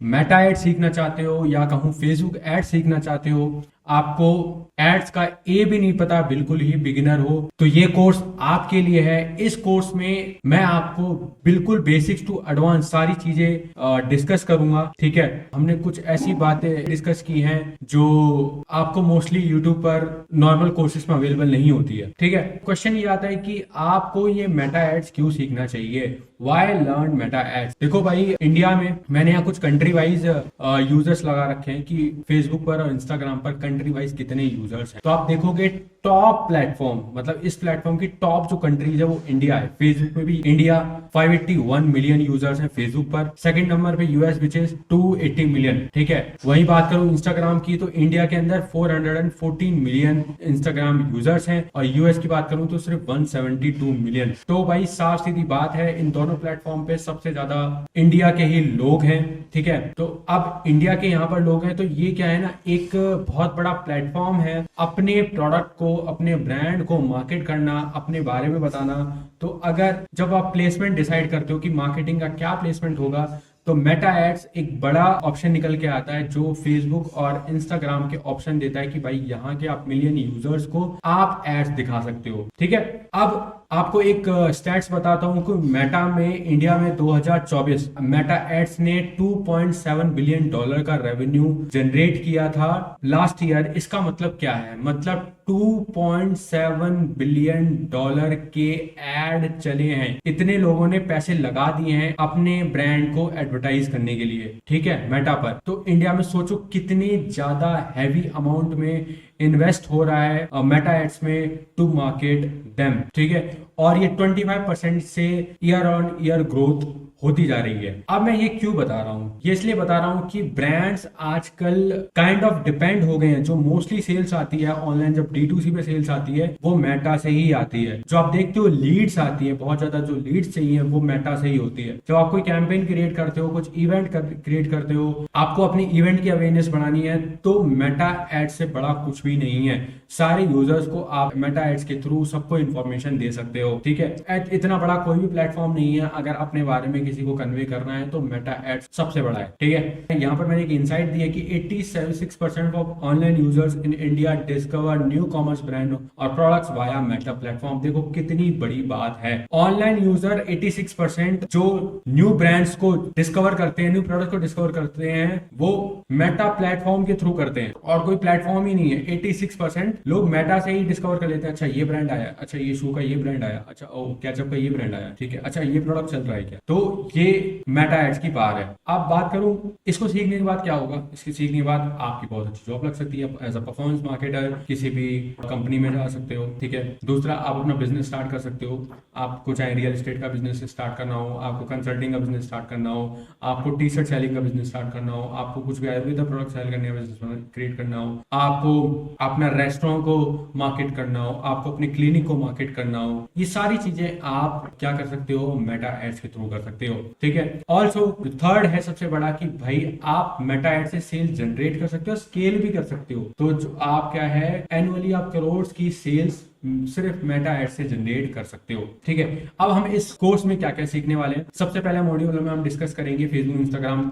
Meta add सीखना चाहते हो या कहूँ फेसबुक एड सीखना चाहते हो, आपको एड्स का ए भी नहीं पता, बिल्कुल ही बिगिनर हो, तो ये कोर्स आपके लिए है। इस कोर्स में मैं आपको बिल्कुल बेसिक्स टू एडवांस सारी चीजें डिस्कस करूंगा। ठीक है, हमने कुछ ऐसी बातें डिस्कस की हैं जो आपको मोस्टली यूट्यूब पर नॉर्मल कोर्सेज में अवेलेबल नहीं होती है। ठीक है, क्वेश्चन ये आता है कि आपको ये मेटा एड्स क्यों सीखना चाहिए, वाई लर्न मेटा एड्स। देखो भाई, इंडिया में मैंने यहाँ कुछ कंट्री वाइज यूजर्स लगा रखे हैं कि फेसबुक पर और इंस्टाग्राम पर कंट्री वाइज कितने यूजर्स हैं। तो आप देखोगे टॉप प्लेटफॉर्म, मतलब इस प्लेटफॉर्म की टॉप जो कंट्रीज है वो इंडिया है। फेसबुक में भी इंडिया 581 मिलियन यूजर्स हैं फेसबुक पर। सेकंड नंबर पे यूएस विच इज 280 मिलियन। ठीक है, वही बात करूं इंस्टाग्राम की तो इंडिया के अंदर 414 मिलियन इंस्टाग्राम यूजर्स हैं और यूएस की बात करूं तो सिर्फ 172 मिलियन। तो भाई साफ सीधी बात है, इन दोनों प्लेटफॉर्म पे सबसे ज्यादा इंडिया के ही लोग हैं। ठीक है, तो अब इंडिया के यहाँ पर लोग हैं तो ये क्या है ना, एक बहुत बड़ा प्लेटफॉर्म है अपने प्रोडक्ट को, अपने ब्रांड को मार्केट करना, अपने बारे में बताना। तो अगर जब आप प्लेसमेंट डिसाइड करते हो कि मार्केटिंग का क्या प्लेसमेंट होगा, तो मेटा एड्स एक बड़ा ऑप्शन निकल के आता है जो फेसबुक और इंस्टाग्राम के ऑप्शन देता है कि भाई यहाँ के आप मिलियन यूजर्स को आप एड्स दिखा सकते हो। ठीक है, अब आपको एक स्टैट्स बताता हूं कि मेटा में इंडिया में 2024 मेटा एड्स ने 2.7 बिलियन डॉलर का रेवेन्यू जनरेट किया था लास्ट ईयर। इसका मतलब क्या है, मतलब 2.7 बिलियन डॉलर के एड चले हैं, इतने लोगों ने पैसे लगा दिए हैं अपने ब्रांड को एडवर्टाइज करने के लिए। ठीक है, मेटा पर। तो इंडिया में सोचो कितनी ज्यादा हैवी अमाउंट में इन्वेस्ट हो रहा है मेटा एड्स में टू मार्केट देम। ठीक है, और ये 25% से ईयर ऑन ईयर ग्रोथ होती जा रही है। अब मैं ये क्यों बता रहा हूँ, ये इसलिए बता रहा हूँ कि ब्रांड्स आजकल काइंड ऑफ डिपेंड हो गए हैं। जो मोस्टली सेल्स आती है ऑनलाइन, जब D2C पे सेल्स आती है वो मेटा से ही आती है। जो आप देखते हो लीड्स आती है, बहुत ज्यादा जो लीड्स चाहिए वो मेटा से ही होती है। जब आप कोई कैंपेन क्रिएट करते हो, कुछ इवेंट क्रिएट करते हो, आपको अपनी इवेंट की अवेयरनेस बढ़ानी है, तो मेटा एड से बड़ा कुछ भी नहीं है। सारे यूजर्स को आप मेटा एड्स के थ्रू सबको इंफॉर्मेशन दे सकते हो। ठीक है, इतना बड़ा कोई भी प्लेटफॉर्म नहीं है अगर अपने बारे में किसी को कन्वे करना है तो मेटा एड्स सबसे बड़ा है। ठीक है, यहाँ पर मैंने एक इनसाइट दी है कि 86% of online users in India discover new commerce brand और प्रोडक्ट्स वाया मेटा प्लेटफॉर्म। देखो कितनी बड़ी बात है, ऑनलाइन यूजर 86% जो न्यू ब्रांड्स को डिस्कवर करते हैं, न्यू प्रोडक्ट को डिस्कवर करते हैं, वो मेटा प्लेटफॉर्म के थ्रू करते हैं और कोई प्लेटफॉर्म ही नहीं है। 86% लोग मेटा से ही डिस्कवर कर लेते हैं। अच्छा ये ब्रांड आया, अच्छा ये शू का ये ब्रांड आया, अच्छा ओ कैचअप का ये ब्रांड आया, ठीक है, अच्छा ये प्रोडक्ट चल रहा है क्या। तो ये मेटा एड्स की पावर है। अब बात करूं इसको सीखने के बाद क्या होगा, इसकी सीखने के बाद आपकी बहुत अच्छी जॉब लग सकती है एज अ परफॉर्मेंस मार्केटर, किसी भी कंपनी में जा सकते हो। ठीक है, दूसरा आप अपना बिजनेस स्टार्ट कर सकते हो। आपको चाहे रियल एस्टेट का बिजनेस स्टार्ट करना हो, आपको कंसल्टिंग का बिजनेस स्टार्ट करना हो, आपको टी शर्ट सेलिंग का बिजनेस स्टार्ट करना हो, आपको कुछ भी आयुर्वेदा प्रोडक्ट सेल करने का बिजनेस क्रिएट करना हो, आपको अपना रेस्टोरेंट को मार्केट करना हो, आपको अपने क्लिनिक को मार्केट करना हो, ये सारी चीजें आप क्या कर सकते हो, मेटा एड्स के थ्रू कर सकते हो। ठीक है, ऑल्सो थर्ड है सबसे बड़ा कि भाई आप मेटा एड से सेल्स जनरेट कर सकते हो, स्केल भी कर सकते हो। तो जो आप क्या है एनुअली आप करोड़ की सेल्स सिर्फ मेटा एड से जनरेट कर सकते हो। ठीक है, अब हम इस कोर्स में क्या क्या सीखने वाले हैं। सबसे पहले मॉड्यूल में हम डिस्कस करेंगे फेसबुक इंस्टाग्राम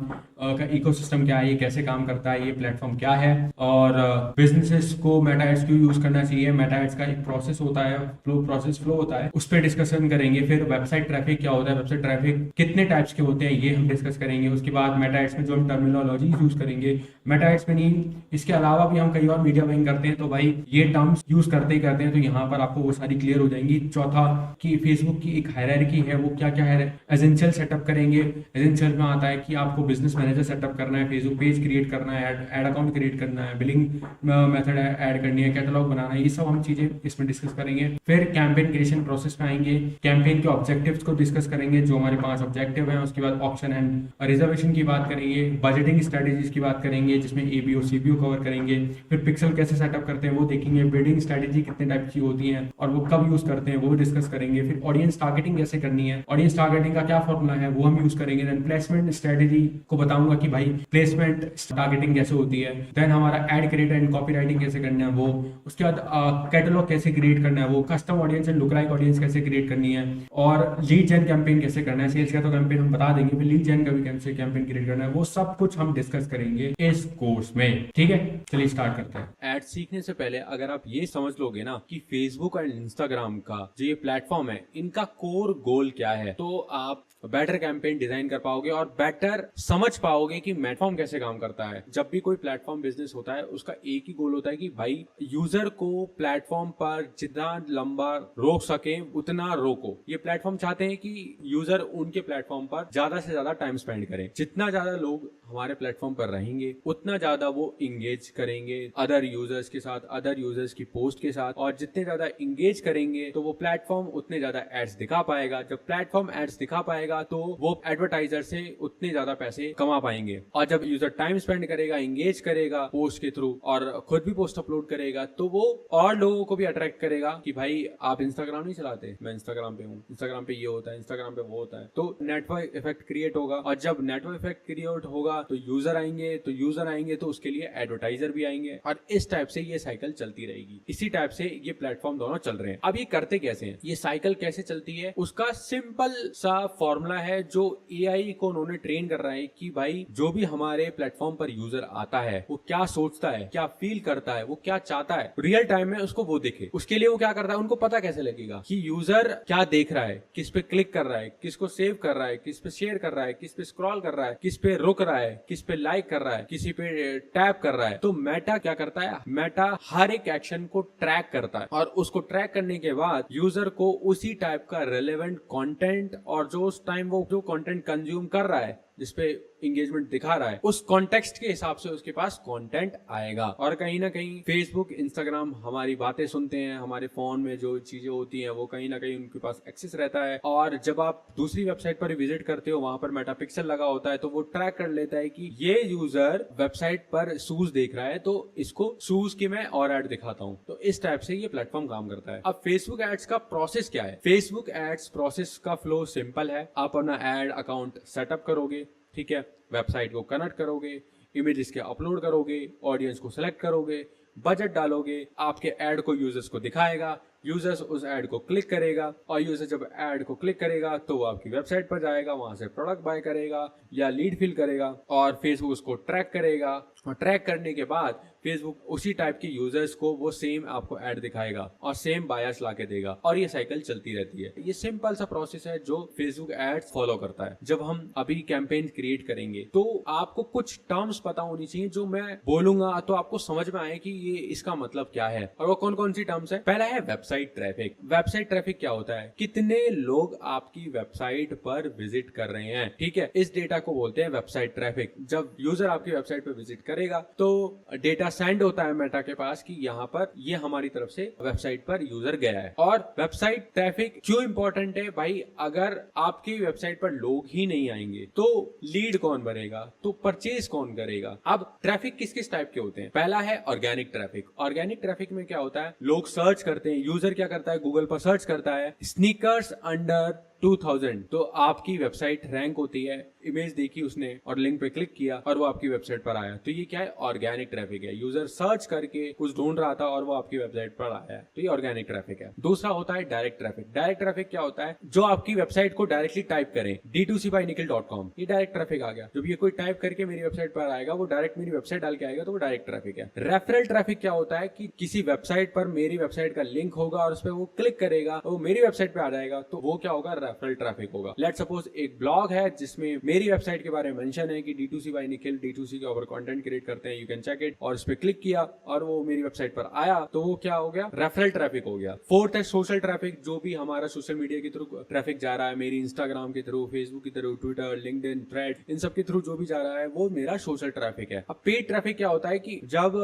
का इकोसिस्टम क्या है, ये कैसे काम करता है, ये प्लेटफॉर्म क्या है, और बिजनेसेस को मेटा एड्स क्यों यूज करना चाहिए, मेटा एड्स का एक प्रोसेस होता है, फ्लो होता है, उस पर डिस्कशन करेंगे। फिर वेबसाइट ट्रैफिक क्या होता है, वेबसाइट ट्रैफिक कितने टाइप्स के होते हैं, ये हम डिस्कस करेंगे। उसके बाद मेटा एड्स में जो हम टर्मिनोलॉजी यूज करेंगे, मेटा एड्स में नहीं, इसके अलावा भी हम कई और मीडिया बाइंग करते हैं, तो भाई ये टर्म्स यूज करते ही करते हैं, तो यहाँ पर आपको वो सारी क्लियर हो जाएंगी। चौथा कि फेसबुक की एक हायरार्की है, वो क्या क्या है, एसेंशियल सेटअप करेंगे। एसेंशियल में आता है कि आपको बिजनेस मैनेजर सेटअप करना है, फेसबुक पेज क्रिएट करना है, एड अकाउंट क्रिएट करना है, बिलिंग मेथड ऐड करनी है, कैटलॉग बनाना है, ये सब हम चीजें इसमें डिस्कस करेंगे। फिर कैंपेन क्रिएशन प्रोसेस में आएंगे, कैंपेन के ऑब्जेक्टिव्स को डिस्कस करेंगे, जो हमारे 5 ऑब्जेक्टिव हैं। उसके बाद ऑप्शन एंड रिजर्वेशन की बात करेंगे, बजटिंग स्ट्रेटेजीज की बात करेंगे जिसमें एबीओ सीबीओ कवर करेंगे। फिर पिक्सल कैसे सेटअप करते हैं वो देखेंगे, बिल्डिंग स्ट्रेटेजी कितने टाइप की होती हैं और वो कब यूज करते हैं वो डिस्कस करेंगे। फिर ऑडियंस टारगेटिंग कैसे करनी है, ऑडियंस टारगेटिंग का क्या फॉर्मूला है वो हम यूज करेंगे। देन प्लेसमेंट स्ट्रेटेजी को बताऊंगा कि भाई प्लेसमेंट टारगेटिंग कैसे होती है। देन हमारा ad creator and copy writing कैसे करना है वो, उसके बाद कैटलॉग कैसे क्रिएट करना है वो, custom audience and look like audience कैसे क्रिएट करनी है, और लीड जेन कैंपेन कैसे करना है। सेल्स का तो कैंपेन हम बता देंगे, फिर लीड जेन का भी कैसे कैंपेन क्रिएट करना है वो सब कुछ हम डिस्कस करेंगे इस कोर्स में। ठीक है, चलिए स्टार्ट करते हैं। एड सीखने से पहले अगर आप ये समझ लोगे ना कि फेसबुक और इंस्टाग्राम का जो ये प्लेटफॉर्म है इनका कोर गोल क्या है, तो आप बेटर कैंपेन डिजाइन कर पाओगे और बेटर समझ पाओगे कि प्लेटफॉर्म कैसे काम करता है। जब भी कोई प्लेटफॉर्म बिजनेस होता है उसका एक ही गोल होता है कि भाई यूजर को प्लेटफॉर्म पर जितना लंबा रोक सके उतना रोको। ये प्लेटफॉर्म चाहते हैं कि यूजर उनके प्लेटफॉर्म पर ज्यादा से ज्यादा टाइम स्पेंड करें। जितना ज्यादा लोग हमारे प्लेटफॉर्म पर रहेंगे उतना ज्यादा वो इंगेज करेंगे अदर यूजर्स के साथ, अदर यूजर्स की पोस्ट के साथ, और जितने ज्यादा इंगेज करेंगे तो वो प्लेटफॉर्म उतने ज्यादा एड्स दिखा पाएगा। जब प्लेटफॉर्म एड्स दिखा पाएगा तो वो एडवर्टाइजर से उतने ज्यादा पैसे कमा पाएंगे। और जब यूजर टाइम स्पेंड करेगा, इंगेज करेगा पोस्ट के थ्रू और खुद भी पोस्ट अपलोड करेगा तो वो और लोगों को भी अट्रैक्ट करेगा कि भाई आप इंस्टाग्राम नहीं चलाते, मैं इंस्टाग्राम पे हूँ, इंस्टाग्राम पे ये होता है, इंस्टाग्राम पे वो होता है। तो नेटवर्क इफेक्ट क्रिएट होगा, और जब नेटवर्क इफेक्ट क्रिएट होगा तो यूजर आएंगे, तो यूजर आएंगे तो उसके लिए एडवर्टाइजर भी आएंगे, और इस टाइप से ये साइकिल चलती रहेगी। इसी टाइप से ये प्लेटफॉर्म दोनों चल रहे हैं। अब ये करते कैसे हैं, ये साइकिल कैसे चलती है, उसका सिंपल सा फॉर्मूला है जो एआई को उन्होंने ट्रेन कर रहा है कि भाई जो भी हमारे प्लेटफॉर्म पर यूजर आता है वो क्या सोचता है, क्या फील करता है, वो क्या चाहता है, रियल टाइम में उसको वो दिखे। उसके लिए वो क्या करता है, उनको पता कैसे लगेगा कि यूजर क्या देख रहा है, किस पे क्लिक कर रहा है, किसको सेव कर रहा है, किस पे शेयर कर रहा है, किस पे स्क्रॉल कर रहा है, किस पे रुक रहा है, किस पे लाइक कर रहा है, किसी पे टैप कर रहा है। तो मेटा क्या करता है, मेटा हर एक एक्शन को ट्रैक करता है, और उसको ट्रैक करने के बाद यूजर को उसी टाइप का रेलेवेंट कंटेंट, और जो उस टाइम वो जो कंटेंट कंज्यूम कर रहा है, जिसपे इंगेजमेंट दिखा रहा है, उस कॉन्टेक्स्ट के हिसाब से उसके पास कंटेंट आएगा। और कहीं ना कहीं फेसबुक, इंस्टाग्राम हमारी बातें सुनते हैं, हमारे फोन में जो चीजें होती हैं वो कहीं ना कहीं उनके पास एक्सेस रहता है। और जब आप दूसरी वेबसाइट पर विजिट करते हो वहां पर मेटा पिक्सल लगा होता है, तो वो ट्रैक कर लेता है कि ये यूजर वेबसाइट पर शूज देख रहा है, तो इसको शूज की मैं और एड दिखाता हूं। तो इस टाइप से ये प्लेटफॉर्म काम करता है। अब फेसबुक एड्स का प्रोसेस क्या है, फेसबुक एड्स प्रोसेस का फ्लो सिंपल है। आप अपना एड अकाउंट सेटअप करोगे, ठीक है, वेबसाइट को कनेक्ट करोगे, इमेजेस के अपलोड करोगे, ऑडियंस को सिलेक्ट करोगे, बजट डालोगे, आपके एड को यूजर्स को दिखाएगा, यूजर्स उस एड को क्लिक करेगा, और यूजर जब एड को क्लिक करेगा तो वो आपकी वेबसाइट पर जाएगा, वहां से प्रोडक्ट बाय करेगा या लीड फिल करेगा, और फेसबुक उसको ट्रैक करेगा, और ट्रैक करने के बाद फेसबुक उसी टाइप के यूजर्स को वो सेम आपको ऐड दिखाएगा और सेम बायर्स लाके देगा, और ये साइकिल चलती रहती है। ये सिंपल सा प्रोसेस है जो फेसबुक एड्स फॉलो करता है। जब हम अभी कैंपेन क्रिएट करेंगे तो आपको कुछ टर्म्स पता होनी चाहिए जो मैं बोलूंगा तो आपको समझ में आए कि ये इसका मतलब क्या है। और वो कौन कौन सी टर्म्स है, पहला है वेबसाइट ट्रैफिक। वेबसाइट ट्रैफिक क्या होता है, कितने लोग आपकी वेबसाइट पर विजिट कर रहे हैं, ठीक है, इस डेटा को बोलते हैं वेबसाइट ट्रैफिक। जब यूजर आपकी वेबसाइट पर विजिट करेगा तो डेटा सेंड होता है मेटा के पास कि यहाँ पर ये हमारी तरफ से वेबसाइट पर यूजर गया है। और वेबसाइट ट्रैफिक क्यों इंपॉर्टेंट है भाई, अगर आपकी वेबसाइट पर लोग ही नहीं आएंगे तो लीड कौन बनेगा, तो परचेज कौन करेगा। अब ट्रैफिक किस किस टाइप के होते हैं, पहला है ऑर्गेनिक ट्रैफिक। ऑर्गेनिक ट्रैफिक में क्या होता है, लोग सर्च करते हैं, यूजर क्या करता है, गूगल पर सर्च करता है स्नीकर्स अंडर 2000, तो आपकी वेबसाइट रैंक होती है, इमेज देखी उसने और लिंक पे क्लिक किया और वो आपकी वेबसाइट पर आया, तो ये क्या है, ऑर्गेनिक ट्रैफिक है। यूजर सर्च करके कुछ ढूंढ रहा था और वो आपकी वेबसाइट पर आया है, तो ये ऑर्गेनिक ट्रैफिक है। दूसरा होता है डायरेक्ट ट्रैफिक। डायरेक्ट ट्रैफिक क्या होता है, जो आपकी वेबसाइट को डायरेक्टली टाइप करें, D2C/Nikhil.com, ये डायरेक्ट ट्रैफिक आ गया। जब ये कोई टाइप करके मेरी वेबसाइट पर आएगा, वो डायरेक्ट मेरी वेबसाइट डाल के आएगा, तो वो डायरेक्ट ट्रैफिक है। रेफरल ट्रैफिक क्या होता है कि किसी वेबसाइट पर मेरी वेबसाइट का लिंक होगा और उस पर वो क्लिक करेगा, वो मेरी वेबसाइट पे आ जाएगा, तो वो क्या होगा, रेफरल ट्रैफिक होगा। लेट सपोज एक ब्लॉग है जिसमें मेरी वेबसाइट के बारे में मेंशन है कि D2C/Nikhil D2C के ऊपर कंटेंट क्रिएट करते हैं, यू कैन चेक इट, और इस पे क्लिक किया और वो मेरी वेबसाइट पर आया, तो वो क्या हो गया, रेफरल ट्रैफिक हो गया। फोर्थ है सोशल ट्रैफिक, जो भी हमारा सोशल मीडिया के थ्रू ट्रैफिक जा रहा है, मेरी इंस्टाग्राम के थ्रू, फेसबुक के थ्रू, ट्विटर, लिंक्डइन, थ्रेड, इन सब के थ्रू जो भी जा रहा है वो मेरा सोशल ट्रैफिक है। अब पेड ट्रैफिक क्या होता है कि जब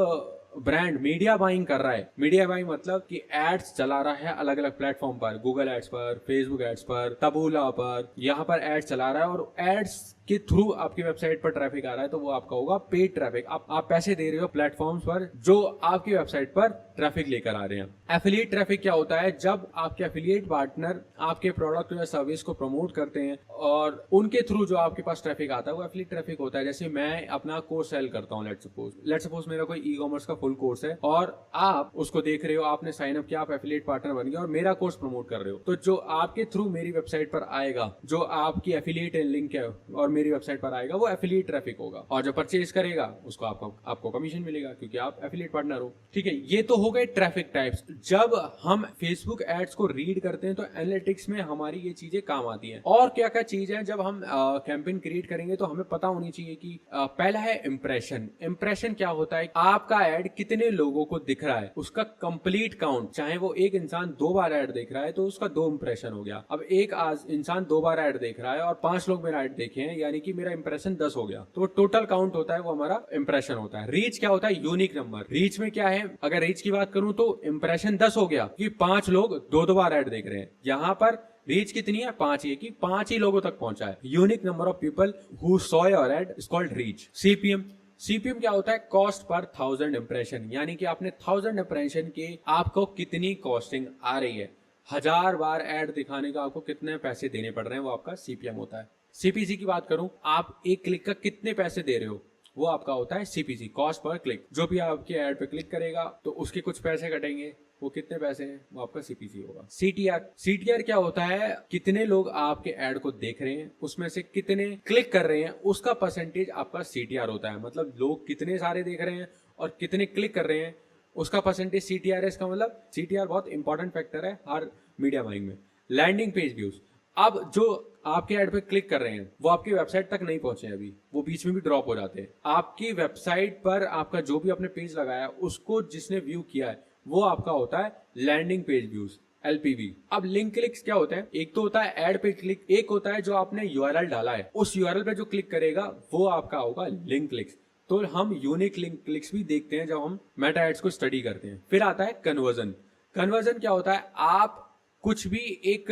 ब्रांड मीडिया बाइंग कर रहा है, मीडिया बाइंग मतलब कि एड्स चला रहा है अलग अलग प्लेटफॉर्म पर, गूगल एड्स पर, फेसबुक एड्स पर, तबूला पर, यहाँ पर एड्स चला रहा है और एड्स के थ्रू आपकी वेबसाइट पर ट्रैफिक आ रहा है तो वो आपका होगा पेड ट्रैफिक। आप पैसे दे रहे हो प्लेटफॉर्म्स पर जो आपकी वेबसाइट पर ट्रैफिक लेकर आ रहे हैं। एफिलिएट ट्रैफिक क्या होता है? जब आपके एफिलिएट पार्टनर आपके प्रोडक्ट या सर्विस को प्रमोट करते हैं और उनके थ्रू जो आपके पास ट्रैफिक आता है वो एफिलिएट ट्रैफिक होता है। जैसे मैं अपना कोर्स सेल करता हूँ, लेट्स सपोज मेरा कोई ई कॉमर्स का फुल कोर्स है और आप उसको देख रहे हो, आपने साइन अप किया, आप एफिलिएट पार्टनर बन गए और मेरा कोर्स प्रमोट कर रहे हो, तो जो आपके थ्रू मेरी वेबसाइट पर आएगा, जो आपकी एफिलिएट लिंक है और मेरी वेबसाइट पर आएगा, वो एफिलिएट ट्रैफिक होगा और जो परचेज करेगा उसको आपको कमीशन मिलेगा क्योंकि आप एफिलिएट पार्टनर हो। ठीक है, ये तो हो गए ट्रैफिक टाइप्स। जब हम फेसबुक एड्स को रीड करते हैं तो एनालिटिक्स में हमारी ये चीजें काम आती हैं। और क्या क्या चीज है, जब हम कैंपेन क्रिएट करेंगे तो हमें पता होनी चाहिए कि पहला है इंप्रेशन। इंप्रेशन क्या होता है? आपका एड कितने लोगों को दिख रहा है, उसका कंप्लीट काउंट। चाहे वो एक इंसान 2 बार एड देख रहा है तो उसका 2 इंप्रेशन हो गया। अब एक इंसान 2 बार एड देख रहा है और 5 लोग मेरा एड देखे हैं, यानी कि मेरा इंप्रेशन 10 हो गया, तो टोटल काउंट होता है वो हमारा इंप्रेशन होता है। रीच क्या होता है? Unique number. रीच में क्या है? अगर रीच की बात करूं तो इंप्रेशन 10 हो गया कि 5 लोग 2 बार एड देख रहे हैं। यहां पर रीच कितनी है? 5 ही, कि 5 ही लोगों तक पहुंचा है। Unique number of people who saw your add is called reach. CPM क्या होता है? कॉस्ट पर 1000 इंप्रेशन, यानी कि आपने 1000 इंप्रेशन के आपको कितनी कॉस्टिंग आ रही है। 1000 बार एड दिखाने का आपको कितने पैसे देने पड़ रहे हैं, वो आपका सीपीएम होता है। सीपीसी की बात करूं, आप एक क्लिक का कितने पैसे दे रहे हो, वो आपका होता है सीपीसी, कॉस्ट पर क्लिक। जो भी आपके एड पे क्लिक करेगा तो उसके कुछ पैसे कटेंगे, वो कितने पैसे हैं, वो आपका सीपीसी होगा। सीटीआर क्या होता है? कितने लोग आपके एड को देख रहे हैं, उसमें से कितने क्लिक कर रहे हैं, उसका परसेंटेज आपका सीटीआर होता है। मतलब लोग कितने सारे देख रहे हैं और कितने क्लिक कर रहे हैं, उसका परसेंटेज सीटीआर है। इसका मतलब सीटीआर बहुत इंपॉर्टेंट फैक्टर है हर मीडिया बाइंग में। लैंडिंग पेज व्यूज, अब जो आपके ऐड पे क्लिक कर रहे हैं वो आपकी वेबसाइट तक नहीं पहुंचे, अभी वो बीच में भी ड्रॉप हो जाते हैं। आपकी वेबसाइट पर आपका जो भी आपने पेज लगाया उसको जिसने व्यू किया है वो आपका होता है लैंडिंग पेज व्यूज, एलपीवी। अब लिंक क्लिक्स क्या होते हैं? एक तो होता है ऐड पे क्लिक, एक होता है जो आपने यूआरएल डाला है उस यूआरएल पे जो क्लिक करेगा वो आपका होगा लिंक क्लिक्स। तो हम यूनिक लिंक क्लिक्स भी देखते हैं जब हम मेटा एड्स को स्टडी करते हैं। फिर आता है कन्वर्जन। कन्वर्जन क्या होता है? आप कुछ भी एक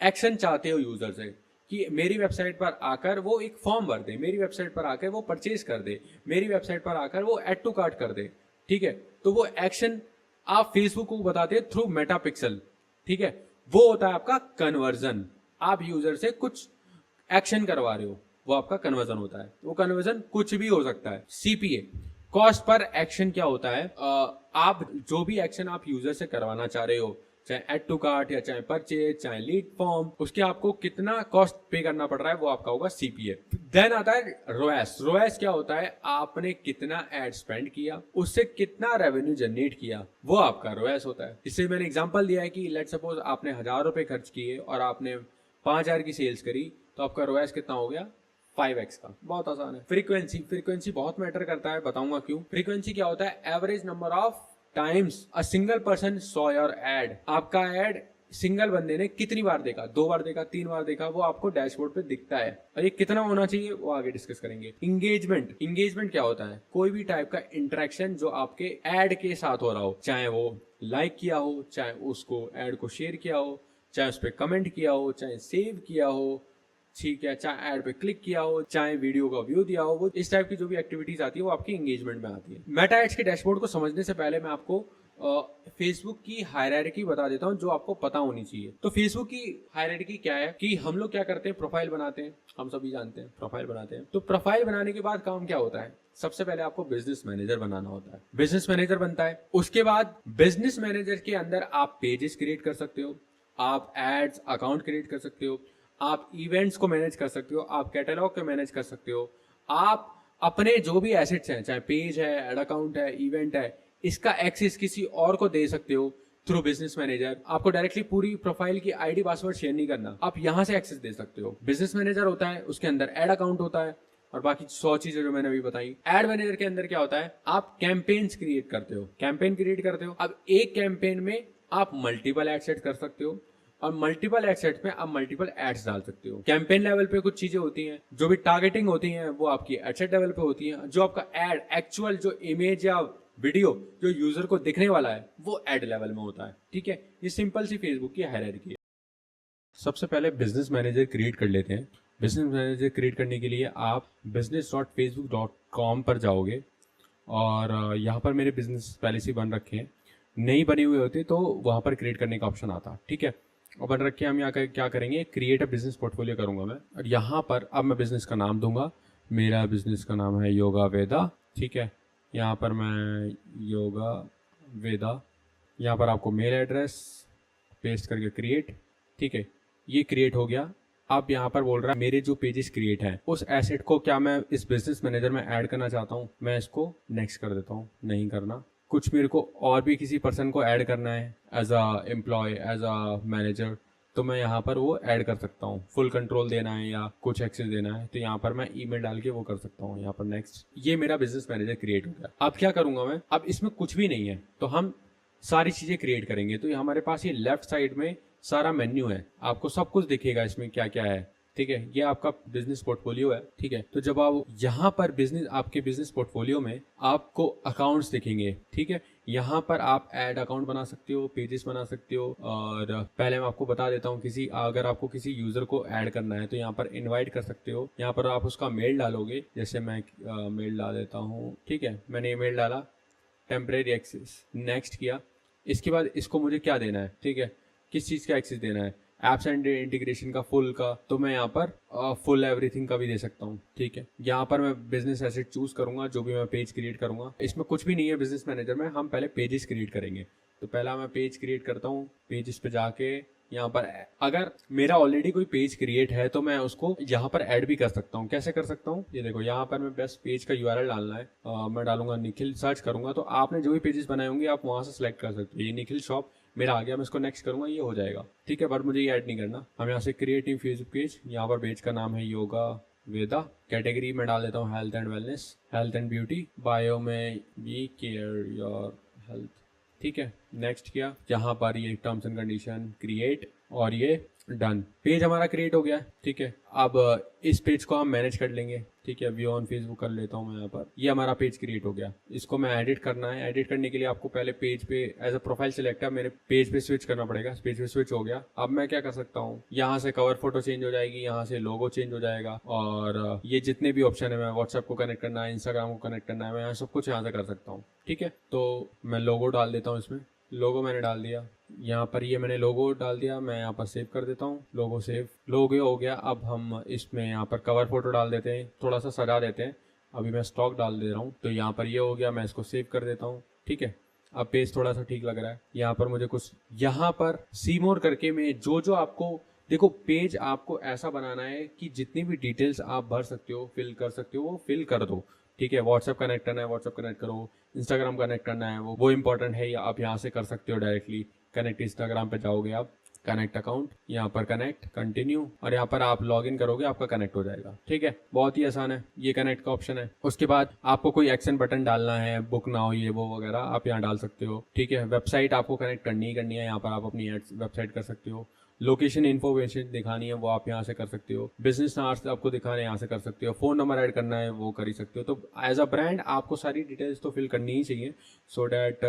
एक्शन चाहते हो यूजर से कि मेरी वेबसाइट पर आकर वो एक फॉर्म भर दे, मेरी वेबसाइट पर आकर वो परचेज कर दे, मेरी वेबसाइट पर आकर वो ऐड टू कार्ट कर दे। ठीक है, तो वो एक्शन आप फेसबुक को बताते हैं थ्रू मेटा पिक्सल। ठीक है, वो होता है आपका कन्वर्जन। आप यूजर से कुछ एक्शन करवा रहे हो, वो आपका कन्वर्जन होता है। वो कन्वर्जन कुछ भी हो सकता है। सीपीए, कॉस्ट पर एक्शन क्या होता है? आप जो भी एक्शन आप यूजर से करवाना चाह रहे हो, चाहे ऐड टू कार्ट या चाहे परचेज, चाहे लीड फॉर्म, उसके आपको कितना कॉस्ट पे करना पड़ रहा है, वो आपका होगा सीपीए। देन आता है रोएस। रोएस क्या होता है? आपने कितना एड स्पेंड किया, उससे कितना रेवेन्यू जनरेट किया, वो आपका रोएस होता है। इससे मैंने एग्जांपल दिया है कि लेट सपोज आपने 1000 रुपए खर्च किए और आपने 5000 की सेल्स करी, तो आपका रोएस कितना हो गया? 5x का। बहुत आसान है। फ्रीक्वेंसी बहुत मैटर करता है, बताऊंगा क्यों। फ्रीक्वेंसी क्या होता है? Average number of times a single person saw your add. आपका एड सिंगल बंदे ने कितनी बार देखा, 2 बार देखा, 3 बार देखा, वो आपको डैशबोर्ड पे दिखता है। और ये कितना होना चाहिए वो आगे डिस्कस करेंगे। इंगेजमेंट क्या होता है? कोई भी टाइप का इंटरेक्शन जो आपके एड के साथ हो रहा हो, चाहे वो लाइक किया हो, चाहे उसको एड को शेयर किया हो, चाहे उस पर कमेंट किया हो, चाहे सेव किया हो, ठीक है, चाहे ऐड पे क्लिक किया हो, चाहे वीडियो का व्यू दिया हो, वो इस टाइप की जो भी एक्टिविटीज आती है वो आपकी एंगेजमेंट में आती है। मेटा एड्स के डैशबोर्ड को समझने से पहले मैं आपको फेसबुक की हायरार्की बता देता हूं जो आपको पता होनी चाहिए। तो फेसबुक की हायरार्की क्या है कि हम लोग क्या करते हैं, प्रोफाइल बनाते हैं। हम सभी जानते हैं प्रोफाइल बनाते हैं। तो प्रोफाइल बनाने के बाद काम क्या होता है? सबसे पहले आपको बिजनेस मैनेजर बनाना होता है। बिजनेस मैनेजर बनता है, उसके बाद बिजनेस मैनेजर के अंदर आप पेजेस क्रिएट कर सकते हो, आप एड्स अकाउंट क्रिएट कर सकते हो, आप इवेंट्स को मैनेज कर सकते हो, आप कैटलॉग को मैनेज कर सकते हो, आप अपने जो भी एसेट्स हैं, चाहे पेज है, एड अकाउंट है, इवेंट है, इसका एक्सेस किसी और को दे सकते हो थ्रू बिजनेस मैनेजर। आपको डायरेक्टली पूरी प्रोफाइल की आईडी पासवर्ड शेयर नहीं करना, आप यहां से एक्सेस दे सकते हो। बिजनेस मैनेजर होता है, उसके अंदर एड अकाउंट होता है और बाकी 100 चीजें जो मैंने अभी बताई। एड मैनेजर के अंदर क्या होता है? आप कैंपेन्स क्रिएट करते हो, अब एक कैंपेन में आप मल्टीपल एड सेट कर सकते हो और मल्टीपल एड सेट में आप मल्टीपल एड्स डाल सकते हो। कैंपेन लेवल पे कुछ चीजें होती हैं, जो भी टारगेटिंग होती हैं वो आपकी एड सेट लेवल पे होती हैं। जो आपका एड एक्चुअल जो इमेज या वीडियो जो यूजर को दिखने वाला है वो एड लेवल में होता है। ठीक है, ये सिंपल सी फेसबुक की हायरार्की है। सबसे पहले बिजनेस मैनेजर क्रिएट कर लेते हैं। बिजनेस मैनेजर क्रिएट करने के लिए आप business.facebook.com पर जाओगे और यहाँ पर मेरे बिजनेस पहले से बन रखे हैं, नहीं बने हुए होते तो वहाँ पर क्रिएट करने का ऑप्शन आता, ठीक है। और बन रखे हम यहाँ क्या करेंगे, क्रिएट अ बिजनेस पोर्टफोलियो करूँगा मैं, और यहाँ पर अब मैं बिजनेस का नाम दूंगा। मेरा बिजनेस का नाम है योगा वेदा, ठीक है। यहाँ पर मैं योगा वेदा, यहाँ पर आपको मेल एड्रेस पेस्ट करके क्रिएट, ठीक है, ये क्रिएट हो गया। अब यहाँ पर बोल रहा है मेरे जो पेजेस क्रिएट हैं उस एसेट को क्या मैं इस बिजनेस मैनेजर में ऐड करना चाहता हूँ, मैं इसको नेक्स्ट कर देता हूँ, नहीं करना। कुछ मेरे को और भी किसी पर्सन को ऐड करना है as a employ, as a manager, तो मैं यहाँ पर वो ऐड कर सकता हूँ। फुल कंट्रोल देना है या कुछ एक्सेस देना है तो यहाँ पर मैं ईमेल डाल के वो कर सकता हूँ। यहाँ पर नेक्स्ट, ये मेरा बिजनेस मैनेजर क्रिएट हो गया। अब क्या करूंगा मैं, अब इसमें कुछ भी नहीं है तो हम सारी चीजें क्रिएट करेंगे। तो हमारे पास ये लेफ्ट साइड में सारा मेन्यू है, आपको सब कुछ दिखेगा इसमें क्या क्या है, ठीक है। ये आपका बिजनेस पोर्टफोलियो है, ठीक है। तो जब आप यहाँ पर आपके बिजनेस पोर्टफोलियो में आपको अकाउंट्स दिखेंगे, ठीक है। यहाँ पर आप ऐड अकाउंट बना सकते हो, पेजेस बना सकते हो। और पहले मैं आपको बता देता हूँ, अगर आपको किसी यूजर को ऐड करना है तो यहाँ पर इनवाइट कर सकते हो। यहाँ पर आप उसका मेल डालोगे, जैसे मैं मेल डाल देता हूँ, ठीक है। मैंने ईमेल डाला, टेम्परेरी एक्सेस, नेक्स्ट किया। इसके बाद इसको मुझे क्या देना है, ठीक है, किस चीज का एक्सेस देना है, एप्स एंड इंटीग्रेशन का, फुल का, तो मैं यहाँ पर फुल एवरीथिंग का भी दे सकता हूँ, ठीक है। यहाँ पर मैं बिजनेस एसेट चूज करूंगा, जो भी मैं पेज क्रिएट करूंगा। इसमें कुछ भी नहीं है बिजनेस मैनेजर में, हम पहले पेजेस क्रिएट करेंगे। तो पहला मैं पेज क्रिएट करता हूँ, पेजेस पे जाके यहाँ पर अगर मेरा ऑलरेडी कोई पेज क्रिएट है तो मैं उसको यहाँ पर ऐड भी कर सकता हूँ। कैसे कर सकता हूँ, ये देखो, यहाँ पर मैं बेस्ट पेज का यूआरएल डालना है, मैं डालूंगा निखिल, सर्च करूंगा तो आपने जो भी पेजेस बनाए होंगे आप वहां से सिलेक्ट कर सकते हो। ये निखिल शॉप मेरा आ गया, मैं इसको नेक्स्ट करूंगा, ये हो जाएगा, ठीक है। बट मुझे ये ऐड नहीं करना। हम यहाँ से क्रिएट न्यू फेसबुक पेज, यहाँ पर पेज का नाम है योगा वेदा, कैटेगरी में डाल देता हूँ health and wellness, health and beauty, bio में वी केयर योर हेल्थ, ठीक है। नेक्स्ट किया, यहाँ पर ये टर्म्स एंड कंडीशन क्रिएट, और ये डन। पेज हमारा क्रिएट हो गया, ठीक है। अब इस पेज को हम मैनेज कर लेंगे, ठीक है। व्यू ऑन फेसबुक कर लेता हूँ मैं यहाँ पर, ये हमारा पेज क्रिएट हो गया। इसको मैं एडिट करना है, एडिट करने के लिए आपको पहले पेज पे एज अ प्रोफाइल सिलेक्ट है, मेरे पेज पे स्विच करना पड़ेगा। पेज पे स्विच हो गया। अब मैं क्या कर सकता हूँ, यहाँ से कवर फोटो चेंज हो जाएगी, यहाँ से लोगो चेंज हो जाएगा, और ये जितने भी ऑप्शन है, मैं व्हाट्सएप को कनेक्ट करना है, इंस्टाग्राम को कनेक्ट करना है, मैं यहाँ सब कुछ यहाँ से कर सकता हूँ, ठीक है। तो मैं लोगो डाल देता हूँ, इसमें लोगो मैंने डाल दिया, यहाँ पर ये मैंने लोगो डाल दिया, मैं यहाँ पर सेव कर देता हूँ, लोगो सेव, लोगो हो गया। अब हम इसमें यहाँ पर कवर फोटो डाल देते हैं, थोड़ा सा सजा देते हैं। अभी मैं स्टॉक डाल दे रहा हूँ, तो यहाँ पर ये हो गया, मैं इसको सेव कर देता हूँ, ठीक है। अब पेज थोड़ा सा ठीक लग रहा है। यहाँ पर मुझे कुछ, यहाँ पर सी मोर करके में जो आपको देखो, पेज आपको ऐसा बनाना है कि जितनी भी डिटेल्स आप भर सकते हो, फिल कर सकते हो, वो फिल कर दो, ठीक है। व्हाट्सएप कनेक्ट करना है, व्हाट्सएप कनेक्ट करो, इंस्टाग्राम कनेक्ट करना है, वो इंपॉर्टेंट है, आप यहाँ से कर सकते हो डायरेक्टली कनेक्ट। इंस्टाग्राम पे जाओगे आप, कनेक्ट अकाउंट, यहाँ पर कनेक्ट, कंटिन्यू, और यहाँ पर आप लॉग इन करोगे, आपका कनेक्ट हो जाएगा, ठीक है। बहुत ही आसान है, ये कनेक्ट का ऑप्शन है। उसके बाद आपको कोई एक्शन बटन डालना है, बुक नाउ, ये वो वगैरह आप यहाँ डाल सकते हो, ठीक है। वेबसाइट आपको कनेक्ट करनी ही करनी है, यहाँ पर आप अपनी वेबसाइट कर सकते हो। लोकेशन इन्फॉर्मेशन दिखानी है वो आप यहाँ से कर सकते हो। बिजनेस आवर्स आपको दिखाने यहाँ से कर सकते हो। फोन नंबर ऐड करना है वो कर ही सकते हो। तो एज अ ब्रांड आपको सारी डिटेल्स तो फिल करनी ही चाहिए, सो डैट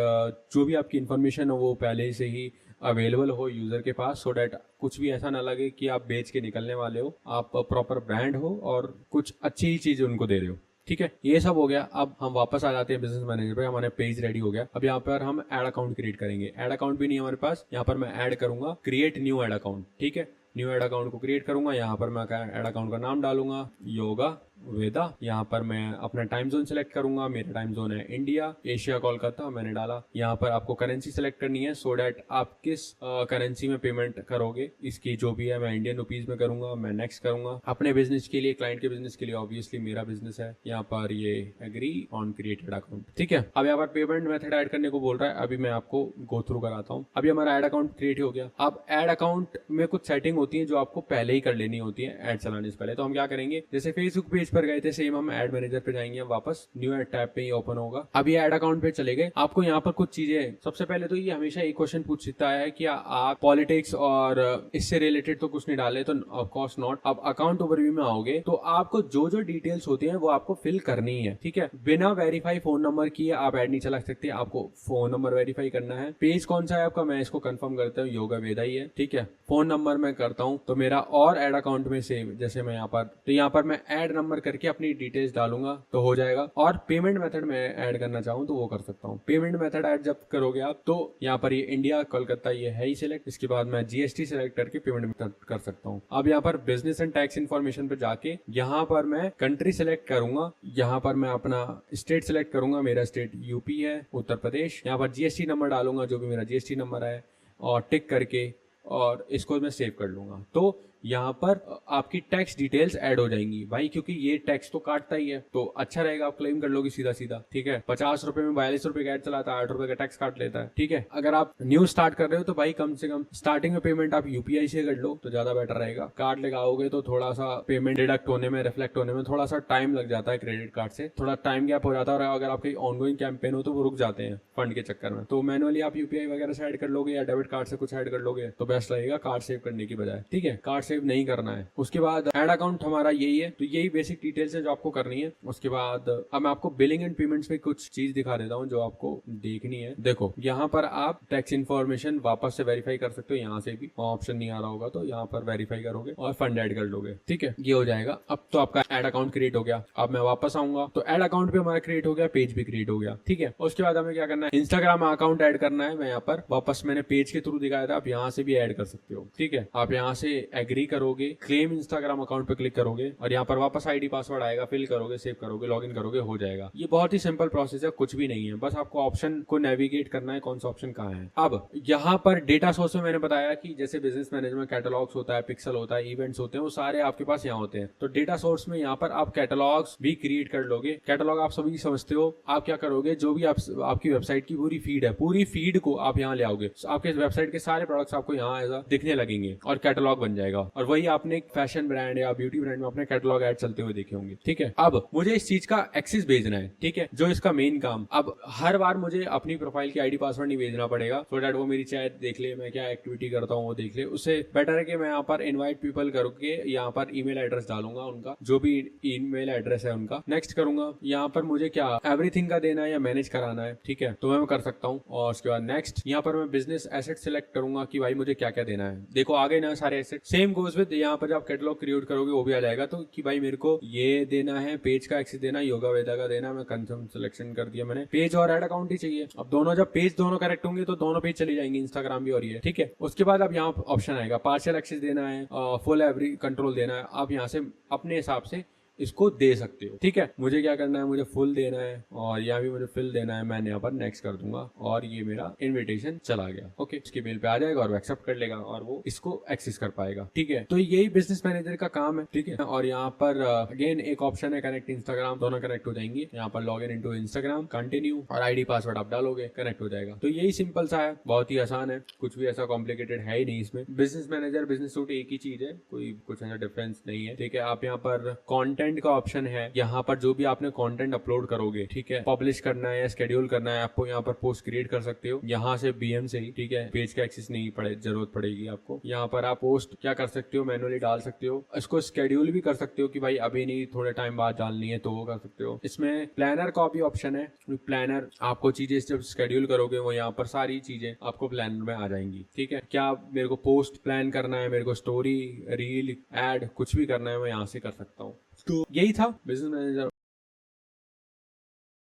जो भी आपकी इन्फॉर्मेशन हो वो पहले से ही अवेलेबल हो यूजर के पास, सो डैट कुछ भी ऐसा ना लगे कि आप बेच के निकलने वाले हो, आप प्रॉपर ब्रांड हो और कुछ अच्छी ही चीज उनको दे रहे हो, ठीक है। ये सब हो गया। अब हम वापस आ जाते हैं बिजनेस मैनेजर पे, हमारे पेज रेडी हो गया। अब यहाँ पर हम ऐड अकाउंट क्रिएट करेंगे। ऐड अकाउंट भी नहीं है हमारे पास, यहाँ पर मैं ऐड करूंगा क्रिएट न्यू ऐड अकाउंट, ठीक है। न्यू ऐड अकाउंट को क्रिएट करूंगा, यहाँ पर मैं ऐड अकाउंट का नाम डालूंगा योगा वेदा। यहाँ पर मैं अपना टाइम जोन सिलेक्ट करूंगा, मेरा टाइम जोन है इंडिया, एशिया कोलकाता मैंने डाला। यहाँ पर आपको करेंसी सिलेक्ट करनी है, सो डैट आप किस करेंसी में पेमेंट करोगे, इसकी जो भी है मैं इंडियन रुपीज में करूंगा। मैं नेक्स्ट करूंगा। अपने बिजनेस के लिए, क्लाइंट के बिजनेस के लिए, ऑब्वियसली मेरा बिजनेस है, यहाँ पर ये एग्री ऑन क्रिएटेड अकाउंट, ठीक है। अब यहाँ पर पेमेंट मेथड ऐड करने को बोल रहा है, अभी मैं आपको गो थ्रू कराता हूँ। अभी हमारा ऐड अकाउंट क्रिएट हो गया। अब ऐड अकाउंट में कुछ सेटिंग होती है जो आपको पहले ही कर लेनी होती है ऐड चलाने से पहले। तो हम क्या करेंगे, जैसे फेसबुक पेज पर गए थे, सेम हम एड मैनेजर पे जाएंगे, वापस न्यू एड टैब पे ही ओपन होगा। अब ये एड अकाउंट पे चले गए, आपको यहाँ पर कुछ चीजें, सबसे पहले तो ये हमेशा एक क्वेश्चन पूछता है कि आप पॉलिटिक्स और इससे रिलेटेड तो कुछ नहीं डाले, तो ऑफ कोर्स नॉट। अब अकाउंट ओवरव्यू में आओगे तो आपको जो जो डिटेल्स होती हैं वो आपको फिल करनी है, ठीक है। बिना वेरीफाई फोन नंबर किए आप ऐड नहीं चला सकते, आपको फोन नंबर वेरीफाई करना है। पेज कौन सा है आपका, मैं इसको कंफर्म करता हूँ, योगा वेदा ही है, ठीक है। फोन नंबर मैं करता हूँ तो मेरा और ऐड अकाउंट में सेव, जैसे मैं यहाँ पर, तो यहाँ पर मैं ऐड नंबर करके अपनी डिटेल्स डालूंगा तो हो जाएगा। और पेमेंट मेथड में ऐड करना चाहूँ तो वो कर सकता हूँ। पेमेंट मेथड ऐड जब करोगे आप तो यहाँ पर ये इंडिया कोलकाता ये है ही सिलेक्ट, इसके बाद मैं जीएसटी सिलेक्ट करके पेमेंट मेथड कर सकता हूँ। अब यहाँ पर बिजनेस एंड टैक्स इन्फॉर्मेशन पे जाके यहाँ पर मैं कंट्री सिलेक्ट करूंगा, यहाँ पर मैं अपना स्टेट सिलेक्ट करूंगा, मेरा स्टेट यूपी है, उत्तर प्रदेश। यहाँ पर जीएसटी नंबर डालूंगा, जो भी मेरा जीएसटी नंबर है, और टिक करके और इसको मैं सेव कर लूंगा। तो यहाँ पर आपकी टैक्स डिटेल्स ऐड हो जाएंगी भाई, क्योंकि ये टैक्स तो काटता ही है, तो अच्छा रहेगा, आप क्लेम कर लोगे सीधा सीधा, ठीक है। 50 रुपए में 42 रुपए का ऐड चलाता है, 8 रुपए का टैक्स काट लेता है, ठीक है। अगर आप न्यू स्टार्ट कर रहे हो तो भाई कम से कम स्टार्टिंग में पेमेंट आप यूपीआई से कर लो तो ज्यादा बेटर रहेगा। कार्ड लगाओगे तो थोड़ा सा पेमेंट डिडक्ट होने में, रिफ्लेक्ट होने में थोड़ा सा टाइम लग जाता है, क्रेडिट कार्ड से थोड़ा टाइम गैप हो जाता है, और अगर आपकी ऑनगोइंग कैंपेन हो तो वो रुक जाते हैं फंड के चक्कर में। तो मैनुअली आप यूपीआई वगैरह से ऐड कर लोगे या डेबिट कार्ड से कुछ ऐड कर लोगे तो बेस्ट रहेगा कार्ड सेव करने की बजाय, ठीक है। कार्ड सेव नहीं करना है। उसके बाद ऐड अकाउंट हमारा यही है, तो यही बेसिक डिटेल्स है जो आपको करनी है। उसके बाद अब मैं आपको बिलिंग एंड पेमेंट्स में कुछ चीज दिखा देता हूँ जो आपको देखनी है। देखो यहाँ पर आप टैक्स इन्फॉर्मेशन वापस से वेरीफाई कर सकते हो, यहाँ से भी ऑप्शन नहीं आ रहा होगा तो यहाँ पर वेरीफाई करोगे और फंड ऐड कर लोगे, ठीक है। ये हो जाएगा। अब तो आपका ऐड अकाउंट क्रिएट हो गया। अब मैं वापस आऊंगा तो ऐड अकाउंट भी हमारा क्रिएट हो गया, पेज भी क्रिएट हो गया, ठीक है। उसके बाद हमें क्या करना है, इंस्टाग्राम अकाउंट ऐड करना है। मैं यहाँ पर वापस मैंने पेज के थ्रू दिखाया था, आप यहाँ से भी ऐड कर सकते हो, ठीक है। आप यहाँ से एग्री करोगे, क्लेम इंस्टाग्राम अकाउंट पे क्लिक करोगे और यहाँ पर वापस आईडी पासवर्ड आएगा, फिल करोगे, सेव करोगे, लॉगिन करोगे, हो जाएगा। ये बहुत ही सिंपल प्रोसेस है, कुछ भी नहीं है, बस आपको ऑप्शन को नेविगेट करना है, कौन सा ऑप्शन कहाँ है। अब यहाँ पर डेटा सोर्स में मैंने बताया कि जैसे बिजनेस मैनेजमेंट कैटलॉग्स होता है, पिक्सल होता है, इवेंट्स होते हैं, वो सारे आपके पास यहाँ होते हैं। तो डेटा सोर्स में यहाँ पर आप कैटलॉग्स भी क्रिएट कर लोगे। कैटलॉग आप सभी समझते हो, आप क्या करोगे, जो भी आपकी वेबसाइट की पूरी फीड है, पूरी फीड को आप यहाँ ले आओगे, आपके वेबसाइट के सारे प्रोडक्ट्स आपको यहाँ ऐसा दिखने लगेंगे और कैटलॉग बन जाएगा। और वही आपने एक फैशन ब्रांड या ब्यूटी ब्रांड में अपने कैटलॉग ऐड चलते हुए देखे होंगे, ठीक है। अब मुझे इस चीज का एक्सेस भेजना है, ठीक है, जो इसका मेन काम। अब हर बार मुझे अपनी प्रोफाइल की आईडी पासवर्ड नहीं भेजना पड़ेगा, सो दैट वो मेरी चैट देख ले, मैं क्या एक्टिविटी करता हूँ वो देख ले। उससे बेटर है कि मैं यहाँ पर इनवाइट पीपल करके यहाँ पर ईमेल एड्रेस डालूंगा, उनका जो भी ईमेल एड्रेस है उनका नेक्स्ट करूंगा। यहाँ पर मुझे क्या एवरीथिंग का देना है या मैनेज कराना है, ठीक है, तो मैं कर सकता हूँ। और उसके बाद नेक्स्ट यहाँ पर मैं बिजनेस एसेट सिलेक्ट करूंगा कि भाई मुझे क्या क्या देना है। देखो आ गए ना सारे एसेट। सेम गोज विद यहाँ पर जब कैटलॉग क्रिएट करोगे वो भी आ जाएगा, तो कि भाई मेरे को ये देना है, पेज का एक्सेस देना, योगा वेदा का देना, मैं कंफर्म सिलेक्शन कर दिया मैंने। पेज और ऐड अकाउंट ही चाहिए। अब दोनों जब पेज दोनों करेक्ट होंगे तो दोनों पेज चली जाएंगे, इंस्टाग्राम भी और ये, ठीक है। उसके बाद अब यहाँ ऑप्शन आएगा पार्शियल एक्सेस देना है, फुल एवरी कंट्रोल देना है। आप यहाँ से अपने हिसाब से इसको दे सकते हो, ठीक है। मुझे क्या करना है, मुझे फुल देना है और यहाँ भी मुझे फिल देना है। मैंने यहाँ पर नेक्स्ट कर दूंगा और ये मेरा इनविटेशन चला गया, ओके। इसके मेल पे आ जाएगा और वो एक्सेप्ट कर लेगा और वो इसको एक्सेस कर पाएगा, ठीक है। तो यही बिजनेस मैनेजर का काम है, ठीक है। और यहाँ पर अगेन एक ऑप्शन है कनेक्ट इंस्टाग्राम, दोनों कनेक्ट हो जाएंगे। यहाँ पर log in into Instagram, continue और आईडी पासवर्ड आप डालोगे, कनेक्ट हो जाएगा। तो यही सिंपल सा है, बहुत ही आसान है, कुछ भी ऐसा कॉम्प्लिकेटेड है ही नहीं इसमें। बिजनेस मैनेजर, बिजनेस सूट एक ही चीज है, कोई कुछ ऐसा डिफरेंस नहीं है, ठीक है। आप यहाँ पर कॉन्टेंट का ऑप्शन है, यहाँ पर जो भी आपने कंटेंट अपलोड करोगे, ठीक है, पब्लिश करना है या शेड्यूल करना है, आपको यहाँ पर पोस्ट क्रिएट कर सकते हो यहाँ से बीएम से ही, ठीक है। पेज का एक्सेस नहीं जरूरत पड़ेगी आपको। यहाँ पर आप पोस्ट क्या कर सकते हो, मैनुअली डाल सकते हो, इसको शेड्यूल भी कर सकते हो कि भाई अभी नहीं, थोड़े टाइम बाद डालनी है तो वो कर सकते हो। इसमें प्लानर का भी ऑप्शन है, प्लानर आपको चीजें जब शेड्यूल करोगे वो यहाँ पर सारी चीजें आपको प्लानर में आ जाएंगी, ठीक है। क्या मेरे को पोस्ट प्लान करना है, मेरे को स्टोरी, रील, एड कुछ भी करना है, मैं यहाँ से कर सकता हूँ। तो यही था बिजनेस मैनेजर।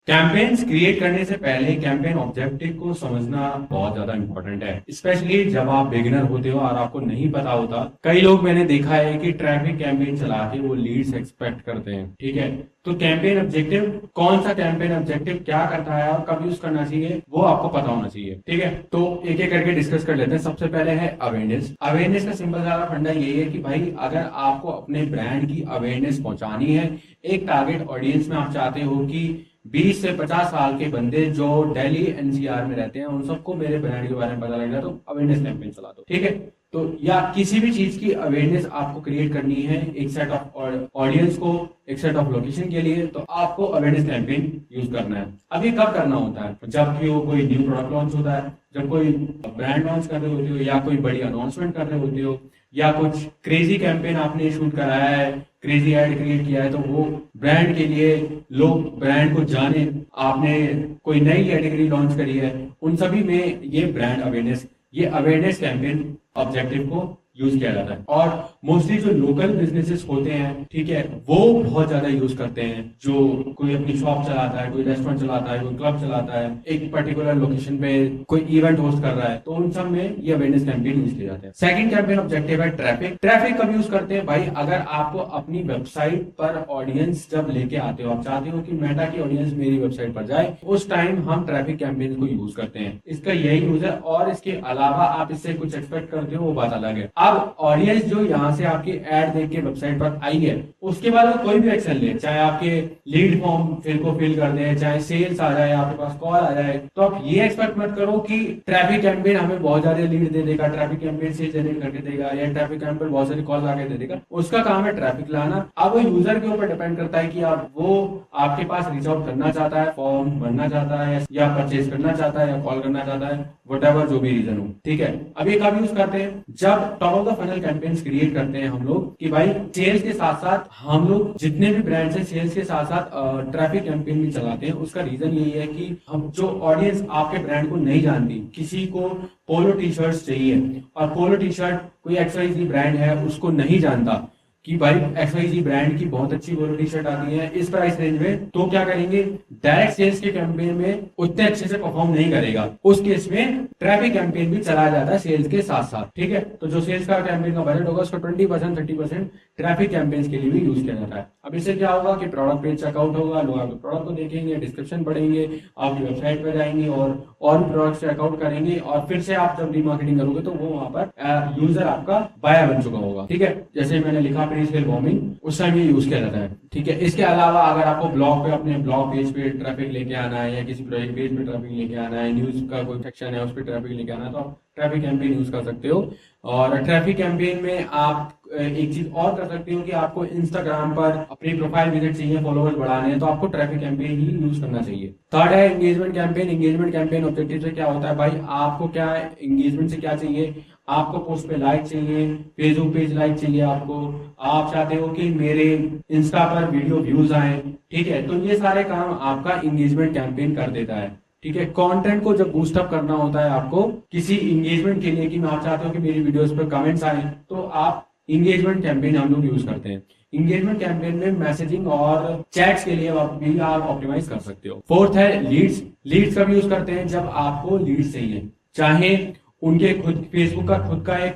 कैंपेन्स क्रिएट करने से पहले कैंपेन ऑब्जेक्टिव को समझना बहुत ज्यादा इंपॉर्टेंट है, स्पेशली जब आप बिगिनर होते हो और आपको नहीं पता होता। कई लोग मैंने देखा है कि ट्रैफिक कैंपेन चला के वो लीड्स एक्सपेक्ट करते हैं, ठीक है। तो कैंपेन ऑब्जेक्टिव, कौन सा कैंपेन ऑब्जेक्टिव क्या करता है और कब यूज करना चाहिए वो आपको पता होना चाहिए, ठीक है। तो एक एक करके डिस्कस कर लेते हैं। सबसे पहले है अवेयरनेस। अवेयरनेस का सिंपल सा फंडा यही है कि भाई अगर आपको अपने ब्रांड की अवेयरनेस पहुंचानी है, एक टारगेट ऑडियंस में आप चाहते हो कि 20 से 50 साल के बंदे जो दिल्ली एनसीआर में रहते हैं उन सबको मेरे ब्रांड के बारे में पता लग जाए, तो अवेयरनेस कैंपेन चला दो, ठीक है। तो या किसी भी चीज की अवेयरनेस आपको क्रिएट करनी है एक सेट ऑफ ऑडियंस को, एक सेट ऑफ लोकेशन के लिए, तो आपको अवेयरनेस कैंपेन यूज करना है। अब ये कब करना होता है? जब भी वो कोई न्यू प्रोडक्ट लॉन्च होता है, जब कोई ब्रांड लॉन्च कर रहे होते हो, या कोई बड़ी अनाउंसमेंट कर रहे होते हो, या कुछ क्रेजी कैंपेन आपने शूट कराया है, क्रेजी एड क्रिएट किया है, तो वो ब्रांड के लिए लोग ब्रांड को जाने, आपने कोई नई कैटेगरी लॉन्च करी है, उन सभी में ये ब्रांड अवेयरनेस, ये अवेयरनेस कैंपेन ऑब्जेक्टिव को यूज किया जाता है। और मोस्टली जो लोकल बिजनेसेस होते हैं, ठीक है, वो बहुत ज्यादा यूज करते हैं। जो कोई अपनी शॉप चलाता है, कोई रेस्टोरेंट चलाता है, कोई क्लब चलाता है, एक पर्टिकुलर लोकेशन पे कोई इवेंट होस्ट कर रहा है, तो उन सब में ये अवेयरनेस कैंपेन यूज किए जाते हैं। सेकंड कैंपेन ऑब्जेक्टिव है ट्रैफिक। ट्रैफिक कब यूज करते हैं भाई? अगर आपको अपनी वेबसाइट पर ऑडियंस जब लेके आते हो, आप चाहते हो कि मेटा की ऑडियंस मेरी वेबसाइट पर जाए, उस टाइम हम ट्रैफिक कैंपेन को यूज करते हैं। इसका यही यूज है, और इसके अलावा आप इससे कुछ एक्सपेक्ट करते हो वो बात अलग है। अब ऑडियंस जो यहाँ से आपकी एड देख के वेबसाइट पर आई है, उसके बाद वो कोई भी एक्शन ले, चाहे आपके लीड फॉर्म फिल कर दे, चाहे सेल्स आ जाए, आपके पास कॉल आ जाए, तो आप ये एक्सपेक्ट मत करो कि ट्रैफिक कैंपेन हमें बहुत ज्यादा लीड दे देगा, ट्रैफिक कैंपेन सेल्स जनरेट करके देगा, या ट्रैफिक कैंपेन बहुत सारी कॉल आके दे देगा। उसका काम है ट्रैफिक लाना। अब वो यूजर के ऊपर डिपेंड करता है कि आप वो आपके पास रीच आउट करना चाहता है, फॉर्म भरना चाहता है, या परचेज करना चाहता है, या कॉल करना चाहता है, व्हाटएवर जो भी रीजन हो, ठीक है। अब ये कब यूज करते हैं? जब top of the funnel campaigns create करते हैं हम लोग कि भाई सेल्स के साथ साथ हम लोग जितने भी ब्रांड्स हैं, सेल्स के साथ साथ ट्रैफिक कैंपेन भी चलाते हैं। उसका रीजन यही है कि हम जो ऑडियंस आपके ब्रांड को नहीं जानती, किसी को पोलो टी शर्ट चाहिए, और पोलो टी शर्ट कोई XYZ ब्रांड है उसको नहीं जानता कि भाई XYZ ब्रांड की बहुत अच्छी पोलो टी शर्ट आती है इस प्राइस रेंज में, तो क्या करेंगे? डायरेक्ट सेल्स के कैंपेन में उतने अच्छे से परफॉर्म नहीं करेगा। उस केस में ट्रैफिक कैंपेन भी चलाया जाता है सेल्स के साथ साथ, ठीक है। तो जो सेल्स का कैंपेन का बजट होगा, उसका 20% 30% ट्रैफिक कैंपेन्स के लिए भी यूज किया जाता है। अब इससे क्या होगा कि प्रोडक्ट पेज चेकआउट होगा, लोग आपके प्रोडक्ट को देखेंगे, डिस्क्रिप्शन पढ़ेंगे, आपकी वेबसाइट पर जाएंगे और भी प्रोडक्ट चेकआउट करेंगे, और फिर से आप जब रीमार्केटिंग करोगे तो वो वहां पर यूजर आपका बायर बन चुका होगा, ठीक है। जैसे मैंने लिखा प्री-सेल बॉम्बिंग, उस टाइम ये यूज किया जाता है, ठीक है। इसके अलावा अगर आपको ब्लॉग पे, अपने ब्लॉग पेज पे ट्रैफिक लेके आना है, या किसी प्रोजेक्ट पेज पे ट्रैफिक लेके आना है, न्यूज का कोई सेक्शन है उस पर ट्रैफिक लेके आना है, तो आप ट्रैफिक कैंपेन यूज कर सकते हो। और ट्रैफिक कैंपेन में आप एक चीज और कर सकते हो कि आपको इंस्टाग्राम पर अपनी प्रोफाइल विजिट चाहिए, फॉलोअर्स बढ़ाने हैं, तो आपको ट्रैफिक कैंपेन ही यूज करना चाहिए। थर्ड है engagement campaign. Engagement campaign objective से क्या होता है भाई? आपको क्या एंगेजमेंट से क्या चाहिए? आपको पोस्ट पे लाइक चाहिए, फेसबुक पेज लाइक चाहिए, आपको आप चाहते हो कि मेरे इंस्टा पर वीडियो व्यूज आए, ठीक है। तो ये सारे काम आपका एंगेजमेंट कैंपेन कर देता है, ठीक है। कंटेंट को जब बूस्टअप करना होता है आपको किसी एंगेजमेंट के लिए, कि मैं आप चाहते हो कि मेरी वीडियोस पर कमेंट्स आए, तो आप एंगेजमेंट कैंपेन हम लोग यूज करते हैं। एंगेजमेंट कैंपेन में मैसेजिंग और चैट्स के लिए भी आप ऑप्टिमाइज कर सकते हो। फोर्थ है लीड्स। लीड्स कब यूज करते हैं? जब आपको लीड्स चाहिए, चाहे उनके खुद फेसबुक का खुद का एक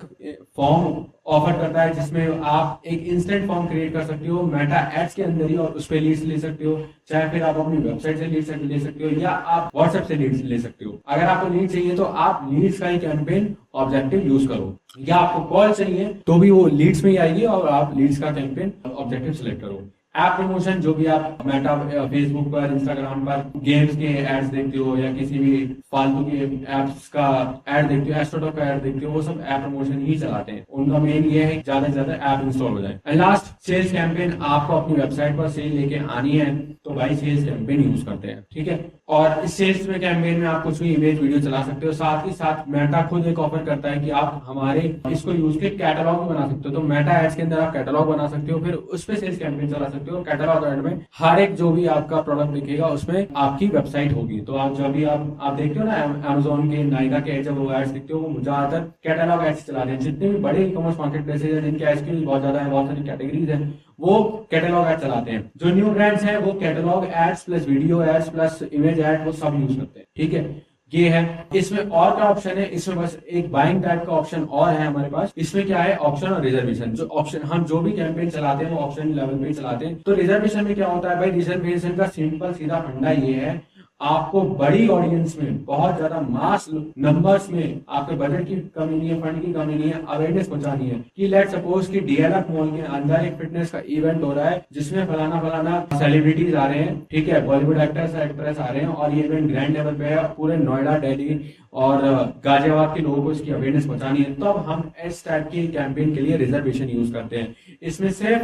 फॉर्म ऑफर करता है जिसमें आप एक इंस्टेंट फॉर्म क्रिएट कर सकते हो मेटा एड्स के अंदर ही, और उस पर लीड्स ले सकते हो। चाहे फिर आप अपनी वेबसाइट से लीड्स ले सकते हो, या आप व्हाट्सएप से लीड्स ले सकते हो। अगर आपको लीड चाहिए तो आप लीड्स का ही कैंपेन ऑब्जेक्टिव यूज करो, या आपको कॉल चाहिए तो भी वो लीड्स में ही आएगी, और आप लीड्स का कैंपेन ऑब्जेक्टिव सिलेक्ट करो। ऐप प्रमोशन, जो भी आप मेटा फेसबुक पर, इंस्टाग्राम पर गेम्स के एड्स देखते हो, या किसी भी फालतू के एप्स का एड देखते हो, एस्ट्रोटॉक का एड देखते हो, वो सब ऐप प्रमोशन ही चलाते हैं। उनका मेन ये है ज्यादा से ज्यादा ऐप इंस्टॉल हो जाए। And last, sales campaign. आपको अपनी वेबसाइट पर सेल लेके आनी है तो भाई सेल्स कैंपेन यूज करते हैं, ठीक है। और इस सेल्स में कैंपेन में आप कुछ भी इमेज वीडियो चला सकते हो। साथ ही साथ मेटा खुद एक ऑफर करता है कि आप हमारे इसको यूज के कैटलॉग भी बना सकते हो। तो मेटा एड्स के अंदर आप कैटलॉग बना सकते हो, फिर उस पर सेल्स कैंपेन चला सकते हो। कैटलॉग एड में हर एक जो भी आपका प्रोडक्ट दिखेगा उसमें आपकी वेबसाइट होगी। तो आप जब भी आप देखते हो ना अमेजोन के, नायका के जब वो एड्स दिखते हो, वो ज्यादातर कैटलॉग एड्स चलाते हैं। जितने भी बड़े ई कॉमर्स मार्केट प्लेसेज हैं जिनके एसक्यूज बहुत ज्यादा है, बहुत सारी कैटेगरीज है, वो कैटलॉग एड चलाते हैं। जो न्यू ब्रांड्स हैं वो catalog ads plus video ads plus image ad वो सब यूज करते हैं, ठीक है। ये है। इसमें और क्या ऑप्शन है? इसमें बस एक बाइंग टाइप का ऑप्शन और है हमारे पास। इसमें क्या है? ऑप्शन और रिजर्वेशन। जो ऑप्शन हम जो भी कैंपेन चलाते हैं वो ऑप्शन लेवल पे ही चलाते हैं। तो रिजर्वेशन में क्या होता है भाई? रिजर्वेशन का सिंपल सीधा फंडा ये है, आपको बड़ी ऑडियंस में, बहुत ज्यादा मास नंबर्स में आपके बजट की कमी नहीं है, फंड की कमी नहीं है, अवेयरनेस पहुंचानी है कि लेट सपोज कि डीएलएफ मॉल के अंदर एक फिटनेस का इवेंट हो रहा है जिसमें फलाना फलाना सेलिब्रिटीज आ रहे हैं, ठीक है, बॉलीवुड एक्टर्स एक्ट्रेस आ रहे हैं और ये इवेंट ग्रैंड लेवल पे है, पूरे नोएडा, दिल्ली और गाजियाबाद के लोगों को इसकी अवेयरनेस पहुंचानी है, तो अब हम इस टाइप की कैंपेन के लिए रिजर्वेशन यूज करते हैं। इसमें सिर्फ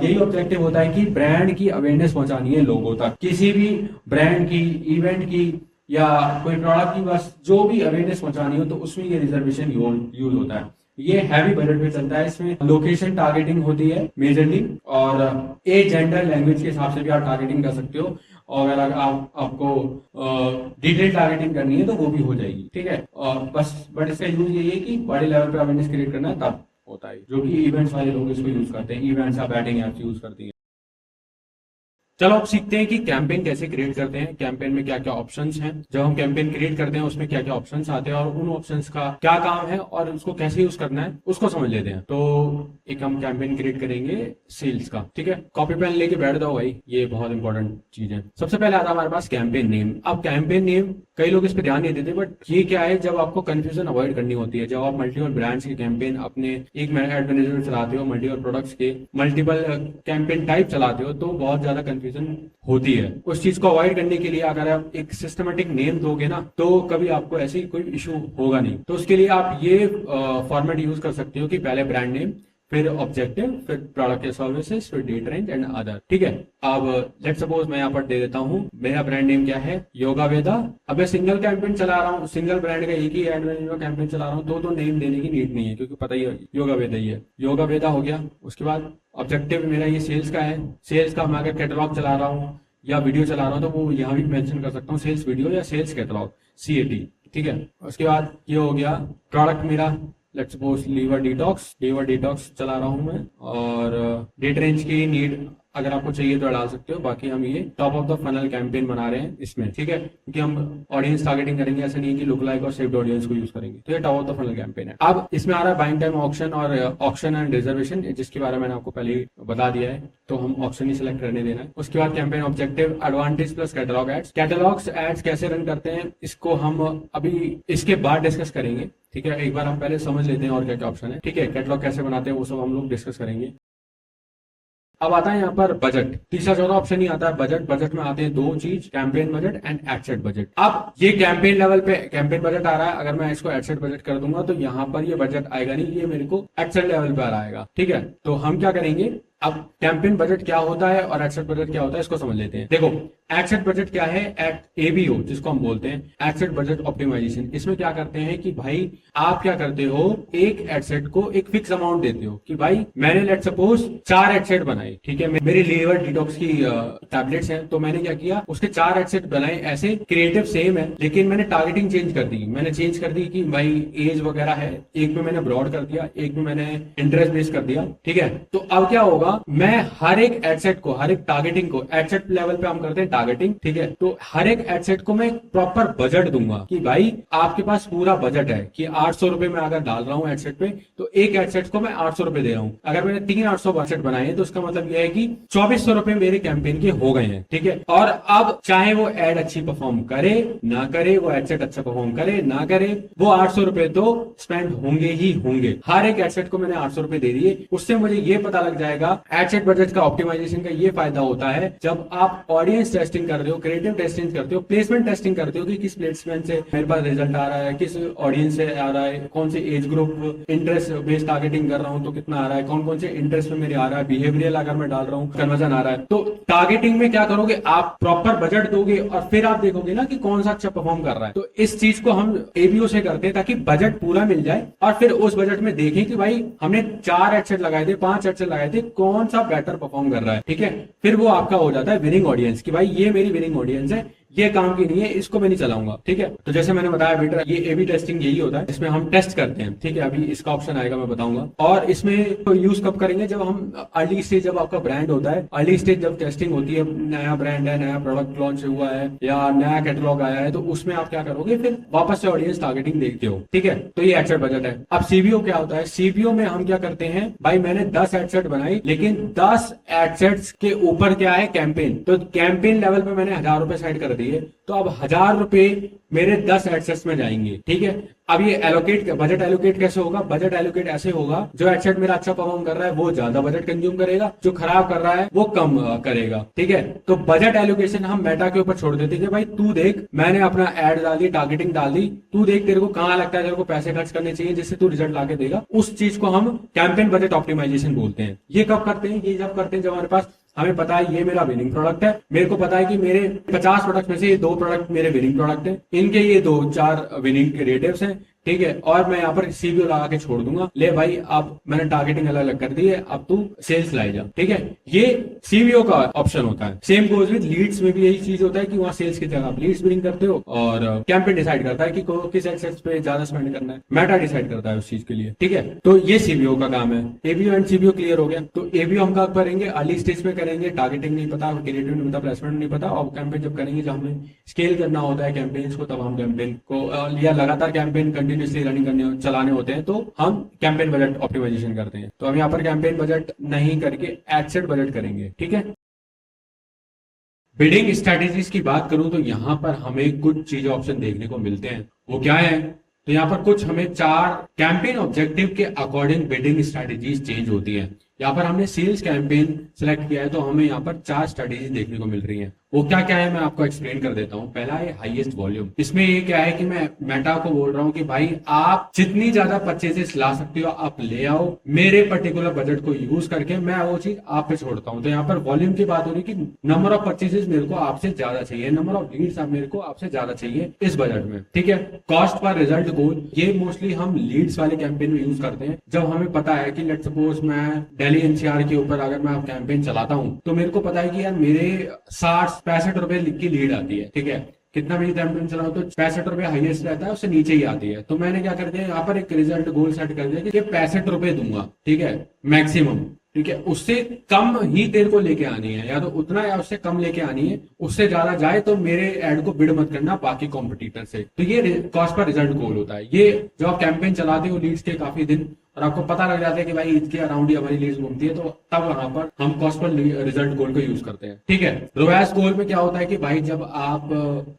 यही ऑब्जेक्टिव होता है कि ब्रांड की अवेयरनेस पहुंचानी है लोगों तक, किसी भी ब्रांड की, इवेंट की या कोई प्रोडक्ट की, बस जो भी अवेयरनेस पहुंचानी हो तो उसमें ये रिजर्वेशन यूज होता है। ये हैवी बजट पे चलता है। इसमें लोकेशन टारगेटिंग होती है मेजरली, और एज, जेंडर, लैंग्वेज के हिसाब से भी आप टारगेटिंग कर सकते हो, और अगर आपको डिटेल टारगेटिंग करनी है तो वो भी हो जाएगी, ठीक है। और बस बट इसका यूज यही है कि बड़े लेवल पे अवेयरनेस क्रिएट करना है, तब होता है, जो कि इवेंट्स वाले लोग इसको यूज करते हैं, इवेंट्स या बैटिंग एप्स यूज करती है। चलो अब सीखते हैं कि कैंपेन कैसे क्रिएट करते हैं, कैंपेन में क्या क्या ऑप्शंस हैं, जब हम कैंपेन क्रिएट करते हैं उसमें क्या क्या ऑप्शंस आते हैं और उन ऑप्शंस का क्या काम है और उसको कैसे यूज करना है उसको समझ लेते हैं। तो एक हम कैंपेन क्रिएट करेंगे सेल्स का, ठीक है। कॉपी पेन लेके बैठ जाओ भाई, ये बहुत इंपॉर्टेंट चीज है। सबसे पहले आता है हमारे पास कैंपेन नेम। अब कैंपेन नेम कई लोग इस पर ध्यान नहीं देते, बट ये क्या है, जब आपको कंफ्यूजन अवॉइड करनी होती है, जब आप मल्टीपल ब्रांड्स के कैंपेन अपने एक एड मैनेजर में चलाते हो, मल्टीपल प्रोडक्ट्स के मल्टीपल कैंपेन टाइप चलाते हो, तो बहुत ज्यादा कंफ्यूजन होती है। उस चीज को अवॉइड करने के लिए अगर आप एक सिस्टमेटिक नेम दोगे ना, तो कभी आपको ऐसी कोई इशू होगा नहीं। तो उसके लिए आप ये फॉर्मेट यूज कर सकते हो कि पहले ब्रांड नेम, फिर ऑब्जेक्टिव, फिर प्रोडक्ट या सर्विसेज, फिर डेट रेंज एंड अदर, ठीक है। अब लेट सपोज मैं यहाँ पर दे देता हूँ, मेरा ब्रांड नेम क्या है, योगा वेदा। अब मैं सिंगल कैंपेन चला रहा हूँ, सिंगल ब्रांड का एक ही एड मैनेजर कैंपेन चला रहा हूँ, तो नेम देने की नीड नहीं है, क्योंकि पता ही है योगा वेदा ही है। योगा वेदा हो गया। उसके बाद ऑब्जेक्टिव मेरा ये सेल्स का है, सेल्स का मैं अगर कैटलॉग चला रहा हूँ या वीडियो चला रहा हूँ तो वो यहाँ भी मेंशन कर सकता हूँ, सेल्स वीडियो या सेल्स कैटलॉग, CAT, ठीक है। उसके बाद ये हो गया प्रोडक्ट मेरा, लेट्स सपोज लीवर डिटॉक्स चला रहा हूं मैं, और डेट रेंज की नीड अगर आपको चाहिए तो डाल सकते हो। बाकी हम ये top of the funnel campaign बना रहे हैं इसमें, ठीक है, क्योंकि हम ऑडियंस टारगेटिंग करेंगे, ऐसा नहीं है कि लुक लाइक और सेव्ड ऑडियंस को यूज करेंगे। तो ये top of the funnel campaign है। अब इसमें आ रहा है बाइंग टाइम ऑक्शन और ऑक्शन एंड रिजर्वेशन, जिसके बारे में मैंने आपको पहले ही बता दिया है, तो हम ऑप्शन ही सिलेक्ट करने देना है। उसके बाद campaign objective, advantage plus catalog ads. Catalogs ads कैसे रन करते हैं इसको हम अभी इसके बाद डिस्कस करेंगे, ठीक है। एक बार हम पहले समझ लेते हैं और क्या क्या ऑप्शन है, ठीक है। कैटलॉग कैसे बनाते हैं वो सब हम लोग डिस्कस करेंगे। अब आता है यहाँ पर बजट, तीसरा चौथा ऑप्शन ही आता है बजट। बजट में आते हैं दो चीज, campaign budget and ad set budget. अब ये कैंपेन लेवल पे कैंपेन बजट आ रहा है, अगर मैं इसको एड सेट बजट कर दूंगा तो यहाँ पर ये बजट आएगा नहीं, ये मेरे को एड सेट लेवल पे आ रहा है, ठीक है। तो हम क्या करेंगे, अब कैंपेन बजट क्या होता है और एड सेट बजट क्या होता है इसको समझ लेते हैं। देखो एड सेट बजट क्या है, ABO जिसको हम बोलते हैं, एड सेट बजट ऑप्टिमाइजेशन। इसमें क्या करते हैं कि भाई आप क्या करते हो, एक एड सेट को एक फिक्स अमाउंट देते हो कि भाई मैंने लेट सपोज 4 एड सेट बनाए, ठीक है, मेरी लीवर डिटॉक्स की टैबलेट्स हैं, तो मैंने क्या किया, उसके 4 एड सेट बनाए, ऐसे क्रिएटिव सेम है लेकिन मैंने टारगेटिंग चेंज कर दी। मैंने चेंज कर दी कि भाई एज वगैरह है, एक में मैंने ब्रॉड कर दिया, एक में मैंने इंटरेस्ट बेस कर दिया, ठीक है। तो अब क्या होगा, मैं हर एक एडसेट को, हर एक टारगेटिंग को, एडसेट लेवल पे हम करते हैं टारगेटिंग, ठीक है, तो हर एक एडसेट को मैं प्रॉपर बजट दूंगा कि भाई आपके पास पूरा बजट है कि 800 रुपए में अगर डाल रहा हूं एडसेट पे, तो एक एडसेट को मैं 800 रुपए दे रहा हूं। अगर मैंने 3 800 एडसेट बनाए हैं तो उसका मतलब यह है कि 2400 रुपए मेरे कैंपेन के हो गए हैं, ठीक है। और अब चाहे वो एड अच्छी परफॉर्म करे ना करे, वो एडसेट अच्छा परफॉर्म करे ना करे, वो 800 रुपए तो स्पेंड होंगे ही होंगे। हर एक एडसेट को मैंने 800 रुपए दे दिए, उससे मुझे ये पता लग जाएगा। एडसेट बजट का ऑप्टिमाइजेशन का ये फायदा होता है, जब आप ऑडियंस टेस्टिंग कर रहे हो, क्रिएटिव टेस्टिंग करते हो, प्लेसमेंट टेस्टिंग करते हो कि किस प्लेसमेंट से मेरे पास रिजल्ट आ रहा है, किस ऑडियंस से आ रहा है, कौन से age group, interest based targeting कर रहा हूं तो कितना आ रहा है, कौन कौन से इंटरेस्ट में मेरे आ रहा है, बिहेवियरल अगर मैं डाल रहा हूँ कन्वर्जन आ रहा है। तो टारगेटिंग में क्या करोगे, आप प्रॉपर बजट दोगे और फिर आप देखोगे ना कि कौन सा अच्छा परफॉर्म कर रहा है। तो इस चीज को हम ABO से करते हैं ताकि बजट पूरा मिल जाए और फिर उस बजट में देखें कि भाई हमने 4 एडसेट लगाए थे, 5 एडसेट लगाए थे, कौन सा बेटर परफॉर्म कर रहा है, ठीक है। फिर वो आपका हो जाता है विनिंग ऑडियंस कि भाई ये मेरी विनिंग ऑडियंस है, ये काम की नहीं है, इसको मैं नहीं चलाऊंगा, ठीक है। तो जैसे मैंने बताया बेटा, ये AB टेस्टिंग यही होता है, इसमें हम टेस्ट करते हैं, ठीक है। अभी इसका ऑप्शन आएगा मैं बताऊंगा। और इसमें तो यूज कब करेंगे, जब हम अर्ली स्टेज, जब आपका ब्रांड होता है, अर्ली स्टेज जब टेस्टिंग होती है, नया ब्रांड है, नया प्रोडक्ट लॉन्च हुआ है या नया कैटलॉग आया है, तो उसमें आप क्या करोगे, फिर वापस से ऑडियंस टारगेटिंग देखते हो, ठीक है। तो ये एडसेट बजट है। अब CBO क्या होता है, CBO में हम क्या करते हैं, भाई मैंने 10 एडसेट बनाई, लेकिन 10 एडसेट्स के ऊपर क्या है, कैंपेन। तो कैंपेन लेवल पे मैंने 1000 रुपए साइड कर दिए, तो अब 1,000 रुपए मेरे 10 एडसेट्स में जाएंगे। ठीक है, अब ये बजट एलोकेट कैसे होगा? बजट एलोकेट ऐसे होगा, जो एडसेट मेरा अच्छा परफॉर्म कर रहा है वो ज्यादा बजट कंज्यूम करेगा, जो खराब कर रहा है वो कम करेगा। ठीक है, तो बजट एलोकेशन हम मेटा के ऊपर छोड़ देते हैं कि भाई तू देख, मैंने अपना एड डाल दी, टारगेटिंग डाल दी, तू देख तेरे को कहाँ लगता है तेरे को पैसे खर्च करने चाहिए जिससे तू रिजल्ट लाके देगा। उस चीज को हम कैंपेन बजट ऑप्टिमाइजेशन बोलते हैं। ये कब करते हैं? ये जब करते हैं जब हमारे पास हमें पता है ये मेरा विनिंग प्रोडक्ट है, मेरे को पता है कि मेरे 50 प्रोडक्ट में से ये 2 प्रोडक्ट मेरे विनिंग प्रोडक्ट है, इनके ये 2-4 विनिंग क्रिएटिव्स हैं। ठीक है, और मैं यहाँ पर सीबीओ लगा के छोड़ दूंगा, ले भाई अब मैंने टारगेटिंग अलग अलग कर दी है, अब तू सेल्स लाई जा। ठीक है, ये सीबीओ का ऑप्शन होता है। सेम गोज विद लीड्स में भी यही चीज होता है कि वहां सेल्स की जगह आप लीड्स बिलिंग करते हो, और कैंपेन डिसाइड करता है कि किस एसेट्स पे ज्यादा स्पेंड करना है, मेटा डिसाइड करता है उस चीज के लिए। ठीक है, तो ये सीबीओ का काम है। एबीओ एंड सीबीओ क्लियर हो गया। तो एबीओ हम कब करेंगे? अर्ली स्टेज पे करेंगे, टारगेटिंग नहीं पता, क्रिएटिव नहीं पता, प्लेसमेंट नहीं पता, और कैंपेन जब करेंगे, जब हमें स्केल करना होता है कैंपेन्स को, तब हम कैंपेन को या लगातार कैंपेन कंटिन्यूसली रनिंग करने चलाने होते हैं तो हम कैंपेन बजट ऑप्टिमाइजेशन करते हैं। तो हम यहाँ पर कैंपेन बजट नहीं करके एडसेट बजट करेंगे। ठीक है, बिडिंग स्ट्रेटेजीज की बात करूं तो यहाँ पर हमें कुछ चीजें ऑप्शन देखने को मिलते हैं। वो क्या है? तो यहाँ पर कुछ हमें 4 कैंपेन ऑब्जेक्टिव के अकॉर्डिंग बिडिंग स्ट्रेटेजीज चेंज होती है। यहाँ पर हमने सेल्स कैंपेन सेलेक्ट किया है, तो हमें यहाँ पर 4 स्ट्रेटेजी देखने को मिल रही है। वो क्या क्या है मैं आपको एक्सप्लेन कर देता हूँ। पहला है हाईएस्ट वॉल्यूम। इसमें ये क्या है कि मैं मेटा को बोल रहा हूँ कि भाई आप जितनी ज्यादा परचेजेस ला सकते हो आप ले आओ, मेरे पर्टिकुलर बजट को यूज करके मैं वो चीज आप पे छोड़ता हूँ। तो यहाँ पर वॉल्यूम की बात हो रही कि नंबर ऑफ परचेजेस मेरे को आपसे ज्यादा चाहिए, नंबर ऑफ लीड्स मेरे को आपसे ज्यादा चाहिए इस बजट में। ठीक है, कॉस्ट पर रिजल्ट गोल, ये मोस्टली हम लीड्स वाले कैंपेन में यूज करते हैं। जब हमें पता है कि लेट्स सपोज मैं दिल्ली एनसीआर के ऊपर अगर मैं कैंपेन चलाता हूँ, तो मेरे को पता है कि यार मेरे 60-65 रुपए की लीड आती है। ठीक है, कितना भी कैंपेन चलाओ तो 65 रुपए हाईएस्ट रहता है, उससे नीचे ही आती है। तो मैंने क्या कर दिया, यहाँ पर एक रिजल्ट गोल सेट कर दिया कि 65 रुपए दूंगा। ठीक है, मैक्सिमम। ठीक है, उससे कम ही तेरे को लेके आनी है, या तो उतना या उससे कम लेके आनी है। उससे ज्यादा जाए तो मेरे एड को बिड मत करना बाकी कॉम्पिटिटर से। तो ये कॉस्ट पर रिजल्ट गोल होता है। ये जब आप कैंपेन चलाते हो लीड्स के काफी दिन और आपको पता लग जाता है कि भाई इसके अराउंड ही हमारी लीड्स घूमती है, तो तब वहां पर हम कॉस्ट पर रिजल्ट गोल को यूज करते हैं। ठीक है, रोएस गोल में क्या होता है कि भाई जब आप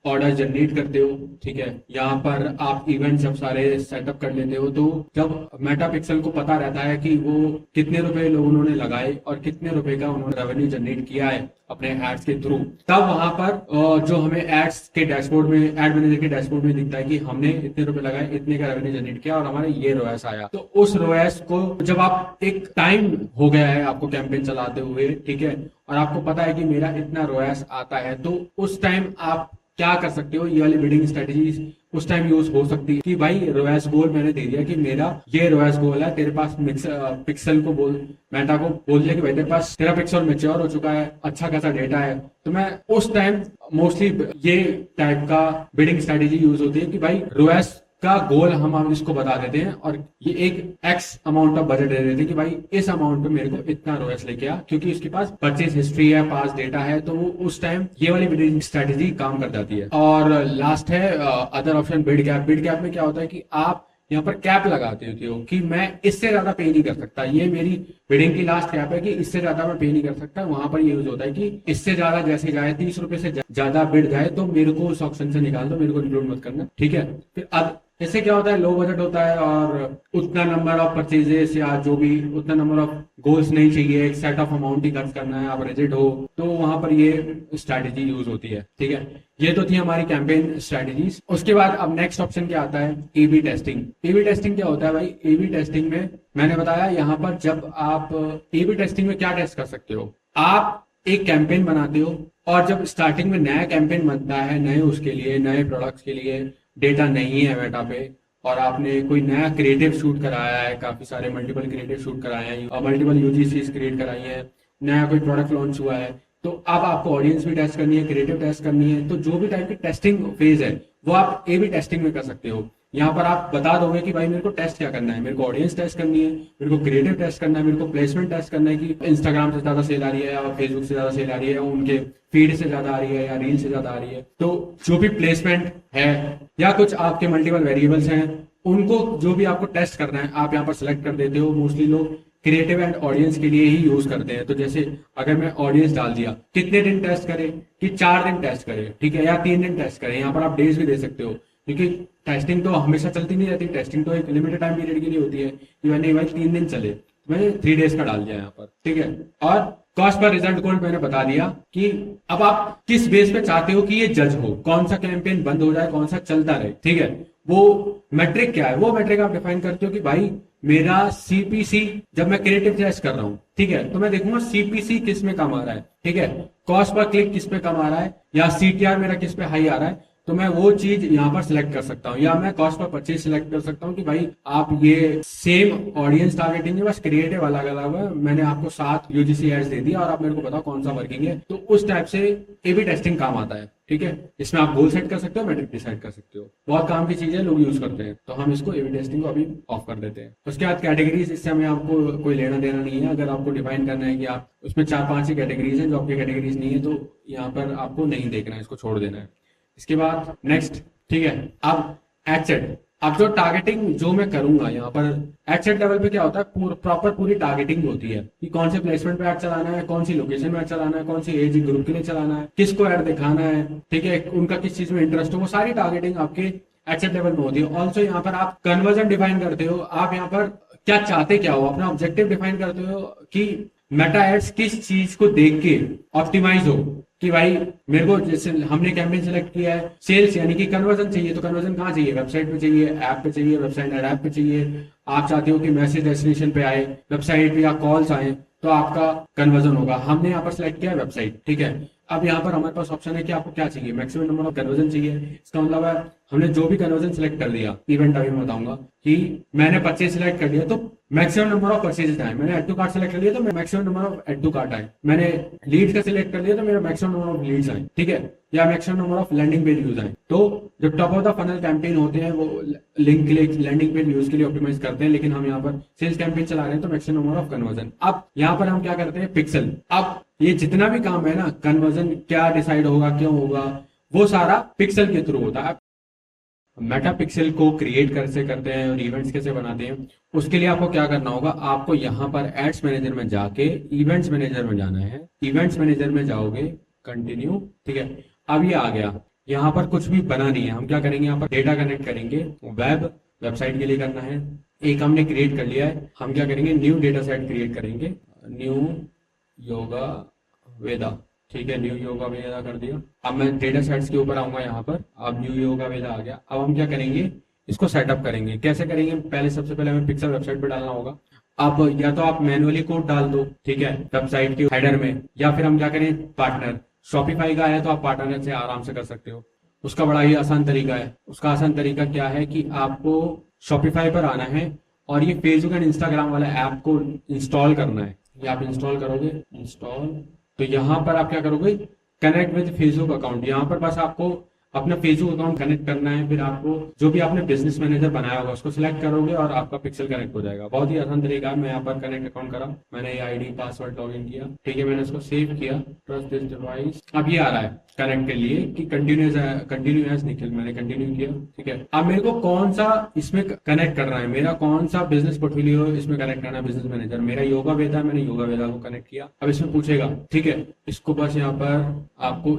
ऑर्डर जनरेट करते हो, ठीक है, यहाँ पर आप इवेंट जब सारे सेटअप कर लेते हो, तो जब मेटा पिक्सल को पता रहता है कि वो कितने रुपए लोगों ने लगाए और कितने रुपए का उन्होंने रेवेन्यू जनरेट किया है अपने एड्स के थ्रू, तब वहां पर जो हमें एड्स के डैशबोर्ड में, एड मैनेजर के डैशबोर्ड में दिखता है कि हमने इतने रुपए लगाए, इतने का रेवेन्यू जनरेट किया और हमारे ये रोएस आया। तो उस रोएस को जब आप एक टाइम हो गया है आपको कैंपेन चलाते हुए, ठीक है, और आपको पता है कि मेरा इतना रोएस आता है, तो उस टाइम आप क्या कर सकते हो? ये वाली बिडिंग स्ट्रेटेजी उस टाइम यूज हो सकती है कि भाई रोएस गोल मैंने दे दिया कि मेरा ये रोएस गोल है, तेरे पास पिक्सल को बोल, मेटा को बोल दिया कि भाई तेरे पास तेरा पिक्सल मैच्योर हो चुका है, अच्छा खासा डेटा है। तो मैं उस टाइम मोस्टली ये टाइप का बिडिंग स्ट्रेटेजी यूज होती है कि भाई रोएस का गोल हम इसको बता देते हैं और ये एक एक्स अमाउंट ऑफ बजट दे देते हैं कि भाई इस अमाउंट पे मेरे को इतना रोएस लेके आ, क्योंकि उसके पास परचेज हिस्ट्री है, पास डेटा है, तो वो उस टाइम ये वाली बिडिंग स्ट्रेटेजी काम कर जाती है। और लास्ट है other option bid cap. Bid cap में क्या होता है कि आप यहाँ पर कैप लगाते हो कि मैं इससे ज्यादा पे नहीं कर सकता, ये मेरी बिडिंग की लास्ट कैप है कि इससे ज्यादा मैं पे नहीं कर सकता। वहां पर ये यूज होता है कि इससे ज्यादा जैसे जाए, 30 रुपए से ज्यादा बिड जाए तो मेरे को उस ऑप्शन से निकाल दो, मेरे को इंक्लूड मत करना। ठीक है, फिर अब इससे क्या होता है, लो बजट होता है और उतना नंबर ऑफ परचेजेस या जो भी उतना नंबर ऑफ गोल्स नहीं चाहिए, एक सेट ऑफ अमाउंट ही खर्च करना है, आप रिजिड हो, तो वहां पर ये स्ट्रैटेजी यूज होती है। ठीक है, ये तो थी हमारी कैंपेन स्ट्रैटेजीज। उसके बाद अब नेक्स्ट ऑप्शन क्या आता है? AB testing. एबी टेस्टिंग क्या होता है भाई? एबी टेस्टिंग में मैंने बताया यहाँ पर जब आप एबी टेस्टिंग में क्या टेस्ट कर सकते हो, आप एक कैंपेन बनाते हो और जब स्टार्टिंग में नया कैंपेन बनता है, नए उसके लिए, नए प्रोडक्ट्स के लिए डेटा नहीं है मेटा पे, और आपने कोई नया क्रिएटिव शूट कराया है, काफी सारे मल्टीपल क्रिएटिव शूट कराए हैं और मल्टीपल यूजीसीज क्रिएट कराई है, नया कोई प्रोडक्ट लॉन्च हुआ है, तो अब आपको ऑडियंस भी टेस्ट करनी है, क्रिएटिव टेस्ट करनी है। तो जो भी टाइप की टेस्टिंग फेज है वो आप ए बी टेस्टिंग में कर सकते हो। यहाँ पर आप बता दोगे कि भाई मेरे को टेस्ट क्या करना है, मेरे को ऑडियंस टेस्ट करनी है, मेरे को क्रिएटिव टेस्ट करना है, मेरे को प्लेसमेंट टेस्ट करना है कि इंस्टाग्राम से ज्यादा सेल आ रही है या फेसबुक से ज्यादा सेल आ रही है, उनके फीड से ज्यादा आ रही है या रील से ज्यादा आ रही है। तो जो भी प्लेसमेंट है या कुछ आपके मल्टीपल वेरिएबल्स हैं, उनको जो भी आपको टेस्ट करना है आप यहाँ पर सिलेक्ट कर देते हो। मोस्टली लोग क्रिएटिव एंड ऑडियंस के लिए ही यूज करते हैं। तो जैसे अगर मैं ऑडियंस डाल दिया, कितने दिन टेस्ट करें कि 4 दिन टेस्ट करें, ठीक है, या 3 दिन टेस्ट करें। यहाँ पर आप डेज भी दे सकते हो, क्योंकि टेस्टिंग तो हमेशा चलती नहीं रहती, टेस्टिंग तो एक लिमिटेड टाइम पीरियड के लिए होती है कि मैंने भाई 3 दिन चले, मैंने 3 डेज का डाल दिया यहाँ पर, ठीक है। और कॉस्ट पर रिजल्ट कोड मैंने बता दिया कि अब आप किस बेस पे चाहते हो कि ये जज हो, कौन सा कैंपेन बंद हो जाए, कौन सा चलता रहे, ठीक है। वो मैट्रिक क्या है, वो मैट्रिक आप डिफाइन करते हो कि भाई मेरा सीपीसी, जब मैं क्रिएटिव टेस्ट कर रहा हूं, ठीक है, तो मैं देखूंगा सीपीसी किस में कम आ रहा है, ठीक है, कॉस्ट पर क्लिक किस पे कम आ रहा है, या सीटीआर मेरा किस पे हाई आ रहा है, तो मैं वो चीज यहाँ पर सिलेक्ट कर सकता हूँ। या मैं कॉस्ट पर परचेज सिलेक्ट कर सकता हूँ कि भाई आप ये सेम ऑडियंस टारगेटिंग है, बस क्रिएटिव अलग अलग है, मैंने आपको 7 यूजीसी एड्स दे दिया और आप मेरे को बताओ कौन सा वर्किंग है। तो उस टाइप से एबी टेस्टिंग काम आता है, ठीक है। इसमें आप गोल सेट कर सकते हो, मैट्रिक डिसाइड कर सकते हो, बहुत काम की चीजें लोग यूज करते हैं। तो हम इसको एबी टेस्टिंग को अभी ऑफ कर देते हैं। उसके बाद कैटेगरीज, इससे हमें आपको कोई लेना देना नहीं है। अगर आपको डिफाइन करना है कि आप उसमें 4-5 ही कैटेगरीज हैं, जो आपकी कैटेगरीज नहीं है, तो यहाँ पर आपको नहीं देखना है, इसको छोड़ देना है। इसके बाद नेक्स्ट, ठीक है, अब एडसेट, अब जो टारगेटिंग जो मैं करूंगा यहाँ पर एडसेट लेवल पे क्या होता है, प्रॉपर पूरी टारगेटिंग होती है कि कौन से प्लेसमेंट पे ऐड चलाना है, कौन सी लोकेशन में ऐड चलाना है, कौन सी एज ग्रुप के लिए चलाना है, किसको ऐड दिखाना है, ठीक है, उनका किस चीज में इंटरेस्ट हो, वो सारी टारगेटिंग आपके एडसेट लेवल में होती है। ऑल्सो यहाँ पर आप कन्वर्जन डिफाइन करते हो, आप यहाँ पर क्या चाहते क्या हो, अपना ऑब्जेक्टिव डिफाइन करते हो कि मेटा एड्स किस चीज को देख के ऑप्टिमाइज हो, कि भाई मेरे को जैसे हमने कैंपेन सेलेक्ट किया है सेल्स यानी कि कन्वर्जन चाहिए, तो कन्वर्जन कहाँ चाहिए, वेबसाइट पे चाहिए, ऐप पे चाहिए, वेबसाइट एंड ऐप पे चाहिए। आप चाहते हो कि मैसेज डेस्टिनेशन पे आए, वेबसाइट पे या कॉल्स आए, तो आपका कन्वर्जन होगा। हमने यहाँ पर सिलेक्ट किया है वेबसाइट, ठीक है। अब यहाँ पर हमारे पास ऑप्शन है कि आपको क्या चाहिए, मैक्सिमम नंबर ऑफ कन्वर्जन चाहिए। इसका मतलब है हमने जो भी कन्वर्जन सिलेक्ट कर दिया, इवेंट अभी मैं बताऊंगा कि मैंने 25 सिलेक्ट कर दिया तो मैक्सिमम नंबर ऑफ परचेजेस आए, मैंने एड टू कार्ट सिलेक्ट कर लिया तो maximum number of ad to cart आए, मैंने लीड का सिलेक्ट कर लिया तो मेरा मैक्सिमम नंबर ऑफ लीड्स आए, ठीक है, या maximum number of landing page use आए। तो जो top of the funnel campaign होते हैं वो लिंक के लिए, लैंडिंग पेज यूज के लिए ऑप्टिमाइज करते हैं, लेकिन हम यहाँ पर सेल्स कैंपेन चला रहे हैं तो मैक्सिमम नंबर ऑफ कन्वर्जन। अब यहाँ पर हम क्या करते हैं, पिक्सल। अब ये जितना भी काम है ना, कन्वर्जन क्या डिसाइड होगा, क्यों होगा, वो सारा पिक्सल के थ्रू होता है। मेटा पिक्सल को क्रिएट कैसे करते हैं और इवेंट्स कैसे बनाते हैं, उसके लिए आपको क्या करना होगा, आपको यहाँ पर एड्स मैनेजर में जाके इवेंट्स मैनेजर में जाना है। इवेंट्स मैनेजर में जाओगे, कंटिन्यू, ठीक है। अब ये आ गया, यहाँ पर कुछ भी बना नहीं है। हम क्या करेंगे, यहाँ पर डेटा कनेक्ट करेंगे, वेबसाइट के लिए करना है, एक हमने क्रिएट कर लिया है। हम क्या करेंगे, न्यू डेटा सेट क्रिएट करेंगे, न्यू योगा वेदा, ठीक है, न्यू योगा वेदा कर दिया। अब मैं डेटा सेट्स के ऊपर आऊंगा, यहाँ पर अब न्यू योगा वेदा आ गया। अब हम क्या करेंगे, इसको सेटअप करेंगे। कैसे करेंगे, पहले सबसे पहले हमें पिक्सल वेबसाइट पे डालना होगा। अब या तो आप मैनुअली कोड डाल दो, ठीक है, वेबसाइट के हेडर में, या फिर हम क्या करें, पार्टनर शॉपिफाई का है तो आप पार्टनर से आराम से कर सकते हो। उसका बड़ा ही आसान तरीका है। उसका आसान तरीका क्या है कि आपको शॉपिफाई पर आना है और ये फेसबुक एंड इंस्टाग्राम वाला ऐप को इंस्टॉल करना है। ये आप इंस्टॉल करोगे, इंस्टॉल, तो यहाँ पर आप क्या करोगे, कनेक्ट विद फेसबुक अकाउंट। यहाँ पर बस आपको अपना फेसबुक अकाउंट कनेक्ट करना है, फिर आपको जो भी आपने बिजनेस मैनेजर बनाया होगा उसको सिलेक्ट करोगे और आपका पिक्सल कनेक्ट हो जाएगा। बहुत ही आसान तरीका है। मैं यहाँ पर कनेक्ट अकाउंट करा, मैंने ये आईडी पासवर्ड लॉगिन किया, ठीक है, मैंने इसको सेव किया, ट्रस्ट दिस डिवाइस। अब ये आ रहा है कनेक्ट के लिए कि कंटिन्यू एज निखिल, मैंने कंटिन्यू किया, ठीक है। अब मेरे को कौन सा इसमें कनेक्ट करना है, मेरा कौन सा बिजनेस पोर्टफोलियो इसमें कनेक्ट करना है, बिजनेस मैनेजर मेरा योगा वेदा, मैंने योगा वेदा को कनेक्ट किया। अब इसमें पूछेगा, ठीक है, इसको बस यहाँ पर आपको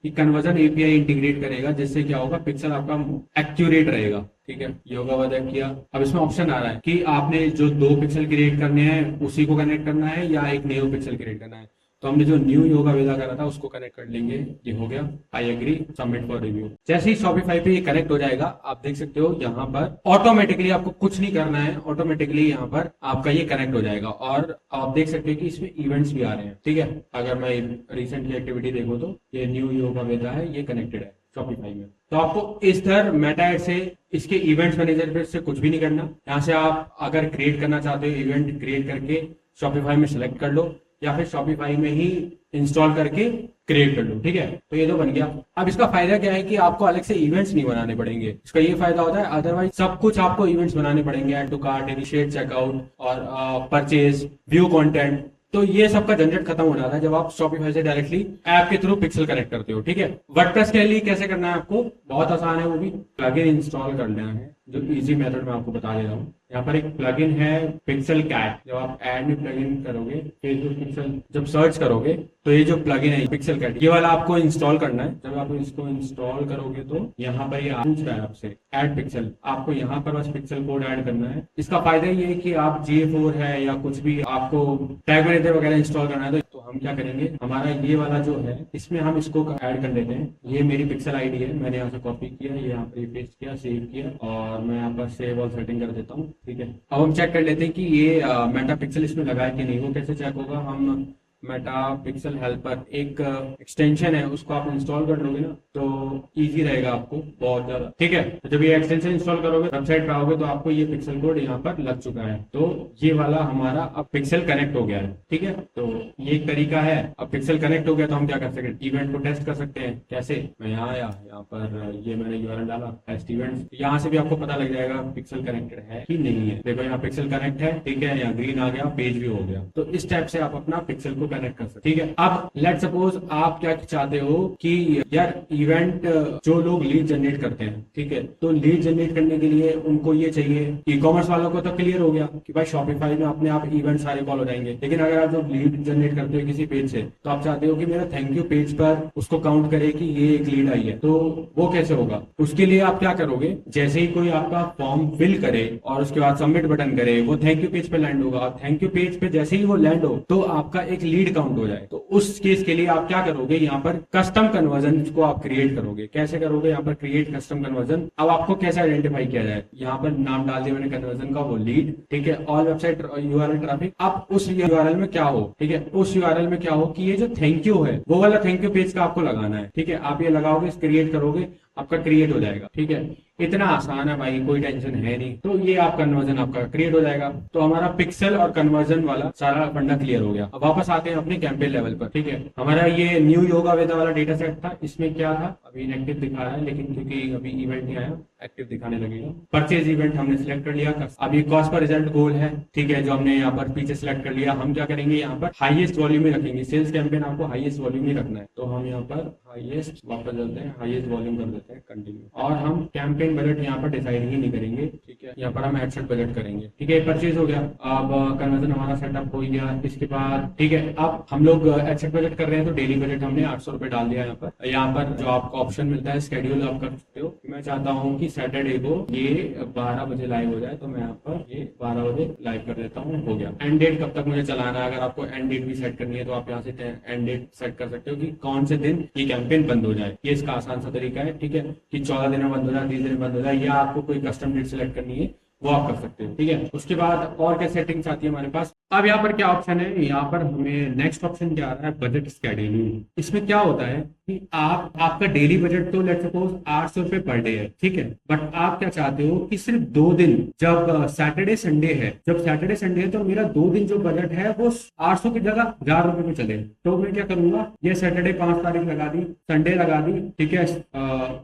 कन्वर्जन एपीआई इंटीग्रेट करेगा, जिससे क्या होगा, पिक्सल आपका एक्यूरेट रहेगा, ठीक है। योगा वेदा किया। अब इसमें ऑप्शन आ रहा है कि आपने जो 2 पिक्सल क्रिएट करने हैं उसी को कनेक्ट करना है या एक न्यू पिक्सल क्रिएट करना है। तो हमने जो न्यू योगा वेदा करा था उसको कनेक्ट कर लेंगे। ये हो गया, I agree, submit for review. जैसे ही शॉपिफाई पे ये कनेक्ट हो जाएगा, आप देख सकते हो यहाँ पर ऑटोमेटिकली आपको कुछ नहीं करना है, ऑटोमेटिकली यहाँ पर आपका ये कनेक्ट हो जाएगा। और आप देख सकते हो कि इसमें इवेंट्स भी आ रहे हैं, ठीक है। अगर मैं रिसेंटली एक्टिविटी देखो तो ये न्यू योगा वेदा है, ये कनेक्टेड है शॉपिफाई में। तो आपको इस तरह मेटा एड से इसके इवेंट्स मैनेजर पे से कुछ भी नहीं करना। यहाँ से आप अगर क्रिएट करना चाहते हो, इवेंट क्रिएट करके शॉपिफाई में सिलेक्ट कर लो या फिर शॉपिफाई में ही इंस्टॉल करके क्रिएट कर लो, ठीक है। तो ये तो बन गया। अब इसका फायदा क्या है कि आपको अलग से इवेंट्स नहीं बनाने पड़ेंगे। इसका ये फायदा होता है, अदरवाइज सब कुछ आपको इवेंट्स बनाने पड़ेंगे, add to cart, initiate checkout और परचेज, व्यू कंटेंट। तो ये सबका झंझट खत्म हो जाता है जब आप शॉपिफाई से डायरेक्टली ऐप के थ्रू पिक्सल कनेक्ट करते हो, ठीक है। वर्डप्रेस के लिए कैसे करना है आपको, बहुत आसान है, वो भी प्लगइन इंस्टॉल कर लेना है। जो इजी मेथड मैं आपको बता दे रहा हूँ। यहाँ पर एक प्लगइन है पिक्सल कैट। जब आप ऐड में प्लगइन करोगे, फेसबुक पिक्सल जब सर्च करोगे तो ये जो प्लगइन है पिक्सल कैट, ये वाला आपको इंस्टॉल करना है। जब आप इसको इंस्टॉल करोगे तो यहाँ पर ये पूछ रहा है आपसे ऐड पिक्सल, आपको यहाँ पर बस पिक्सल कोड ऐड करना है। इसका फायदा ये है कि आप GA4 है या कुछ भी आपको टैग मैनेजर वगैरह इंस्टॉल करना है तो हम क्या करेंगे, हमारा ये वाला जो है इसमें हम इसको ऐड कर लेते हैं। ये मेरी पिक्सल आईडी है, मैंने यहाँ से कॉपी किया, ये यहाँ पर पेस्ट किया, सेव किया और मैं यहाँ पर सेव और सेटिंग कर देता हूँ। ठीक है, अब हम चेक कर लेते हैं कि ये मेटा पिक्सल इसमें लगा है कि नहीं। वो कैसे चेक होगा, हम मेटा पिक्सल हेल्पर एक एक्सटेंशन है, उसको आप इंस्टॉल कर लोगे ना तो इजी रहेगा आपको बहुत ज्यादा। ठीक है, तो जब ये एक्सटेंशन इंस्टॉल करोगे, वेबसाइट पे आओगे तो आपको ये पिक्सल कोड यहाँ पर लग चुका है। तो ये वाला हमारा अब पिक्सल कनेक्ट हो गया है। ठीक है, तो ये एक तरीका है। अब पिक्सल कनेक्ट हो गया तो हम क्या कर सकते हैं, इवेंट को टेस्ट कर सकते हैं। कैसे, मैं यहाँ आया, यहाँ पर ये मैंने URL डाला टेस्ट इवेंट, यहाँ से भी आपको पता लग जाएगा पिक्सल कनेक्टेड है कि नहीं है। देखो यहाँ पिक्सल कनेक्ट है, ठीक है, यहाँ ग्रीन आ गया, पेज भी हो गया। तो इस टाइप से आप अपना पिक्सल को कनेक्ट कर सकते। ठीक है, अब लेट सपोज आप क्या चाहते हो कि यार इवेंट जो लोग लीड जनरेट करते हैं, ठीक है, तो लीड जनरेट करने के लिए उनको ये चाहिए। ई कॉमर्स वालों को तो क्लियर हो गया कि भाई शॉपिफाई में अपने आप इवेंट सारे कॉल हो जाएंगे। लेकिन अगर आप जो लीड जनरेट करते हो किसी पेज से, तो आप चाहते हो कि मेरा थैंक यू पेज पर उसको काउंट करे कि ये एक लीड आई है, तो वो कैसे होगा। उसके लिए आप क्या करोगे, जैसे ही कोई आपका फॉर्म फिल करे और उसके बाद सबमिट बटन करे, वो थैंक यू पेज पे लैंड होगा। थैंक यू पेज पे जैसे ही वो लैंड हो तो आपका एक लीड काउंट हो जाए। तो उस केस के लिए आप क्या करोगे, यहाँ पर कस्टम कन्वर्जन को आप क्रिएट करोगे। कैसे करोगे, यहाँ पर क्रिएट कस्टम कन्वर्जन। अब आपको कैसे आइडेंटिफाई किया जाए, यहाँ पर नाम डाल दिया मैंने कन्वर्जन का, वो लीड। ठीक है, ऑल वेबसाइट URL ट्रैफिक। अब उस URL में क्या हो, ठीक है, उस URL में क्या हो कि ये जो थैंक यू है वो वाला थैंक यू पेज का आपको लगाना है। ठीक है, आप ये लगाओगे, क्रिएट करोगे, आपका क्रिएट हो जाएगा। ठीक है, इतना आसान है भाई, कोई टेंशन है नहीं। तो ये आप कन्वर्जन आपका क्रिएट हो जाएगा। तो हमारा पिक्सल और कन्वर्जन वाला सारा फंडा क्लियर हो गया। अब वापस आते हैं अपने कैंपेन लेवल पर। ठीक है, हमारा ये न्यू योगा वेदा वाला डेटा सेट था। इसमें क्या था, अभी इनएक्टिव दिखा रहा है, लेकिन क्योंकि अभी इवेंट नहीं आया, एक्टिव दिखाने लगेगा। परचेज इवेंट हमने सिलेक्ट कर लिया। अब ये कॉस्ट पर रिजल्ट गोल है, ठीक है, जो हमने यहाँ पर पीछे सिलेक्ट कर लिया। हम क्या करेंगे, यहाँ पर हाईएस्ट वॉल्यूम में रखेंगे। सेल्स कैंपेन आपको हाईएस्ट वॉल्यूम में रखना है, तो हम यहाँ पर हाईएस्ट वापस चलते हैं, हाईएस्ट वॉल्यूम कर देते हैं, कंटिन्यू। और हम कैंपेन बजट यहाँ पर डिसाइड ही नहीं करेंगे। ठीक है, यहाँ पर हम एडसेट बजट करेंगे। ठीक है, परचेज हो गया। अब कन्वर्जन हमारा सेटअप हो गया। इसके बाद ठीक है, अब हम लोग एडसेट बजट कर रहे हैं तो डेली बजट हमने 800 रुपए डाल दिया। यहाँ पर जो आपको ऑप्शन मिलता है स्केड्यूल आप कर सकते हो। मैं चाहता हूँ कि सैटरडे को ये 12 बजे लाइव हो जाए, तो मैं यहाँ पर ये 12 बजे लाइव कर देता हूँ। हो गया। एंड डेट कब तक मुझे चलाना है, अगर आपको एंड डेट भी सेट करनी है तो आप यहाँ से एंड डेट सेट कर सकते हो कि कौन से दिन ये कैंपेन बंद हो जाए। ये इसका आसान सा तरीका है। ठीक है, कि 14 दिन में बंद हो जाए, 30 दिन में बंद हो जाए, या आपको कोई कस्टम डेट सेलेक्ट करनी है वो आप कर सकते हो। ठीक है, उसके बाद और क्या सेटिंग्स आती है हमारे पास। अब यहाँ पर क्या ऑप्शन है, यहाँ पर हमें नेक्स्ट ऑप्शन क्या आ रहा है, बजट स्केड्यूलिंग। इसमें क्या होता है कि आपका डेली बजट तो लेट्स सपोज 800 रुपए पर डे है। ठीक है, बट आप क्या चाहते हो कि सिर्फ 2 दिन, जब सैटरडे संडे है, जब सैटरडे संडे है तो मेरा 2 दिन जो बजट है वो 800 की जगह 1000 रुपए में चले। तो मैं क्या करूंगा, ये सैटरडे 5 तारीख लगा दी, संडे लगा दी। ठीक है,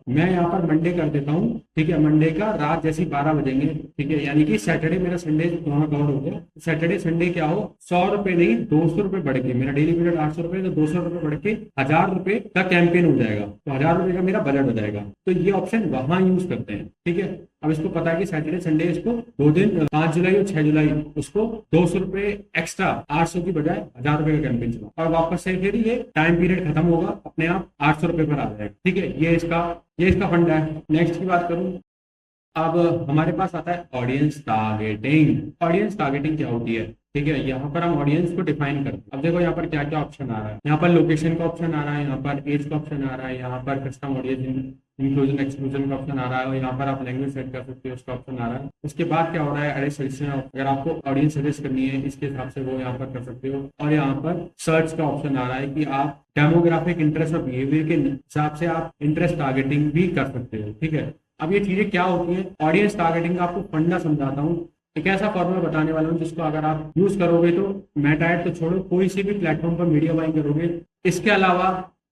मैं यहाँ पर मंडे कर देता हूँ। ठीक है, मंडे का रात जैसी 12 बजेंगे। ठीक है, यानी कि सैटरडे मेरा संडे दोनों कवर हो गया। सैटरडे संडे क्या हो, 100 रुपए नहीं 200 रुपए बढ़ के, मेरा डेली बजट 800 रुपए, तो 200 रुपए बढ़ के 1000 रुपए का कैंपेन हो जाएगा। तो 1000 रुपए का मेरा बजट हो जाएगा। तो ये ऑप्शन वहां यूज करते हैं। ठीक है, अब इसको पता है कि सैटरडे संडे इसको 2 दिन 5 जुलाई और 6 जुलाई उसको 200 रुपए एक्स्ट्रा 800 की बजाय 1000 रुपए का कैंपेन चला, और वापस से फिर ये टाइम पीरियड खत्म होगा, अपने आप 800 रुपए पर आ जाएगा। ठीक है, ये इसका फंडा है। नेक्स्ट की बात करूं, अब हमारे पास आता है ऑडियंस टारगेटिंग। ऑडियंस टारगेटिंग क्या होती है, ठीक है, यहाँ पर हम ऑडियंस को डिफाइन करते हैं। अब देखो यहाँ पर क्या क्या ऑप्शन आ रहा है, यहाँ पर लोकेशन का ऑप्शन आ रहा है, यहाँ पर एज का ऑप्शन आ रहा है, यहाँ पर कस्टम ऑडियंस इंक्लूजन एक्सक्लूजन का ऑप्शन आ रहा है, और यहाँ पर आप लैंग्वेज सेट कर सकते हो, उसका ऑप्शन आ रहा है। उसके बाद क्या हो रहा है, एडिट सजेशन, अगर आपको ऑडियंस सजेस्ट करनी है इसके हिसाब से वो यहाँ पर कर सकते हो। और यहाँ पर सर्च का ऑप्शन आ रहा है कि आप डेमोग्राफिक इंटरेस्ट और बिहेवियर के हिसाब से आप इंटरेस्ट टारगेटिंग भी कर सकते हो। ठीक है, अब ये चीजें क्या होती है, ऑडियंस टारगेटिंग का आपको फंडा समझाता हूँ। एक ऐसा फॉर्मूला बताने वाला हूँ जिसको अगर आप यूज करोगे तो मेटा एड तो छोड़ो, कोई सी भी प्लेटफॉर्म पर मीडिया बाइंग करोगे, इसके अलावा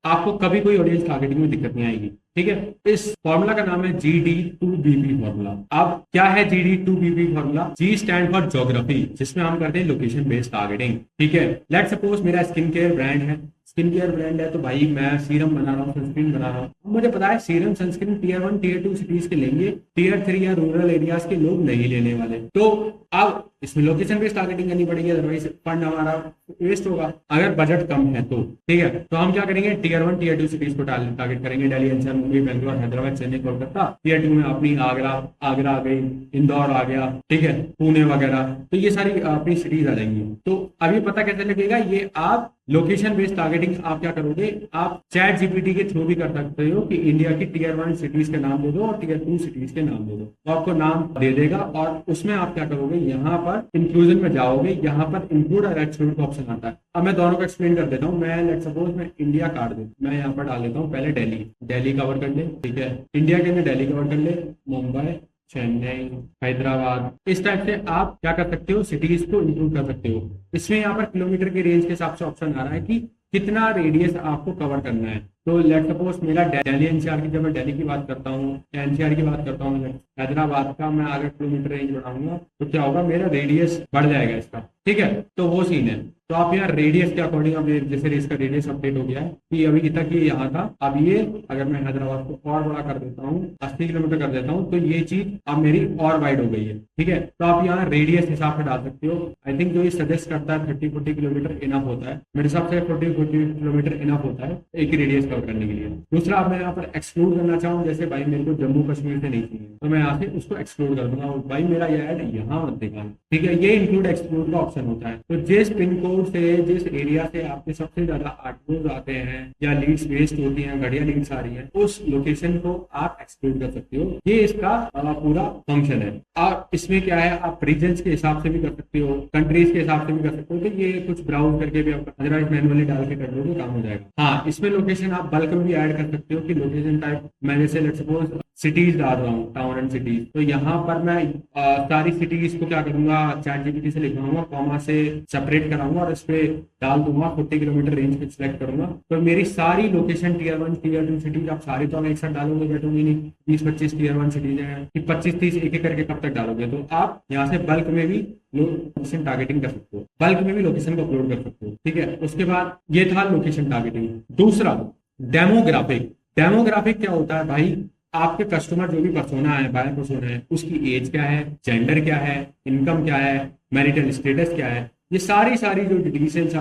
आपको कभी कोई ऑडियंस टारगेटिंग में दिक्कत नहीं आएगी। ठीक है, इस फॉर्मूला का नाम है GD2BP फॉर्मूला। अब क्या है GD2BP formula, G stand for geography, जिसमें हम करते हैं लोकेशन बेस्ड टारगेटिंग। ठीक है, लेट सपोज मेरा स्किन केयर ब्रांड है, स्किन केयर ब्रांड है तो भाई मैं सीरम बना रहा हूँ, सनस्क्रीन बना रहा हूँ, मुझे पता है serum sunscreen tier 1 tier 2 cities के लेंगे, टीयर 3 या रूरल एरियाज के लोग नहीं लेने वाले। तो अब इसमें लोकेशन बेस्ड टारगेटिंग करनी पड़ेगी, अदरवाइज फंड हमारा वेस्ट होगा अगर बजट कम है तो। ठीक है, तो हम क्या करेंगे, टीयर 1 टीयर 2 सिटीज को टारगेट करेंगे, दिल्ली, एनसीआर, मुंबई, बेंगलोर, हैदराबाद, चेन्नई, कोलकाता। टीयर 2 में अपनी आगरा आगरा आ गई, इंदौर आ गया, ठीक है, पुणे वगैरह, तो ये सारी अपनी सिटीज आ जाएंगी। तो अभी पता कैसे लगेगा, ये आप लोकेशन बेस्ड टारगेटिंग आप क्या करोगे, आप चैट जीपीटी के थ्रू भी कर सकते हो कि इंडिया की टीयर 1 सिटीज के नाम दे दो और टीयर 2 सिटीज के नाम दे दो, तो आपको नाम दे देगा। और उसमें आप क्या करोगे, यहाँ पर इंक्लूजन में जाओगे, यहाँ पर इंक्लूड और एक्सक्लूड का ऑप्शन आता है। अब मैं दोनों को एक्सप्लेन कर देता हूँ। मैं लेट्स सपोज मैं इंडिया काट दूं, मैं यहाँ पर डाल देता हूँ पहले दिल्ली कवर कर ले, ठीक है, इंडिया के अंदर दिल्ली कवर कर ले, मुंबई, चेन्नई, हैदराबाद, इस टाइप से आप क्या कर सकते हो, सिटीज को इंक्लूड कर सकते हो। इसमें यहाँ पर किलोमीटर के रेंज के हिसाब से ऑप्शन आ रहा है कि कितना रेडियस आपको कवर करना है। तो लेट सपोज मेरा दिल्ली एनसीआर की, जब मैं दिल्ली की बात करता हूँ, एनसीआर की बात करता हूँ, हैदराबाद का मैं अगर किलोमीटर रेंज बढ़ाऊंगा तो क्या होगा, मेरा रेडियस बढ़ जाएगा इसका। ठीक है, तो वो सीन है। तो आप यहाँ रेडियस के अकॉर्डिंग, अब जैसे इसका रेडियस अपडेट हो गया है कि अभी तक ये यहाँ था, अब ये अगर मैं हैदराबाद को और बड़ा कर देता हूँ, 80 किलोमीटर कर देता हूँ, तो ये चीज अब मेरी और वाइड हो गई है। ठीक है, तो आप यहाँ रेडियस हिसाब से डाल सकते हो। आई थिंक जो ये सजेस्ट करता है 30-40 किलोमीटर इनफ होता है, मेरे हिसाब से 40-40 किलोमीटर इनफ होता है एक ही रेडियस कवर करने के लिए। दूसरा, अब मैं यहाँ पर एक्सक्लूड करना चाहूँ, जैसे भाई मेरे को जम्मू कश्मीर से नहीं चाहिए, तो मैं यहाँ से उसको एक्सक्लूड कर दूंगा, भाई मेरा ये ऐड यहाँ मत दिखाना। ठीक है, ये इंक्लूड एक्सक्लूड का ऑप्शन होता है। तो जिस पिन कोड से, जिस एरिया से आपके सबसे ज्यादा आर्टिकल्स आते हैं या लीड्स वेस्ट होती हैं, घटिया लीड्स आ रही हैं, उस लोकेशन को आप एक्सक्लूड कर सकते हो। ये इसका पूरा फंक्शन है। और इसमें क्या है, आप रीजन्स के हिसाब से भी कर सकते हो, कंट्रीज के हिसाब से भी कर सकते हो। तो ये कुछ ब्राउज करके भी आप अदरवाइज मैनुअली डाल के कर दोगे, काम हो जाएगा। हाँ, इसमें लोकेशन आप बल्क में भी ऐड कर सकते हो कि लोकेशन टाइप, मैं जैसे लेट्स सपोज सिटीज डाल रहा हूँ, टाउन एंड सिटीज, तो यहाँ पर मैं सारी सिटीज को क्या करूंगा, चैट जीपीटी से लिखवाऊंगा, कॉमा से सेपरेट कराऊंगा और इस पे डाल दूंगा, 40 किलोमीटर रेंज पे सिलेक्ट करूंगा, तो मेरी सारी लोकेशन टीयर 1 टीयर 2 सिटीज, आप सारी तो हम एक साथ डालोगे, बैठोगे नहीं, 20-25 टीयर 1 सिटीज है कि 25-30 एक एक करके कब तक डालोगे। तो आप यहाँ से बल्क में भी लोकेशन टारगेटिंग कर सकते हो, बल्क में भी लोकेशन को अपलोड कर सकते हो। ठीक है, उसके बाद ये था लोकेशन टारगेटिंग। दूसरा, डेमोग्राफिक। डेमोग्राफिक क्या होता है भाई, आपके कस्टमर जो भी पर्सोना है, बायर पर्सोना है, उसकी एज क्या है, जेंडर क्या है, इनकम क्या है, मैरिटल स्टेटस क्या है, ये सारी जो डिटेल्स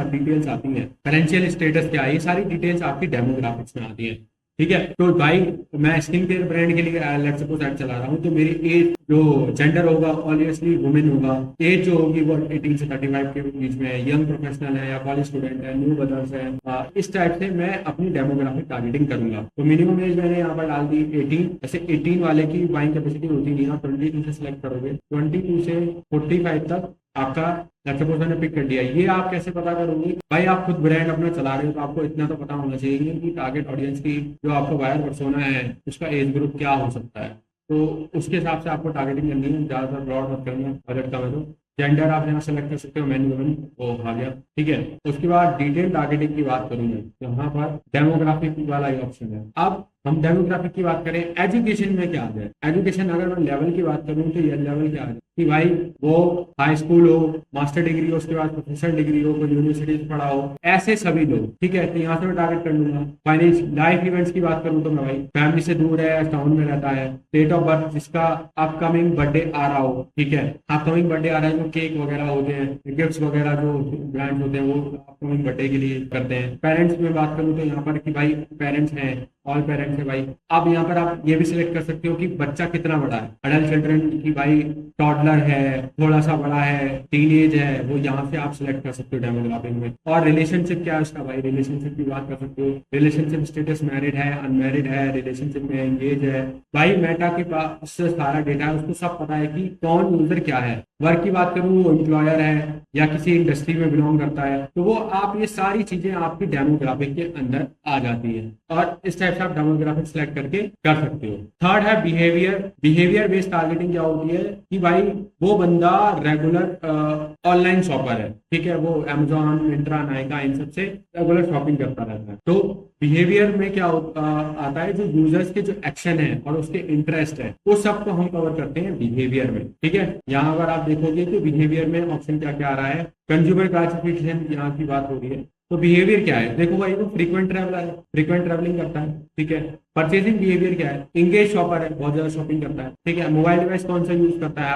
आती हैं, फाइनेंशियल स्टेटस क्या है, ये सारी डिटेल्स आपकी डेमोग्राफिक्स में आती हैं। ठीक है, तो भाई मैं स्किन केयर ब्रांड के लिए लेट्स सपोज ऐड चला रहा हूँ, तो मेरी एज, जो जेंडर होगा ऑब्वियसली वुमेन होगा, एज जो होगी वो 18 से 35 के बीच में है, यंग प्रोफेशनल है या कॉलेज स्टूडेंट है, न्यू मदर्स है, इस टाइप से मैं अपनी डेमोग्राफिक टारगेटिंग करूंगा। तो मिनिमम एज मैंने यहाँ पर डाल दी 18। ऐसे 18 वाले की बाइंग कैपेसिटी होती नहीं, आप 22 से सिलेक्ट करोगे, 22 से 45 तक आपका सपोज मैंने पिक कर दिया। ये आप कैसे पता करोगे भाई, आप खुद ब्रांड अपना चला रहे हो तो आपको इतना तो पता होना चाहिए कि टारगेट ऑडियंस की, जो आपको बायर पर्सोना है, उसका एज ग्रुप क्या हो सकता है। तो उसके हिसाब से आपको टारगेटिंग करनी है, ज्यादातर ब्रॉड मत करना, बजट कम है तो। जेंडर आप यहाँ सेलेक्ट कर सकते हो, मैन वुमेन, वो आ गया। ठीक है, उसके बाद डिटेल टारगेटिंग की बात करूँ मैं, यहाँ पर डेमोग्राफिक वाला ही ऑप्शन है। अब हम डेमोग्राफिक की बात करें, एजुकेशन में क्या आ जाए, एजुकेशन अगर मैं लेवल की बात करूँ तो ये लेवल क्या आ जाए कि भाई वो हाई स्कूल हो, मास्टर डिग्री हो, उसके बाद प्रोफेसर डिग्री हो, कोई यूनिवर्सिटी से पढ़ा हो, ऐसे सभी लोग। ठीक है, तो यहाँ से मैं टारगेट कर लूंगा। फाइनेंस लाइफ इवेंट्स की बात करूँ तो मैं भाई फैमिली से दूर है, टाउन में रहता है, डेट ऑफ बर्थ जिसका अपकमिंग बर्थडे आ रहा हो। ठीक है, अपकमिंग बर्थडे आ रहा है, जो केक वगैरह होते हैं, गिफ्ट्स वगैरह जो ब्रांड होते हैं वो अपकमिंग बर्थडे के लिए करते हैं। पेरेंट्स में बात करूँ तो यहाँ पर कि भाई पेरेंट्स हैं, ऑल पेरेंट्स है भाई। अब यहाँ पर आप ये भी सिलेक्ट कर सकते हो कि बच्चा कितना बड़ा है, अडल्ट चिल्ड्रन की भाई टॉडलर है, थोड़ा सा बड़ा है, टीनेज है, वो यहाँ से आप सिलेक्ट कर सकते हो डेमोग्राफिक में। और रिलेशनशिप क्या है उसका भाई, रिलेशनशिप की बात कर सकते हो, रिलेशनशिप स्टेटस मैरिड है, अनमैरिड है, रिलेशनशिप में एंगेज है। भाई मेटा के पास सारा डेटा है, उसको सब पता है कि कौन यूजर क्या है। वर्क की बात करूँ, वो एम्प्लॉयर है या किसी इंडस्ट्री में बिलोंग करता है, तो वो आप ये सारी चीजें आपकी डेमोग्राफिक के अंदर आ जाती है और इस टाइप से आप डेमोग्राफिक सिलेक्ट करके कर सकते हो। थर्ड है बिहेवियर। बिहेवियर बेस्ड टारगेटिंग क्या होती है कि भाई वो बंदा रेगुलर ऑनलाइन शॉपर है, ठीक है, वो अमेजोन, मिंत्रा, नायका, इन सब से रेगुलर शॉपिंग करता रहता है। तो बिहेवियर में क्या आता है, जो यूजर्स के जो एक्शन है और उसके इंटरेस्ट है, वो सबको हम कवर करते हैं बिहेवियर में। ठीक है, यहाँ अगर आप देखोगे तो बिहेवियर में ऑप्शन क्या क्या आ रहा है, कंज्यूमर क्लासिफिकेशन यहाँ की बात हो रही है। तो बिहेवियर क्या है, देखो भाई वो फ्रीक्वेंट ट्रैवलर है, फ्रीक्वेंट ट्रैवलिंग करता है, ठीक है। परचेसिंग बिहेवियर क्या है, इंगेज शॉपर है, बहुत ज्यादा शॉपिंग करता है, ठीक है। मोबाइल डिवाइस कौन सा यूज करता है,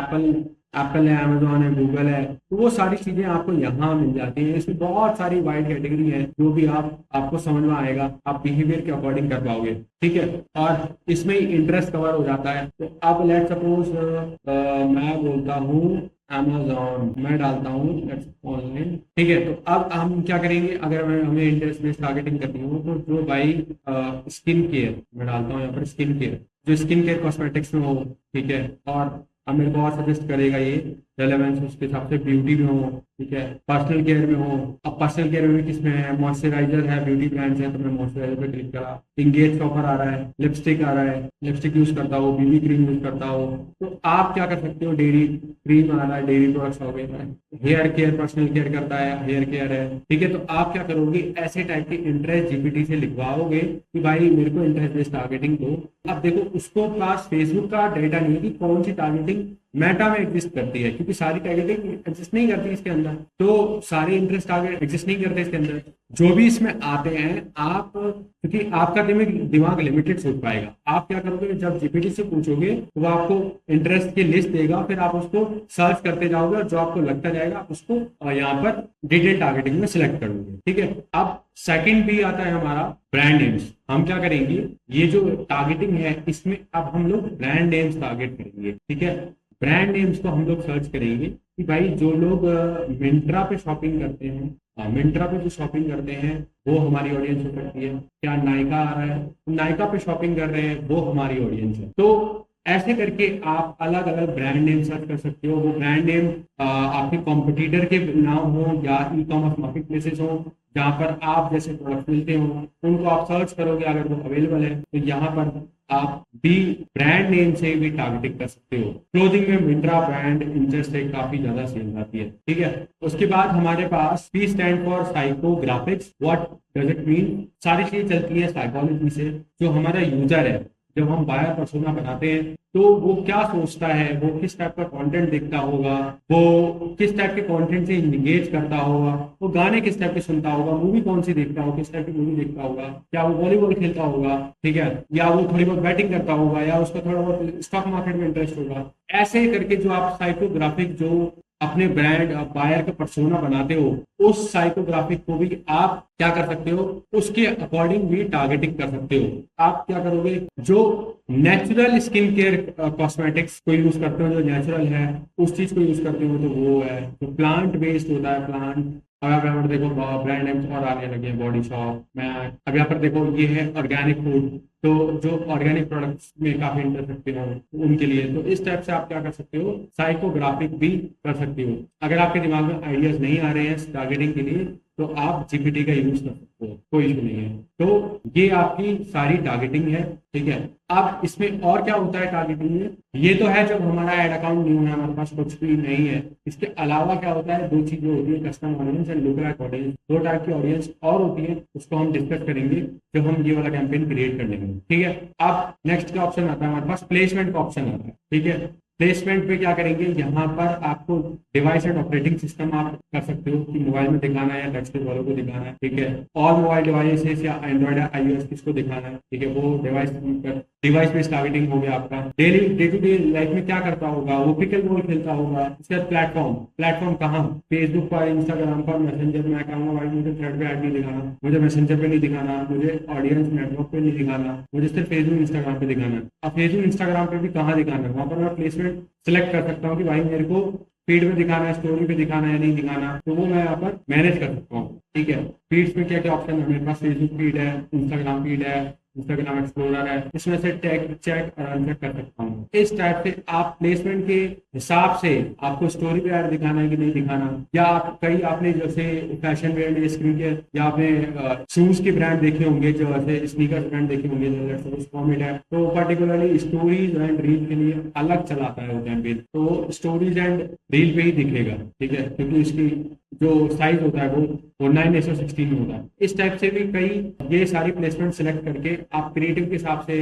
एप्पल है, अमेजोन है, गूगल है, तो वो सारी चीजें आपको यहाँ मिल जाती हैं। इसमें बहुत सारी वाइड कैटेगरी है जो भी आपको समझ में आएगा, आप बिहेवियर के अकॉर्डिंग कर पाओगे, ठीक है। और इसमें इंटरेस्ट कवर हो जाता है। तो अब लेट सपोज मैं बोलता हूँ अमेजोन, मैं डालता हूँ ऑनलाइन, ठीक है। तो अब हम क्या करेंगे, अगर हमें इंटरेस्ट बेस्ड टारगेटिंग करनी हो तो जो भाई स्किन केयर, मैं डालता हूँ यहाँ पर स्किन केयर, जो स्किन केयर कॉस्मेटिक्स में हो, ठीक है। और अब मेरे को और सजेस्ट करेगा ये रेलेवेंस, उसके हिसाब से ब्यूटी में हो, ठीक है, पर्सनल केयर में हो। अब पर्सनल केयर में किसमें है, मॉइस्चराइजर है, ब्यूटी ब्रांड्स है, तो मैं मॉइस्चराइजर पे क्लिक करा। इंगेज शॉपर आ रहा है, लिपस्टिक आ रहा है, लिपस्टिक यूज करता हो, बीबी क्रीम यूज करता हो, तो आप क्या कर सकते हो, डेयरी क्रीम आ रहा है, डेयरी प्रोडक्ट्स हो गए, हेयर केयर, पर्सनल केयर करता है, हेयर केयर है, ठीक है। तो आप क्या करोगे, ऐसे टाइप के इंटरेस्ट जीपीटी से लिखवाओगे कि भाई मेरे को इंटरेस्ट बेस्ड टारगेटिंग दो। अब देखो उसको पास फेसबुक का डेटा नहीं है कि कौन सी टारगेटिंग मेटा में एग्जिस्ट करती है, क्योंकि सारी टारगेटिंग एग्जिस्ट नहीं करती इसके अंदर, तो सारे इंटरेस्ट टारगेट एग्जिस्ट नहीं करते इसके अंदर। जो भी इसमें आते हैं आप, क्योंकि आपका दिमाग लिमिटेड सोच पाएगा, आप क्या करोगे, जब जीपीटी से पूछोगे तो वो आपको इंटरेस्ट की लिस्ट देगा, फिर आप उसको सर्च करते जाओगे और जो आपको लगता जाएगा आप उसको यहाँ पर डिटेल टारगेटिंग में सिलेक्ट करोगे, ठीक है। अब सेकंड भी आता है हमारा ब्रांड नेम्स। हम क्या करेंगे, ये जो टारगेटिंग है इसमें अब हम लोग ब्रांड नेम्स टारगेट करेंगे, ठीक है। ब्रांड नेम्स को हम लोग सर्च करेंगे कि भाई जो लोग मिंत्रा पे शॉपिंग करते हैं, मिंत्रा पे जो शॉपिंग करते हैं वो हमारी ऑडियंस हो सकती है। क्या नायका आ रहा है, नायका पे शॉपिंग कर रहे हैं, वो हमारी ऑडियंस है। तो ऐसे करके आप अलग अलग ब्रांड नेम सर्च कर सकते हो। वो ब्रांड नेम आपके कॉम्पिटिटर के नाम हो या ई कॉमर्स मार्केट प्लेसेस हो जहाँ पर आप जैसे प्रोडक्ट मिलते हो, उनको आप सर्च करोगे, अगर वो अवेलेबल है तो यहाँ पर आप भी ब्रांड नेम से भी टारगेटिंग कर सकते हो। क्लोथिंग में मिंत्रा ब्रांड इंटरेस्ट है, काफी ज्यादा सेल आती है, ठीक है। उसके बाद हमारे पास P stand for psychographics, what does it mean, सारी चीजें चलती है साइकोलॉजी से। जो हमारा यूजर है, जब हम बायर पर्सोना बनाते हैं तो वो क्या सोचता है, वो किस टाइप का कंटेंट देखता होगा, वो किस टाइप के कंटेंट से इंगेज करता होगा, वो गाने किस टाइप के सुनता होगा, मूवी कौन सी देखता होगा, किस टाइप की मूवी देखता होगा, क्या वो वॉलीबॉल खेलता होगा, ठीक है, या वो थोड़ी बहुत बैटिंग करता होगा, या उसका थोड़ा बहुत स्टॉक मार्केट में इंटरेस्ट होगा। ऐसे करके जो आप साइकोग्राफिक जो अपने ब्रांड बायर का पर्सोना बनाते हो, उस साइकोग्राफिक को भी आप क्या कर सकते हो, उसके अकॉर्डिंग भी टारगेटिंग कर सकते हो। आप क्या करोगे, जो नेचुरल स्किन केयर कॉस्मेटिक्स को यूज करते हो, जो नेचुरल है उस चीज को यूज करते हो, तो वो है जो प्लांट बेस्ड होता है, प्लांट। अब यहाँ पर देखो ब्रांड नेम्स और आने लगे हैं, बॉडी शॉप में। अब यहाँ पर देखो ये है ऑर्गेनिक फूड, तो जो ऑर्गेनिक प्रोडक्ट्स में काफी इंटरेस्ट रखते हो उनके लिए, तो इस टाइप से आप क्या कर सकते हो, साइकोग्राफिक भी कर सकते हो। अगर आपके दिमाग में आइडियाज नहीं आ रहे हैं टारगेटिंग के लिए तो आप जीपीटी का यूज कर सकते हो, कोई इशू नहीं है। तो ये आपकी सारी टारगेटिंग है, ठीक है। अब इसमें और क्या होता है टारगेटिंग में, ये तो है जब हमारा एड अकाउंट न्यू है, हमारे पास कुछ भी नहीं है। इसके अलावा क्या होता है, दो चीजें होती है, कस्टम ऑडियंस एंड लुकअलाइक ऑडियंस। दो टाइप की ऑडियंस और होती है, उसको हम डिस्कस करेंगे जब हम ये वाला कैंपेन क्रिएट कर लेंगे, ठीक है। अब नेक्स्ट का ऑप्शन आता है हमारे पास, प्लेसमेंट का ऑप्शन आता है, ठीक है। प्लेसमेंट पे क्या करेंगे, यहाँ पर आपको डिवाइस एंड ऑपरेटिंग सिस्टम आप कर सकते हो कि मोबाइल में दिखाना है या डेस्कटॉप वालों को दिखाना है, ठीक है। और मोबाइल डिवाइसेस या एंड्रॉइड या आईओएस किसको दिखाना है, ठीक है, वो डिवाइस बेस्ड टारगेटिंग हो गया आपका। Daily day to day life में क्या करता होगा, वो पिकल बॉल खेलता होगा। उसके बाद प्लेटफॉर्म कहाँ, फेसबुक पर, इंस्टाग्राम पर, मैसेंजर में। कहूँगा भाई मुझे थ्रेड पे ऐड नहीं दिखाना, मुझे मैसेंजर पे नहीं दिखाना, मुझे ऑडियंस नेटवर्क पे नहीं दिखाना, मुझे सिर्फ फेसबुक इंस्टाग्राम पे दिखाना है। अब फेसबुक इंस्टाग्राम पे भी कहाँ दिखाना है, वहां पर मैं प्लेसमेंट सिलेक्ट कर सकता हूँ कि भाई मेरे को फीड में दिखाना है, स्टोरी पे दिखाना है, नहीं दिखाना, तो वो मैं यहाँ पर मैनेज कर सकता हूँ, ठीक है। फीड्स में क्या क्या ऑप्शन है मेरे पास, फेसबुक फीड है, इंस्टाग्राम फीड है, इंस्टाग्राम एक्सप्लोरर है, इसमें से चेक और अनचेक कर सकता हूँ। इस टाइप से आप प्लेसमेंट के हिसाब से आपको स्टोरी पे ऐड दिखाना है कि नहीं दिखाना, या आप कई आपने जैसे फैशन ब्रांड स्क्रीन के, या आपने शूज के ब्रांड देखे होंगे, जो ऐसे स्नीकर ब्रांड देखे होंगे, है, तो पर्टिकुलरली स्टोरीज एंड रील के लिए अलग चलाता है वो कैंपेन, तो स्टोरीज एंड रील पे ही दिखेगा, ठीक है, क्योंकि इसकी जो साइज होता है वो 9:16 में होता है। इस टाइप से भी कई ये सारी प्लेसमेंट सिलेक्ट करके आप क्रिएटिव के हिसाब से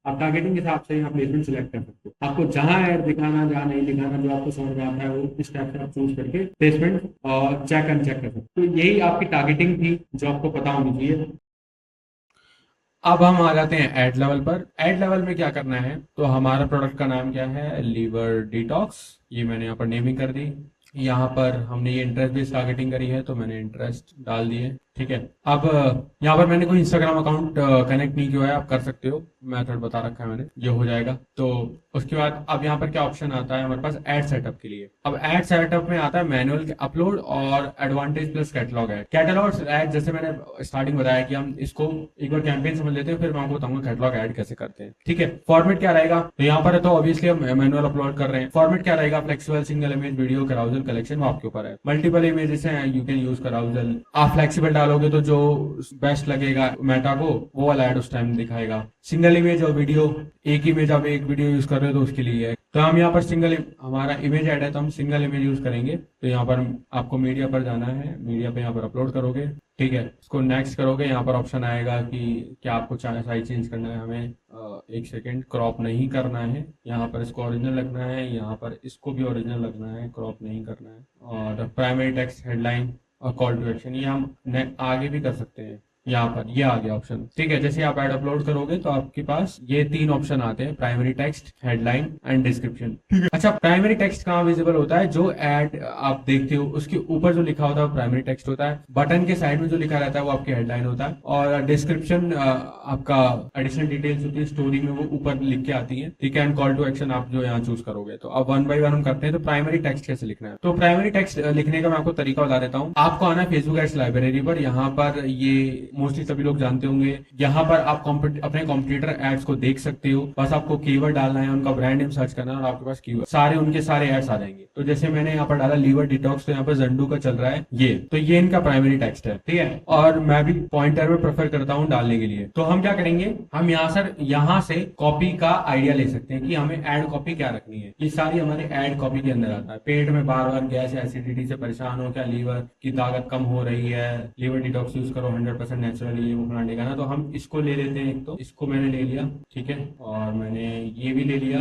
आप टारगेटिंग के हिसाब से यहाँ प्लेसमेंट सिलेक्ट कर सकते हो। आपको जहां ऐड दिखाना, जहां नहीं दिखाना, जो आपको समझ में आता है वो इस टाइप से आप चूज करके प्लेसमेंट चेक अनचेक कर सकते हो। तो यही आपकी टारगेटिंग थी जो आपको पता होनी चाहिए। अब हम आ जाते हैं एड लेवल पर। एड लेवल में क्या करना है, तो हमारा प्रोडक्ट का नाम क्या है, लीवर डिटॉक्स। ये मैंने यहाँ पर नेमिंग कर दी। यहाँ पर हमने ये इंटरेस्ट बेस्ड टारगेटिंग करी है तो मैंने इंटरेस्ट डाल दिए। ठीक है। अब यहाँ पर मैंने कोई इंस्टाग्राम अकाउंट कनेक्ट नहीं किया है, आप कर सकते हो, मेथड बता रखा है मैंने, ये हो जाएगा। तो उसके बाद अब यहाँ पर क्या ऑप्शन आता है हमारे पास एड सेटअप के लिए। अब एड सेटअप में आता है मैनुअल अपलोड और advantage plus catalogue add. Catalogue add जैसे मैंने स्टार्टिंग बताया कि हम इसको एक बार कैंपेन समझ लेते हैं, फिर मैं आपको बताऊंगा कैटलॉग ऐड कैसे करते हैं। ठीक है। फॉर्मेट क्या रहेगा, तो यहाँ पर है तो ऑब्वियसली हम मैनुअल अपलोड कर रहे हैं। फॉर्मेट क्या रहेगा, flexible single image video कराउजल collection, वो आपके ऊपर है। मल्टीपल इमेजेस हैं, यू कैन यूज कराउजल। आप फ्लेक्सिबल डालोगे तो जो बेस्ट लगेगा मेटा को वो वाला ऐड उस टाइम दिखाएगा। सिंगल इमेज और वीडियो, एक इमेज आप एक वीडियो यूज कर रहे हो तो उसके लिए है। तो हम यहाँ पर सिंगल, हमारा इमेज ऐड है तो हम सिंगल इमेज यूज करेंगे। तो यहाँ पर आपको मीडिया पर जाना है, मीडिया पे यहाँ पर अपलोड करोगे। ठीक है। इसको नेक्स्ट करोगे, यहाँ पर ऑप्शन आएगा कि क्या आपको साइज चेंज करना है। हमें एक सेकेंड, क्रॉप नहीं करना है। यहाँ पर इसको ओरिजिनल लगना है, यहाँ पर इसको भी ओरिजिनल लगना है, क्रॉप नहीं करना है। और प्राइमरी टेक्स्ट, हेडलाइन और कॉल टू एक्शन ये हम आगे भी कर सकते हैं। यहाँ पर ये आ गया ऑप्शन। ठीक है। जैसे आप ऐड अपलोड करोगे तो आपके पास ये 3 ऑप्शन आते हैं, primary text, headline and description. अच्छा, प्राइमरी टेक्स्ट कहाँ विजिबल होता है, जो ऐड आप देखते हो उसके ऊपर जो लिखा होता है वो प्राइमरी टेक्स्ट होता है। बटन के साइड में जो लिखा रहता है वो आपकी हेडलाइन होता है। और डिस्क्रिप्शन आपका एडिशनल डिटेल्स होती है स्टोरी में, वो ऊपर लिख के आती है। ठीक है। एंड कॉल टू एक्शन आप जो यहाँ चूज करोगे। तो अब 1 बाय 1 हम करते हैं। तो प्राइमरी टेक्स्ट कैसे लिखना है, तो प्राइमरी टेक्स्ट लिखने का मैं आपको तरीका बता देता हूँ। आपको आना है फेसबुक एड्स लाइब्रेरी पर। यहाँ पर ये मोस्टली सभी लोग जानते होंगे। यहाँ पर आप अपने कॉम्पिटिटर एड्स को देख सकते हो। बस आपको कीवर्ड डालना है, उनका ब्रांड नेम सर्च करना है और आपके पास कीवर्ड सारे उनके सारे एड्स आ जाएंगे। तो जैसे मैंने यहाँ पर डाला लीवर डिटॉक्स, तो यहाँ पर जंडू का चल रहा है ये, तो ये इनका प्राइमरी टेक्स्ट है। ठीक है। और मैं भी पॉइंटर में प्रेफर करता हूँ डालने के लिए। तो हम क्या करेंगे, हम यहाँ से कॉपी का आइडिया ले सकते हैं कि हमें एड कॉपी क्या रखनी है। ये सारी हमारे एड कॉपी के अंदर आता है। पेट में बार बार गैस या एसिडिटी से परेशान हो क्या, लीवर की ताकत कम हो रही है, लीवर डिटॉक्स यूज करो 100% नेचुरली, ये वो फलाने का ना। तो हम इसको ले लेते हैं। एक तो इसको मैंने ले लिया। ठीक है। और मैंने ये भी ले लिया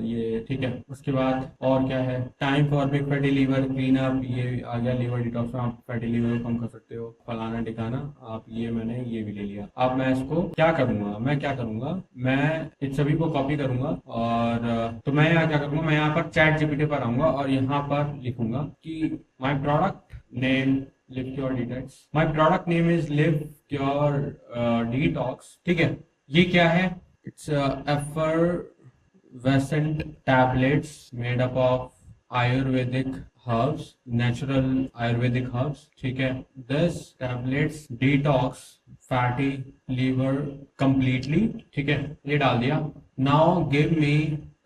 ये। ठीक है। उसके बाद और क्या है, time for big fatty liver clean up, ये आ गया। लीवर डिटॉक्स में आप फैटी लीवर को कम कर सकते हो, फलाना टिकाना। आप ये मैंने ये भी ले लिया। अब मैं इसको क्या करूंगा, मैं इन सभी को कॉपी करूंगा। और तो मैं यहाँ क्या करूंगा, मैं यहाँ पर चैट जीपीटी पर आऊंगा और यहाँ पर लिखूंगा कि my product name Liv Cure Detox, my product name is Liv Cure Detox. ठीक है। ये क्या है, it's effervescent tablets made up of Ayurvedic herbs, natural Ayurvedic herbs. ठीक है। This tablets detox fatty liver completely. ठीक है। ये डाल दिया। Now give me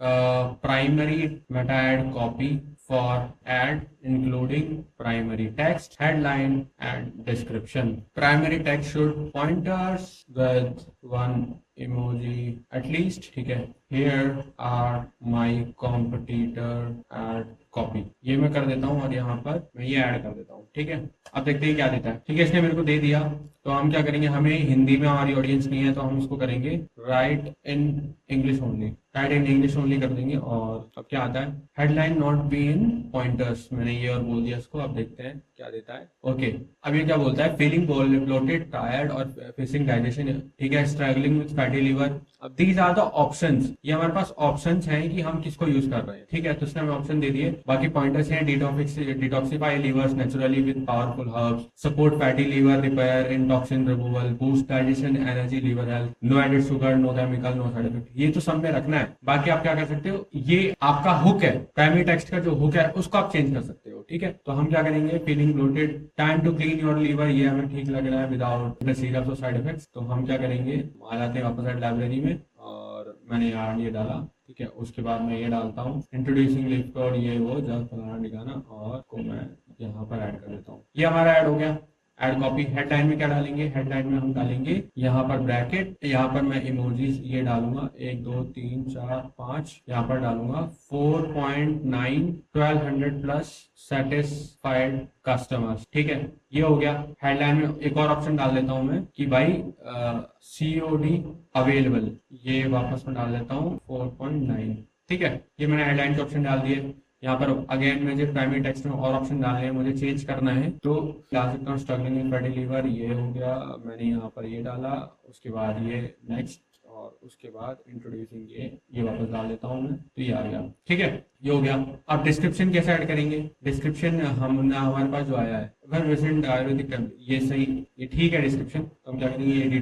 primary meta ad copy for ad including primary text, headline and description. Primary text should pointers with one emoji at least. ठीक है। Here are my competitor ad copy, ये मैं कर देता हूँ और यहाँ पर मैं ये ऐड कर देता हूँ। ठीक है। अब देखते हैं क्या देता है। ठीक है। इसने मेरे को दे दिया। तो हम क्या करेंगे, हमें हिंदी में हमारी ऑडियंस नहीं है तो हम इसको करेंगे right in English only, right in English only कर देंगे। और अब क्या आता है, headline not be in pointers, मैंने ये और बोल दिया इसको। अब देखते हैं क्या देता है। ओके। अब ये क्या बोलता है, फीलिंग ब्लोटेड, टायर्ड और फेसिंग डाइजेशन। ठीक है। Struggling with fatty liver. अब दीज आर द ऑप्शंस, ये हमारे पास ऑप्शंस हैं कि हम किसको यूज कर रहे हैं। ठीक है। तो इसने हमें ऑप्शन दे दिए। बाकी पॉइंटर्स हैं, detoxify livers naturally with powerful herbs, support fatty liver repair in toxin removal, boost digestion energy liver health, no added sugar, no chemical, no side effect. ये तो सब में रखना है। बाकी आप क्या कर सकते हो, ये आपका हुक है, प्राइमरी टेक्स्ट का जो हुक है उसको आप चेंज कर सकते हो। ठीक है। तो हम क्या करेंगे, feeling bloated, time to clean your liver, ये हमें ठीक लग रहा है विदाउट सीरप्स और साइड इफेक्ट्स। तो हम क्या करेंगे, आ जाते हैं वापस लाइब्रेरी में और मैंने यहाँ ये डाला। ठीक है। उसके बाद मैं ये डालता हूँ इंट्रोड्यूसिंग लिव कोड, ये वो जब फलाना ठिकाना, और को मैं यहाँ पर ऐड कर देता हूँ। ये हमारा ऐड हो गया। एड कॉपी हेडलाइन में क्या डालेंगे, हेडलाइन में हम डालेंगे यहाँ पर ब्रैकेट, यहाँ पर मैं इमोजीज ये डालूंगा 1 2 3 4 5, यहाँ पर डालूंगा 4.9 1200 प्लस सेटिस्फाइड कस्टमर्स। ठीक है, ये हो गया। हेडलाइन में एक और ऑप्शन डाल देता हूं मैं कि भाई COD अवेलेबल, ये वापस में डाल देता हूँ 4.9। ठीक है, ये मैंने हेडलाइन के ऑप्शन डाल दिए। यहाँ पर अगेन मुझे प्राइमरी टेक्स्ट में और ऑप्शन डालने हैं, मुझे चेंज करना है तो डाल सकता हूँ स्ट्रगलिंग इन फैटी लीवर, ये हो गया, मैंने यहाँ पर ये डाला, उसके बाद ये नेक्स्ट, और उसके बाद इंट्रोड्यूसिंग ये वापस डाल देता हूँ मैं, तो ये आ गया। ठीक है, ये हो गया। अब डिस्क्रिप्शन कैसे ऐड करेंगे, डिस्क्रिप्शन हमारे पास जो आया है विजिट आयुर्वेदिक, ये सही, ये ठीक है डिस्क्रिप्शन, तो हम क्या करेंगे, ये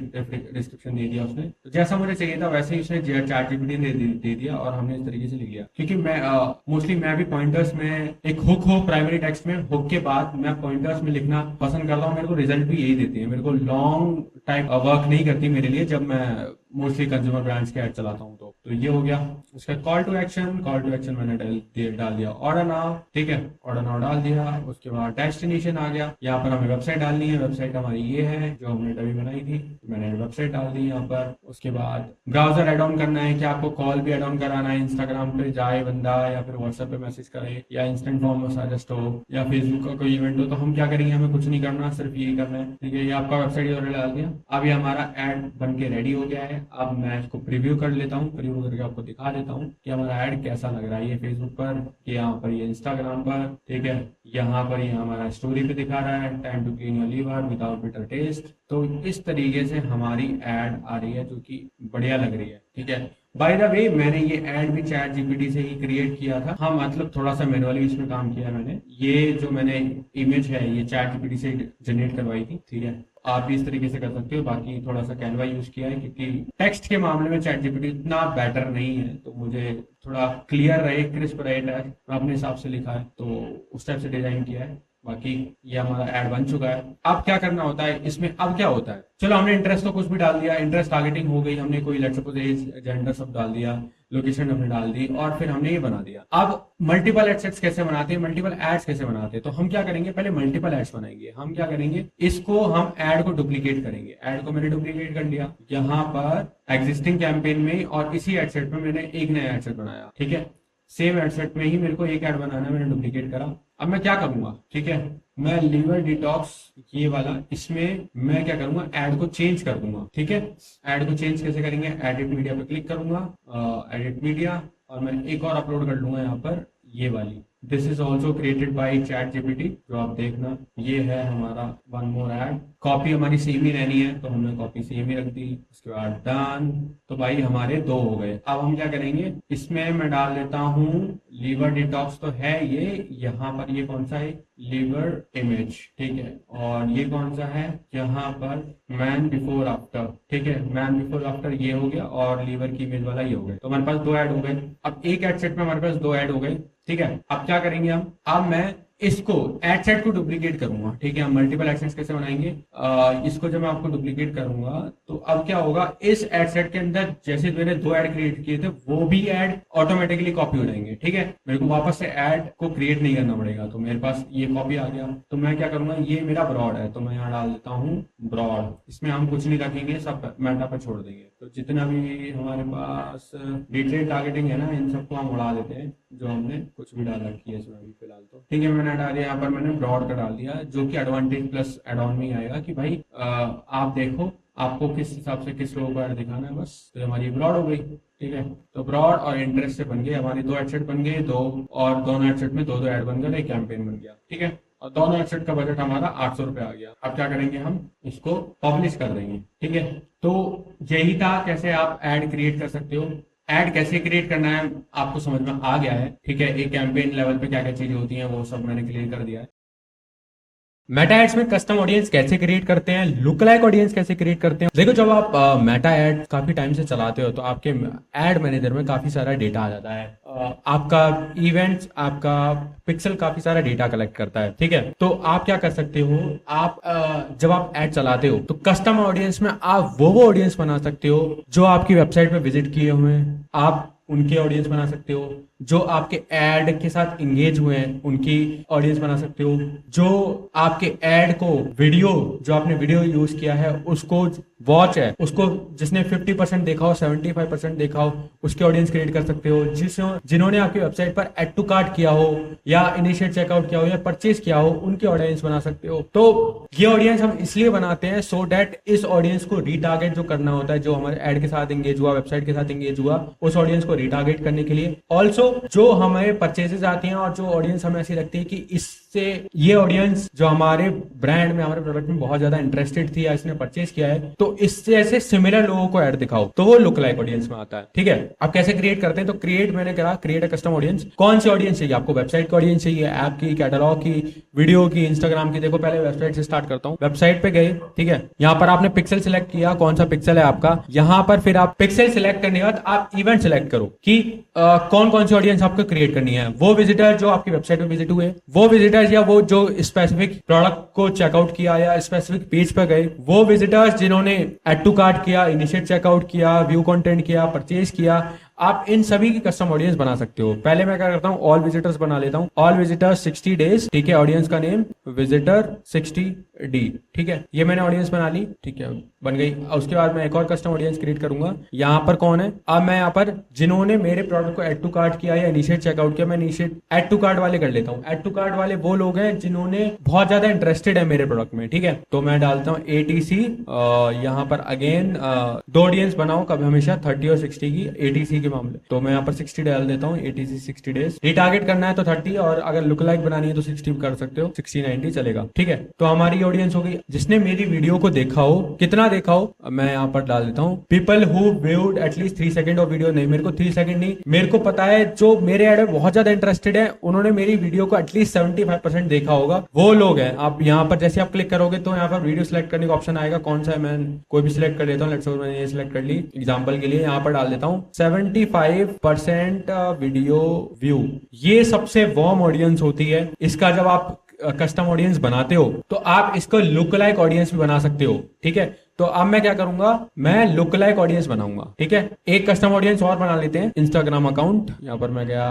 डिस्क्रिप्शन दे दिया उसने, तो जैसा मुझे चाहिए था वैसे ही उसने ChatGPT ने दे दिया और हमने इस तरीके से लिख लिया। क्योंकि मैं मोस्टली मैं भी पॉइंटर्स में एक हुक हो प्राइमरी टेक्स्ट में, हुक के बाद मैं पॉइंटर्स में लिखना पसंद करता हूँ, मेरे को रिजल्ट भी यही देते हैं, मेरे को लॉन्ग टाइप वर्क नहीं करती मेरे लिए जब मैं मोस्टली कंज्यूमर ब्रांड्स के ऐड चलाता हूँ। तो ये हो गया उसका कॉल टू एक्शन मैंने डाल दिया ऑर्डर नाउ। ठीक है, ऑर्डर नाउ डाल दिया, उसके बाद डेस्टिनेशन आ गया, यहाँ पर हमें वेबसाइट डालनी है, वेबसाइट हमारी ये है जो हमने अभी बनाई थी, मैंने वेबसाइट डाल दी यहाँ पर। उसके बाद ब्राउजर एड ऑन करना है कि आपको कॉल भी एड ऑन कराना है, इंस्टाग्राम पे जाए बंदा या फिर व्हाट्सएप पे मैसेज करे या इंस्टेंट फॉर्म में सजेस्ट हो या फेसबुक का कोई इवेंट हो, तो हम क्या करेंगे, हमें कुछ नहीं करना, सिर्फ यही करना है। ठीक है, ये आपका वेबसाइट ऑर्डर डाल दिया। अब ये हमारा एड बन के रेडी हो गया है। अब मैं इसको प्रीव्यू कर लेता हूँ, प्रीव्यू करके आपको दिखा देता हूँ कि हमारा ऐड कैसा लग रहा है, ये फेसबुक पर, यहाँ पर ये इंस्टाग्राम पर। ठीक है, यहाँ पर ये हमारा स्टोरी पे दिखा रहा है time to clean your liver without bitter taste. तो इस तरीके से हमारी ऐड आ रही है जो कि बढ़िया लग रही है। ठीक है, बाय द वे मैंने ये ऐड भी ChatGPT से ही क्रिएट किया था। हाँ, मतलब थोड़ा सा मैनुअली इसमें काम किया मैंने। ये जो मैंने इमेज है ये ChatGPT से जनरेट करवाई थी। ठीक है, आप भी इस तरीके से कर सकते हो। बाकी थोड़ा सा कैनवा यूज किया है क्योंकि टेक्स्ट के मामले में ChatGPT इतना बेटर नहीं है, तो मुझे थोड़ा क्लियर रहे, क्रिस्प रहे टेक्स्ट, मैं अपने हिसाब से लिखा है तो उस टाइप से डिजाइन किया है। बाकी ये हमारा ऐड बन चुका है। अब क्या करना होता है इसमें, अब क्या होता है, चलो हमने इंटरेस्ट तो कुछ भी डाल दिया, इंटरेस्ट टारगेटिंग हो गई, हमने कोई लेट्स सपोज एज जेंडर सब डाल दिया, लोकेशन हमने डाल दी और फिर हमने ये बना दिया। अब मल्टीपल एड्स कैसे बनाते हैं, मल्टीपल एड्स कैसे बनाते हैं, तो हम क्या करेंगे, पहले मल्टीपल एड्स बनाएंगे। हम क्या करेंगे, इसको हम एड को डुप्लीकेट करेंगे। एड को मैंने डुप्लीकेट कर लिया यहाँ पर एग्जिस्टिंग कैंपेन में, और इसी एड सेट में मैंने एक नया एड सेट बनाया। ठीक है, सेम एड सेट में ही मेरे को एक ऐड बनाना है, मैंने डुप्लीकेट करा। अब मैं क्या करूंगा, ठीक है, मैं लीवर डिटॉक्स ये वाला, इसमें मैं क्या करूंगा, ऐड को चेंज कर दूंगा। ठीक है, ऐड को चेंज कैसे करेंगे, एडिट मीडिया पे क्लिक करूंगा, एडिट मीडिया, और मैं एक और अपलोड कर लूंगा यहाँ पर ये वाली। This is also created by ChatGPT, जो आप देखना, ये है हमारा वन मोर ऐड। कॉपी हमारी सेम ही रहनी है तो हमने कॉपी सेम ही रख दी। उसके बाद डन, तो भाई हमारे 2 हो गए। अब हम क्या करेंगे, इसमें मैं डाल देता हूँ लीवर डिटॉक्स, तो है ये यहाँ पर, ये कौन सा है, लीवर इमेज। ठीक है, और ये कौन सा है, यहाँ पर मैन बिफोर आफ्टर। ठीक है, मैन बिफोर आफ्टर ये हो गया, और लीवर की इमेज वाला ये हो गया। तो हमारे पास 2 ऐड हो गए। अब एक ऐड सेट में हमारे पास 2 ऐड हो गए। ठीक है, अब क्या करेंगे हम, अब मैं इसको एड सेट को डुप्लीकेट करूंगा। ठीक है, हम मल्टीपल एड सेट्स कैसे बनाएंगे, इसको जब मैं आपको डुप्लीकेट करूंगा तो अब क्या होगा, इस एड सेट के अंदर जैसे मैंने 2 ऐड क्रिएट किए थे वो भी ऐड ऑटोमेटिकली कॉपी हो जाएंगे। ठीक है, मेरे को वापस से ऐड को क्रिएट नहीं करना पड़ेगा। तो मेरे पास ये कॉपी आ गया, तो मैं क्या करूंगा, ये मेरा ब्रॉड है तो मैं यहाँ डाल देता हूँ ब्रॉड। इसमें हम कुछ नहीं रखेंगे, सब मेटा पर छोड़ देंगे। तो जितना भी हमारे पास डिटेल टारगेटिंग है ना, इन सबको हम उड़ा देते हैं, जो हमने कुछ भी डाल रखी है इसमें अभी फिलहाल। तो ठीक है, मैंने डाल दिया, यहाँ पर मैंने ब्रॉड का डाल दिया, जो कि एडवांटेज प्लस एड ऑन में आएगा कि भाई आप देखो आपको किस हिसाब से किस लोगों को ऐड दिखाना है, बस। तो हमारी ब्रॉड हो गई। ठीक है, तो ब्रॉड और इंटरेस्ट से बन गए हमारे 2 एड सेट बन गए, 2, और दोनों एड सेट में 2 ऐड बन गए, एक कैंपेन बन गया। ठीक है, और दोनों एड सेट का बजट हमारा 800 रुपए आ गया। अब क्या करेंगे, हम इसको पब्लिश कर देंगे। ठीक है, तो यही था कैसे आप ऐड क्रिएट कर सकते हो। ऐड कैसे क्रिएट करना है आपको समझ में आ गया है। ठीक है, एक कैंपेन लेवल पे क्या क्या चीजें होती हैं वो सब मैंने क्लियर कर दिया है। मेटा एड्स में कस्टम ऑडियंस कैसे क्रिएट करते हैं, लुक लाइक ऑडियंस कैसे क्रिएट करते हैं। देखो, जब आप मेटा एड काफी टाइम से चलाते हो तो आपके एड मैनेजर में काफी सारा डेटा आ जाता है। आपका इवेंट्स, आपका पिक्सल काफी सारा डेटा कलेक्ट करता है। ठीक है, तो आप क्या कर सकते हो, आप जब आप एड चलाते हो तो कस्टम ऑडियंस में आप वो ऑडियंस बना सकते हो जो आपकी वेबसाइट पे विजिट किए हुए हैं, आप उनके ऑडियंस बना सकते हो। जो आपके एड के साथ इंगेज हुए हैं उनकी ऑडियंस बना सकते हो, जो आपके एड को वीडियो, जो आपने वीडियो यूज किया है उसको वॉच है, उसको जिसने 50% देखा हो, 75% देखा हो, उसकी ऑडियंस क्रिएट कर सकते हो। जिन्होंने आपकी वेबसाइट पर एड टू कार्ट किया हो या इनिशिएट चेकआउट किया हो या परचेज किया हो, उनकी ऑडियंस बना सकते हो। तो ये ऑडियंस हम इसलिए बनाते हैं सो दैट इस ऑडियंस को रीटारगेट जो करना होता है, जो हमारे एड के साथ इंगेज हुआ, वेबसाइट के साथ इंगेज हुआ, उस ऑडियंस को रीटारगेट करने के लिए। ऑल्सो जो हमारे परचेजेस आती हैं और जो ऑडियंस हमें ऐसी लगती है कि इससे ये ऑडियंस जो हमारे ब्रांड में, हमारे प्रोडक्ट में बहुत ज्यादा इंटरेस्टेड थी या इसने परचेज किया है, तो इससे ऐसे सिमिलर लोगों को ऐड दिखाओ, तो वो लुक लाइक ऑडियंस में आता है। ठीक है, अब कैसे क्रिएट करते हैं? तो क्रिएट मैंने करा, क्रिएट अ कस्टम ऑडियंस। कौन सी ऑडियंस चाहिए आपको? वेबसाइट की ऑडियंस चाहिए, ऐप की, कैटलॉग की, वीडियो की, इंस्टाग्राम की? देखो पहले वेबसाइट से स्टार्ट करता हूं। वेबसाइट पे गए, ठीक है, यहां पर आपने पिक्सल सिलेक्ट किया, कौन सा पिक्सल है आपका। यहां पर फिर आप पिक्सल सिलेक्ट करने के बाद आप इवेंट सिलेक्ट करो कि कौन कौन सी ऑडियंस आपको क्रिएट करनी है। वो विजिटर जो आपकी वेबसाइट पे विजिट हुए, वो विजिटर्स या वो जो स्पेसिफिक प्रोडक्ट को चेकआउट किया या स्पेसिफिक पेज पर गए, वो विजिटर्स जिन्होंने एड टू कार्ट किया, इनिशिएट चेकआउट किया, व्यू कंटेंट किया, परचेज किया, आप इन सभी की कस्टम ऑडियंस बना सकते हो। पहले मैं क्या करता हूं, ऑल विजिटर्स बना लेता हूं। ऑल विजिटर्स 60 डेज, ठीक है, ऑडियंस का नेम विजिटर 60D, ठीक है, ये मैंने ऑडियंस बना ली, ठीक है, बन गई। उसके बाद मैं एक और कस्टम ऑडियंस क्रिएट करूंगा। यहां पर कौन है? अब मैं यहां पर जिन्होंने मेरे प्रोडक्ट को एड टू कार्ट किया या इनिशिएट चेकआउट किया, मैं इनिशिएट एड टू कार्ट वाले कर लेता हूं। एड टू कार्ट वाले वो लोग हैं जिन्होंने बहुत ज्यादा इंटरेस्टेड है मेरे प्रोडक्ट में, ठीक है। तो मैं डालता हूं ATC, यहां पर अगेन दो ऑडियंस बनाओ कभी, हमेशा 30 और 60 की, ATC के मामले। तो मैं यहाँ पर 60 डाल देता हूँ, ATC 60 डेज। रिटारगेट करना है तो 30, और अगर लुक लाइक बनानी है तो 60 कर सकते हो, 60-90 चलेगा, ठीक है। तो हमारी ऑडियंस हो गई जिसने मेरी वीडियो को देखा हो। कितना देखा हो मैं यहाँ पर डाल देता हूँ, people who viewed at least 3 second of video. नहीं, मेरे को 3 सेकंड नहीं, मेरे को पता है जो मेरे ऐड में बहुत ज्यादा इंटरेस्टेड है, उन्होंने मेरी वीडियो को एटलीस्ट 75% देखा होगा, वो लोग हैं। आप यहाँ पर जैसे आप क्लिक करोगे तो यहाँ पर वीडियो सिलेक्ट करने का ऑप्शन आएगा, कौन सा है, मैं कोई भी सिलेक्ट कर लेता हूँ। लेट्स सपोज मैंने ये सिलेक्ट कर ली एग्जांपल के लिए, यहाँ पर डाल देता हूँ 75% वीडियो व्यू। ये सबसे वार्म ऑडियंस होती है। इसका जब आप कस्टम ऑडियंस बनाते हो तो आप इसको लुक लाइक ऑडियंस भी बना सकते हो, ठीक है। तो अब मैं क्या करूंगा, मैं लुक लाइक ऑडियंस बनाऊंगा, ठीक है। एक कस्टम ऑडियंस और बना लेते हैं, इंस्टाग्राम अकाउंट। यहाँ पर मैं गया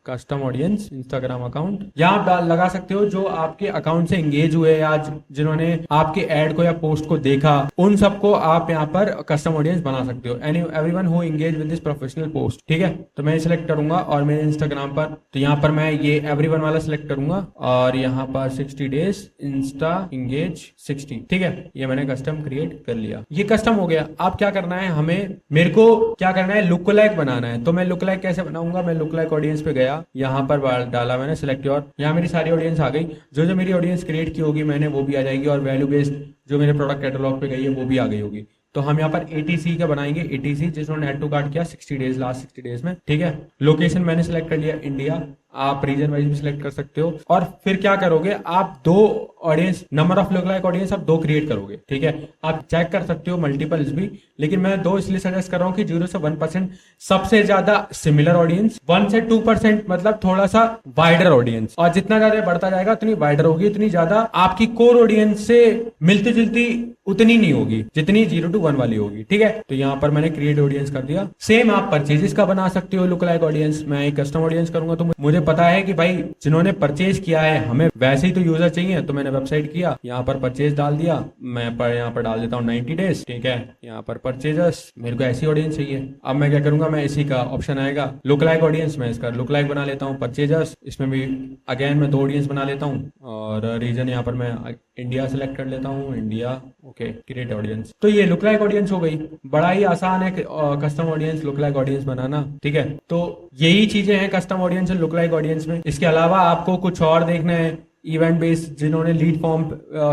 कस्टम ऑडियंस, इंस्टाग्राम अकाउंट। यहाँ आप लगा सकते हो जो आपके अकाउंट से एंगेज हुए या जिन्होंने आपके एड को या पोस्ट को देखा, उन सबको आप यहाँ पर कस्टम ऑडियंस बना सकते हो। Everyone who engage with this professional post, ठीक है। तो मैं सिलेक्ट करूंगा और मेरे इंस्टाग्राम पर, तो यहाँ पर मैं ये एवरीवन वाला सिलेक्ट करूंगा और यहाँ पर 60 डेज इंस्टा एंगेज 60, ठीक है। ये मैंने कस्टम क्रिएट कर लिया, ये कस्टम हो गया। अब क्या करना है हमें, मेरे को क्या करना है, लुक लाइक बनाना है। तो मैं लुक लाइक कैसे बनाऊंगा, मैं लुक लाइक ऑडियंस पे गया, यहाँ पर डाला मैंने सिलेक्ट, और यहाँ मेरी सारी ऑडियंस आ गई। जो जो मेरी ऑडियंस क्रिएट की होगी मैंने, वो भी आ जाएगी, और वैल्यू बेस्ड जो मेरे प्रोडक्ट कैटलॉग पे गई है वो भी आ गई होगी। तो हम यहाँ पर ATC का बनाएंगे, ATC जिन्होंने एड टू कार्ट किया 60 डेज, लास्ट 60 डेज में, ठीक है। लोकेशन मैंने सिलेक्ट कर लिया इंडिया, आप रीजन वाइज भी सिलेक्ट कर सकते हो। और फिर क्या करोगे, आप दो audience, number of look like audience आप दो क्रिएट करोगे, ठीक है। आप चेक कर सकते हो मल्टीपल्स भी, लेकिन मैं दो इसलिए सजेस्ट कर रहा हूँ कि 0 से 1% सबसे ज्यादा सिमिलर ऑडियंस, 1 से 2% मतलब थोड़ा सा वाइडर ऑडियंस, और जितना ज्यादा बढ़ता जाएगा उतनी वाइडर होगी, उतनी ज्यादा आपकी कोर ऑडियंस से मिलती जुलती उतनी नहीं होगी जितनी 0 to 1 वाली होगी, ठीक है। तो यहाँ पर मैंने क्रिएट ऑडियंस कर दिया। सेम आप परचेजेस का बना सकते हो लुक लाइक ऑडियंस। मैं एक कस्टम ऑडियंस करूंगा तो मुझे पता है कि भाई जिन्होंने परचेज किया है, हमें वैसे ही तो यूजर चाहिए, तो मैंने वेबसाइट किया, यहाँ पर परचेज डाल दिया, मैं यहाँ पर डाल देता हूँ 90 डेज, ठीक है। यहाँ पर परचेजर्स, मेरे को ऐसी ऑडियंस चाहिए। अब मैं क्या करूंगा, मैं इसी का ऑप्शन आएगा लुक लाइक ऑडियंस, मैं इसका लुक लाइक बना लेता हूँ। परचेजर्स, इसमें भी अगेन मैं 2 ऑडियंस बना लेता हूँ, और रीजन यहाँ पर मैं इंडिया सेलेक्ट कर लेता हूँ, इंडिया, ओके, क्रिएट ऑडियंस। तो ये लुक लाइक ऑडियंस हो गई। बड़ा ही आसान है custom audience, look like audience बनाना, ठीक है। तो यही चीजें हैं कस्टम ऑडियंस और लुक लाइक ऑडियंस में। इसके अलावा आपको कुछ और देखना है, इवेंट बेस्ड, जिन्होंने लीड फॉर्म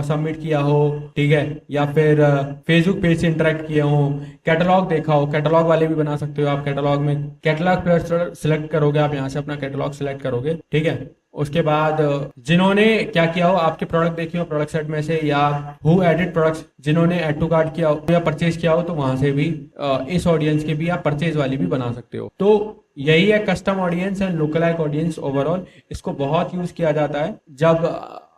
सबमिट किया हो, ठीक है, या फिर फेसबुक पेज से इंटरेक्ट किए हो, कैटलॉग देखा हो, कैटलॉग वाले भी बना सकते हो आप। कैटलॉग में कैटलॉग सिलेक्ट करोगे, आप यहाँ से अपना कैटलॉग सिलेक्ट करोगे, ठीक है। उसके बाद जिन्होंने क्या किया हो, आपके प्रोडक्ट देखे हो प्रोडक्ट सेट में से, या हु एडिड प्रोडक्ट्स, जिन्होंने एड टू कार्ट किया हो या परचेज किया हो, तो वहां से भी इस ऑडियंस के भी आप परचेज वाली भी बना सकते हो। तो यही है custom audience and look like audience overall. इसको बहुत यूज किया जाता है जब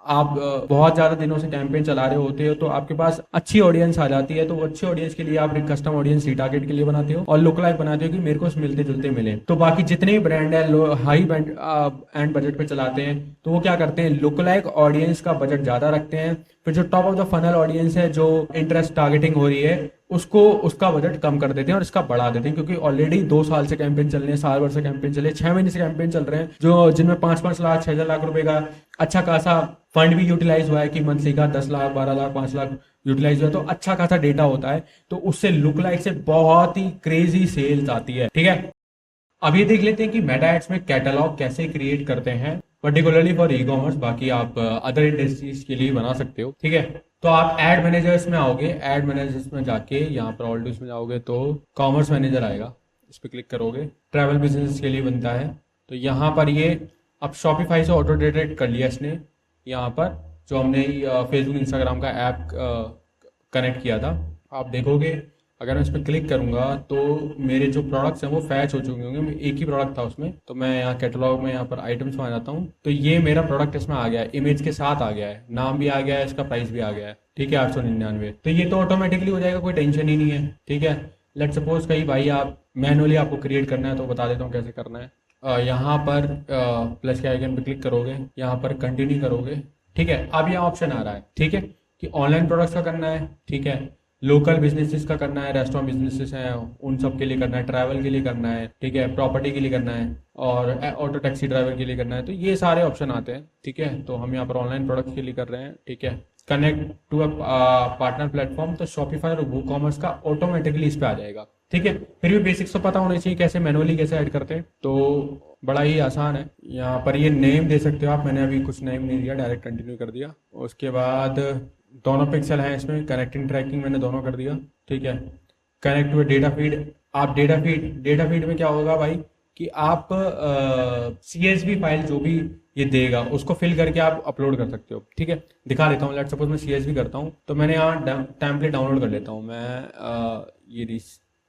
आप बहुत ज्यादा दिनों से कैंपेन चला रहे होते हो तो आपके पास अच्छी ऑडियंस आ जाती है, तो वो अच्छी ऑडियंस के लिए आप कस्टम ऑडियंस रीटारगेट के लिए बनाते हो और लुक लाइक बनाते हो कि मेरे को मिलते जुलते मिले। तो बाकी जितने भी ब्रांड है हाई एंड बजट पे चलाते हैं तो वो क्या करते हैं, लुक लाइक ऑडियंस का बजट ज्यादा रखते हैं, फिर जो top of the funnel audience है जो इंटरेस्ट टारगेटिंग हो रही है उसको उसका बजट कम कर देते हैं और इसका बढ़ा देते हैं, क्योंकि ऑलरेडी 2 साल से कैंपेन चल रहे हैं, साल भर से कैंपेन चले, 6 महीने से कैंपेन चल रहे हैं, जो जिनमें 5-5 लाख 6 लाख रुपए का अच्छा खासा फंड भी यूटिलाइज हुआ है कि मंथली का 10 लाख 12 लाख 5 लाख यूटिलाइज हुआ है, तो अच्छा खासा डेटा होता है, तो उससे लुक लाइक से बहुत ही क्रेजी सेल्स आती है। ठीक है, अब ये देख लेते हैं कि मेटा एड्स में कैटलॉग कैसे क्रिएट करते हैं, पर्टिकुलरली फॉर ई कॉमर्स, बाकी आप अदर इंडस्ट्रीज के लिए बना सकते हो। ठीक है, तो आप एड मैनेजर्स में आओगे, एड मैनेजर्स में जाके यहाँ पर ऑल टूल्स में जाओगे तो कॉमर्स मैनेजर आएगा, इस पर क्लिक करोगे, ट्रैवल बिजनेस के लिए बनता है, तो यहाँ पर ये अब शॉपिफाई से ऑटो डिटेक्ट कर लिया इसने, यहाँ पर जो हमने फेसबुक इंस्टाग्राम का ऐप कनेक्ट किया था, आप देखोगे अगर मैं इस पर क्लिक करूंगा तो मेरे जो प्रोडक्ट्स हैं वो फैच हो चुके होंगे, एक ही प्रोडक्ट था उसमें, तो मैं यहाँ कैटलॉग में यहाँ पर आइटम्स में आ जाता हूँ, तो ये मेरा प्रोडक्ट इसमें आ गया है, इमेज के साथ आ गया है, नाम भी आ गया है, इसका प्राइस भी आ गया है। ठीक है, 899, तो ये तो ऑटोमेटिकली हो जाएगा, कोई टेंशन ही नहीं है। ठीक है, लेट सपोज कहीं भाई आप मैनुअली आपको क्रिएट करना है तो बता देता हूँ कैसे करना है। यहाँ पर प्लस के आइकन पर क्लिक करोगे, यहाँ पर कंटिन्यू करोगे। ठीक है, अब यहाँ ऑप्शन आ रहा है, ठीक है, कि ऑनलाइन प्रोडक्ट्स का करना है, ठीक है, लोकल बिजनेसेस का करना है, रेस्टोरेंट बिजनेसेस हैं उन सब के लिए करना है, ट्रैवल के लिए करना है, ठीक है, प्रॉपर्टी के लिए करना है, और ऑटो टैक्सी ड्राइवर के लिए करना है, तो ये सारे ऑप्शन आते हैं। ठीक है, तो हम यहाँ पर ऑनलाइन प्रोडक्ट्स के लिए कर रहे हैं। ठीक है, connect to a partner platform, तो शॉपिफाई और वू कॉमर्स का ऑटोमेटिकली इस पे आ जाएगा। ठीक है, फिर भी बेसिक्स तो पता होने चाहिए कैसे मैनुअली कैसे ऐड करते हैं, तो बड़ा ही आसान है। यहाँ पर ये नेम दे सकते हो आप, मैंने अभी कुछ नेम नहीं दिया, डायरेक्ट कंटिन्यू कर दिया। उसके बाद दोनों पिक्सल हैं इसमें, कनेक्टिंग ट्रैकिंग मैंने दोनों कर दिया। ठीक है, कनेक्ट विद डेटा फीड, आप डेटा फीड में क्या होगा भाई कि आप CSV फाइल जो भी ये देगा उसको फिल करके आप अपलोड कर सकते हो। ठीक है, दिखा देता हूँ, लेट सपोज मैं CSV करता हूँ, तो मैंने यहाँ टेम्पलेट डाउनलोड कर लेता हूँ, मैं ये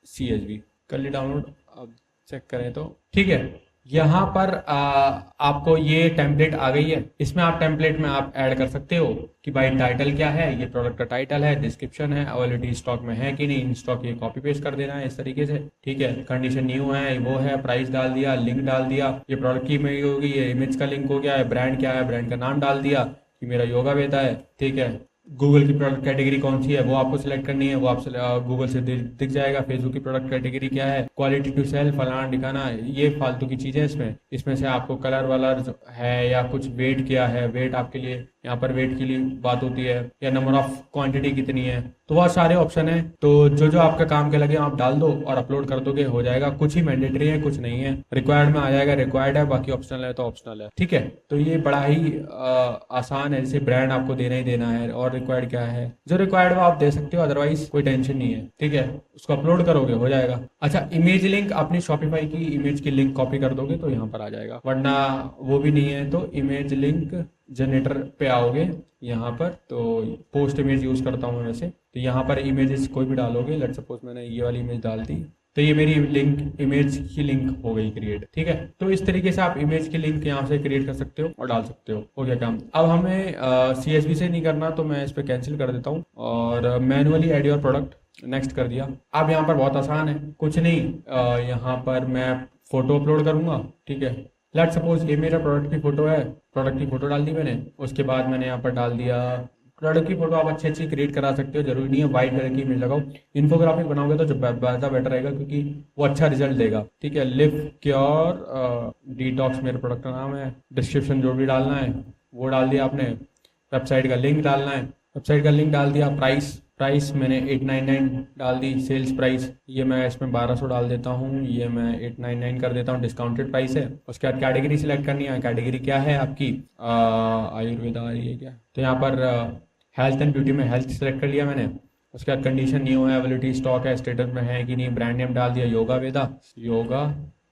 CSV कर ली डाउनलोड, अब चेक करें तो ठीक है, यहाँ पर आपको ये टेम्पलेट आ गई है, इसमें आप टेम्पलेट में आप ऐड कर सकते हो कि भाई टाइटल क्या है, ये प्रोडक्ट का टाइटल है, डिस्क्रिप्शन है, अवेलेबिलिटी स्टॉक में है कि नहीं, इन स्टॉक, ये कॉपी पेस्ट कर देना है इस तरीके से। ठीक है, कंडीशन न्यू है, वो है, प्राइस डाल दिया, लिंक डाल दिया, ये प्रोडक्ट की इमेज होगी, ये इमेज का लिंक हो गया है, ब्रांड क्या है, ब्रांड का नाम डाल दिया कि मेरा योगा वेदा है। ठीक है, गूगल की प्रोडक्ट कैटेगरी कौन सी है वो आपको सिलेक्ट करनी है, वो आप गूगल से दिख जाएगा। फेसबुक की प्रोडक्ट कैटेगरी क्या है, क्वालिटी टू सेल, फलाना दिखाना, ये फालतू की चीजें इसमें से आपको कलर वालर है या कुछ वेट क्या है, वेट आपके लिए यहाँ पर वेट के लिए बात होती है, या नंबर ऑफ क्वांटिटी कितनी है, तो बहुत सारे ऑप्शन है, तो जो जो आपका काम के लगे आप डाल दो और अपलोड कर दोगे, हो जाएगा। कुछ ही मैंडेटरी है, कुछ नहीं है, रिक्वायर्ड में आ जाएगा, रिक्वायर्ड है, बाकी ऑप्शनल है तो ऑप्शनल है। ठीक है, तो ये बड़ा ही आसान है, जैसे ब्रांड आपको देना ही देना है, और रिक्वायर्ड क्या है, जो रिक्वायर्ड है आप दे सकते हो, अदरवाइज कोई टेंशन नहीं है। ठीक है, उसको अपलोड करोगे हो जाएगा। अच्छा, इमेज लिंक, अपनी शॉपिफाई की इमेज की लिंक कॉपी कर दोगे तो यहाँ पर आ जाएगा, वरना वो भी नहीं है तो इमेज लिंक जनरेटर पे आओगे यहाँ पर, तो पोस्ट इमेज यूज करता हूँ वैसे, तो यहाँ पर इमेजेस कोई भी डालोगे, लेट सपोज मैंने ये वाली इमेज डाल दी, तो ये मेरी लिंक, इमेज की लिंक हो गई क्रिएट। ठीक है, तो इस तरीके से आप इमेज की लिंक यहाँ से क्रिएट कर सकते हो और डाल सकते हो गया काम। अब हमें CSV से नहीं करना, तो मैं इस पर कैंसिल कर देता हूँ और manually add your product next कर दिया। अब यहाँ पर बहुत आसान है, कुछ नहीं, यहाँ पर मैं फोटो अपलोड करूंगा। ठीक है, लेट सपोज ये मेरा प्रोडक्ट की फोटो है, प्रोडक्ट की फोटो डाल दी मैंने, उसके बाद मैंने यहाँ पर डाल दिया प्रोडक्ट की फोटो। आप अच्छी अच्छी क्रिएट करा सकते हो, जरूरी नहीं है व्हाइट कलर की इमेज लगाओ, इन्फोग्राफिक बनाओगे तो ज़्यादा बेटर रहेगा क्योंकि वो अच्छा रिजल्ट देगा। ठीक है, लिव क्योर डिटॉक्स मेरे प्रोडक्ट का नाम है, डिस्क्रिप्शन जो भी डालना है वो डाल दिया आपने, वेबसाइट का लिंक डालना है, वेबसाइट का लिंक डाल दिया, प्राइस मैंने 899 डाल दी, सेल्स प्राइस ये मैं इसमें 1200 डाल देता हूँ, ये मैं 899 कर देता हूँ, डिस्काउंटेड प्राइस है। उसके बाद कैटेगरी सिलेक्ट करनी है, कैटेगरी क्या है आपकी, आयुर्वेदा आ रही है क्या, तो यहाँ पर हेल्थ एंड ब्यूटी में हेल्थ सेलेक्ट कर लिया मैंने। उसके बाद कंडीशन न्यू है, अवेलेबिलिटी स्टॉक है, स्टेटस में है कि नहीं, ब्रांड नेम डाल दिया योगा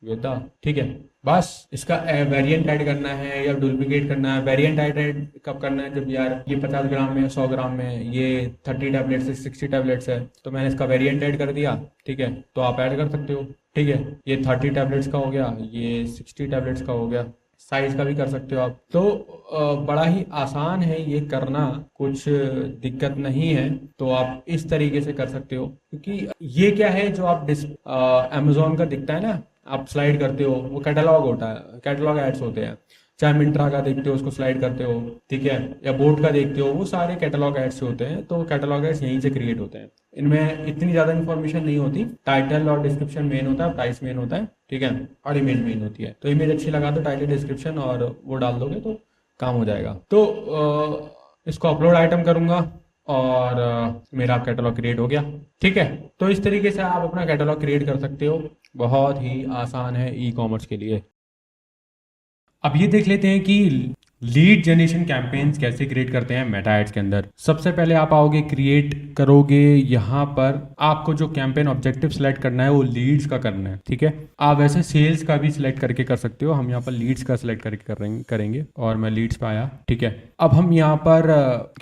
वेदा। ठीक है, बस इसका वेरिएंट ऐड करना है या डुप्लीकेट करना है। वेरिएंट ऐड कब करना है, जब यार ये 50 ग्राम में 100 ग्राम में ये 30 टैबलेट्स है, 60 टैबलेट्स है, तो मैंने इसका वेरिएंट ऐड कर दिया। ठीक है, तो आप ऐड कर सकते हो। ठीक है, ये 30 टैबलेट्स का हो गया, ये 60 टैबलेट्स का हो गया, साइज का भी कर सकते हो आप। तो बड़ा ही आसान है ये करना, कुछ दिक्कत नहीं है। तो आप इस तरीके से कर सकते हो, क्योंकि ये क्या है जो आप अमेजोन का दिखता है ना, आप स्लाइड करते हो, वो कैटलॉग होता है, कैटलॉग एड्स होते हैं। चाहे मिंत्रा का देखते हो उसको स्लाइड करते हो, ठीक है, या बोट का देखते हो, वो सारे कैटलॉग एड्स से होते हैं। तो कैटलॉग एड्स यहीं से क्रिएट होते हैं। इनमें इतनी ज़्यादा इन्फॉर्मेशन नहीं होती, टाइटल और डिस्क्रिप्शन मेन होता है, प्राइस मेन होता है, ठीक है, और इमेज मेन होती है। तो इमेज अच्छी लगा दो, टाइटल डिस्क्रिप्शन और वो डाल दोगे तो काम हो जाएगा। तो इसको अपलोड आइटम करूंगा और मेरा कैटलॉग क्रिएट हो गया, ठीक है। तो इस तरीके से आप अपना कैटलॉग क्रिएट कर सकते हो, बहुत ही आसान है ई कॉमर्स के लिए। अब ये देख लेते हैं कि लीड जनरेशन कैंपेन्स कैसे क्रिएट करते हैं मेटा एड्स के अंदर। सबसे पहले आप आओगे, क्रिएट करोगे, यहाँ पर आपको जो कैंपेन ऑब्जेक्टिव सेलेक्ट करना है वो लीड्स का करना है, ठीक है। आप वैसे सेल्स का भी सिलेक्ट करके कर सकते हो, हम यहाँ पर लीड्स का सिलेक्ट करके करेंगे और मैं लीड्स पे आया, ठीक है। अब हम यहाँ पर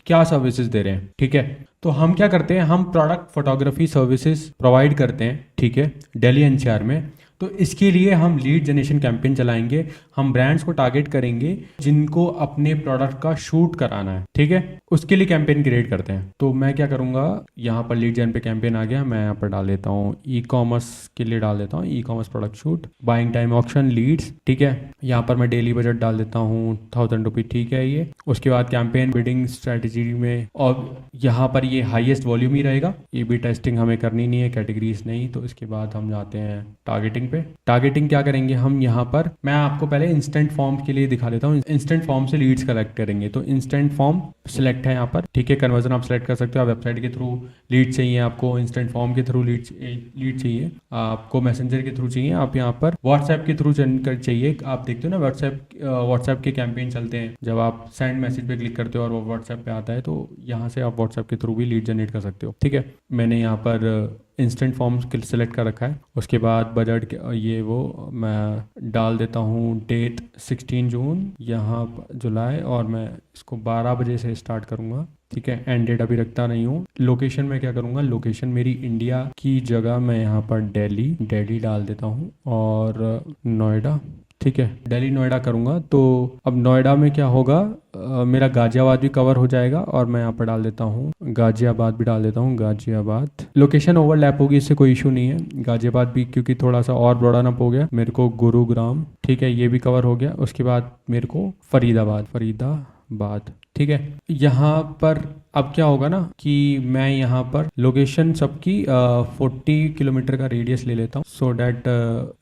क्या सर्विसेज दे रहे हैं, ठीक है। तो हम क्या करते हैं, हम प्रोडक्ट फोटोग्राफी सर्विसेज प्रोवाइड करते हैं, ठीक है, दिल्ली एनसीआर में। तो इसके लिए हम लीड जनरेशन कैंपेन चलाएंगे, हम ब्रांड्स को टारगेट करेंगे जिनको अपने प्रोडक्ट का शूट कराना है, ठीक है, उसके लिए कैंपेन क्रिएट करते हैं। तो मैं क्या करूंगा, यहाँ पर लीड जन पे कैंपेन आ गया, मैं यहाँ पर डाल देता हूँ ई कॉमर्स के लिए, डाल देता हूँ e commerce product shoot, buying time option leads, ठीक है। यहाँ पर मैं डेली बजट डाल देता हूँ 1000 रुपये, ठीक है ये। उसके बाद कैंपेन बिडिंग स्ट्रेटेजी में, और यहाँ पर ये हाईएस्ट वॉल्यूम ही रहेगा, ये भी टेस्टिंग हमें करनी नहीं है, कैटेगरीज नहीं। तो इसके बाद हम जाते हैं टारगेटिंग पे। टारगेटिंग क्या करेंगे हम यहाँ पर, मैं आपको पहले इंस्टेंट फॉर्म के लिए दिखा देता हूँ। इंस्टेंट फॉर्म से लीड्स कलेक्ट करेंगे, तो इंस्टेंट फॉर्म सिलेक्ट है यहाँ पर, ठीक है। कन्वर्जन आप सेलेक्ट कर सकते हो, आप वेबसाइट के थ्रू लीड चाहिए आपको, इंस्टेंट फॉर्म के थ्रू लीड चाहिए आपको, मैसेंजर के थ्रू चाहिए, आप यहाँ पर व्हाट्सएप के थ्रू चाहिए। आप देखते हो ना व्हाट्सएप के कैंपेन चलते हैं, जब आप सेंड मैसेज पे क्लिक करते हो और वो व्हाट्सएप पे आता है, तो यहाँ से आप व्हाट्सएप के थ्रू भी लीड जनरेट कर सकते हो, ठीक है। मैंने यहाँ पर इंस्टेंट फॉर्म सेलेक्ट कर रखा है। उसके बाद बजट ये वो मैं डाल देता हूँ, डेट 16 जून, यहाँ जुलाई, और मैं इसको 12 बजे से स्टार्ट करूँगा, ठीक है। एंड डेट अभी रखता नहीं हूँ। लोकेशन में क्या करूँगा, लोकेशन मेरी इंडिया की जगह मैं यहाँ पर दिल्ली डाल देता हूँ, और नोएडा, ठीक है, दिल्ली नोएडा करूँगा। तो अब नोएडा में क्या होगा, मेरा गाजियाबाद भी कवर हो जाएगा, और मैं यहाँ पर डाल देता हूँ गाजियाबाद भी डाल देता हूँ, गाजियाबाद। लोकेशन ओवरलैप होगी, इससे कोई इशू नहीं है। गाजियाबाद भी क्योंकि थोड़ा सा और ब्रॉडन अप हो गया मेरे को, गुरुग्राम, ठीक है, ये भी कवर हो गया। उसके बाद मेरे को फरीदाबाद, ठीक है। यहाँ पर अब क्या होगा ना कि मैं यहाँ पर लोकेशन सबकी 40 किलोमीटर का रेडियस ले लेता हूँ, सो डैट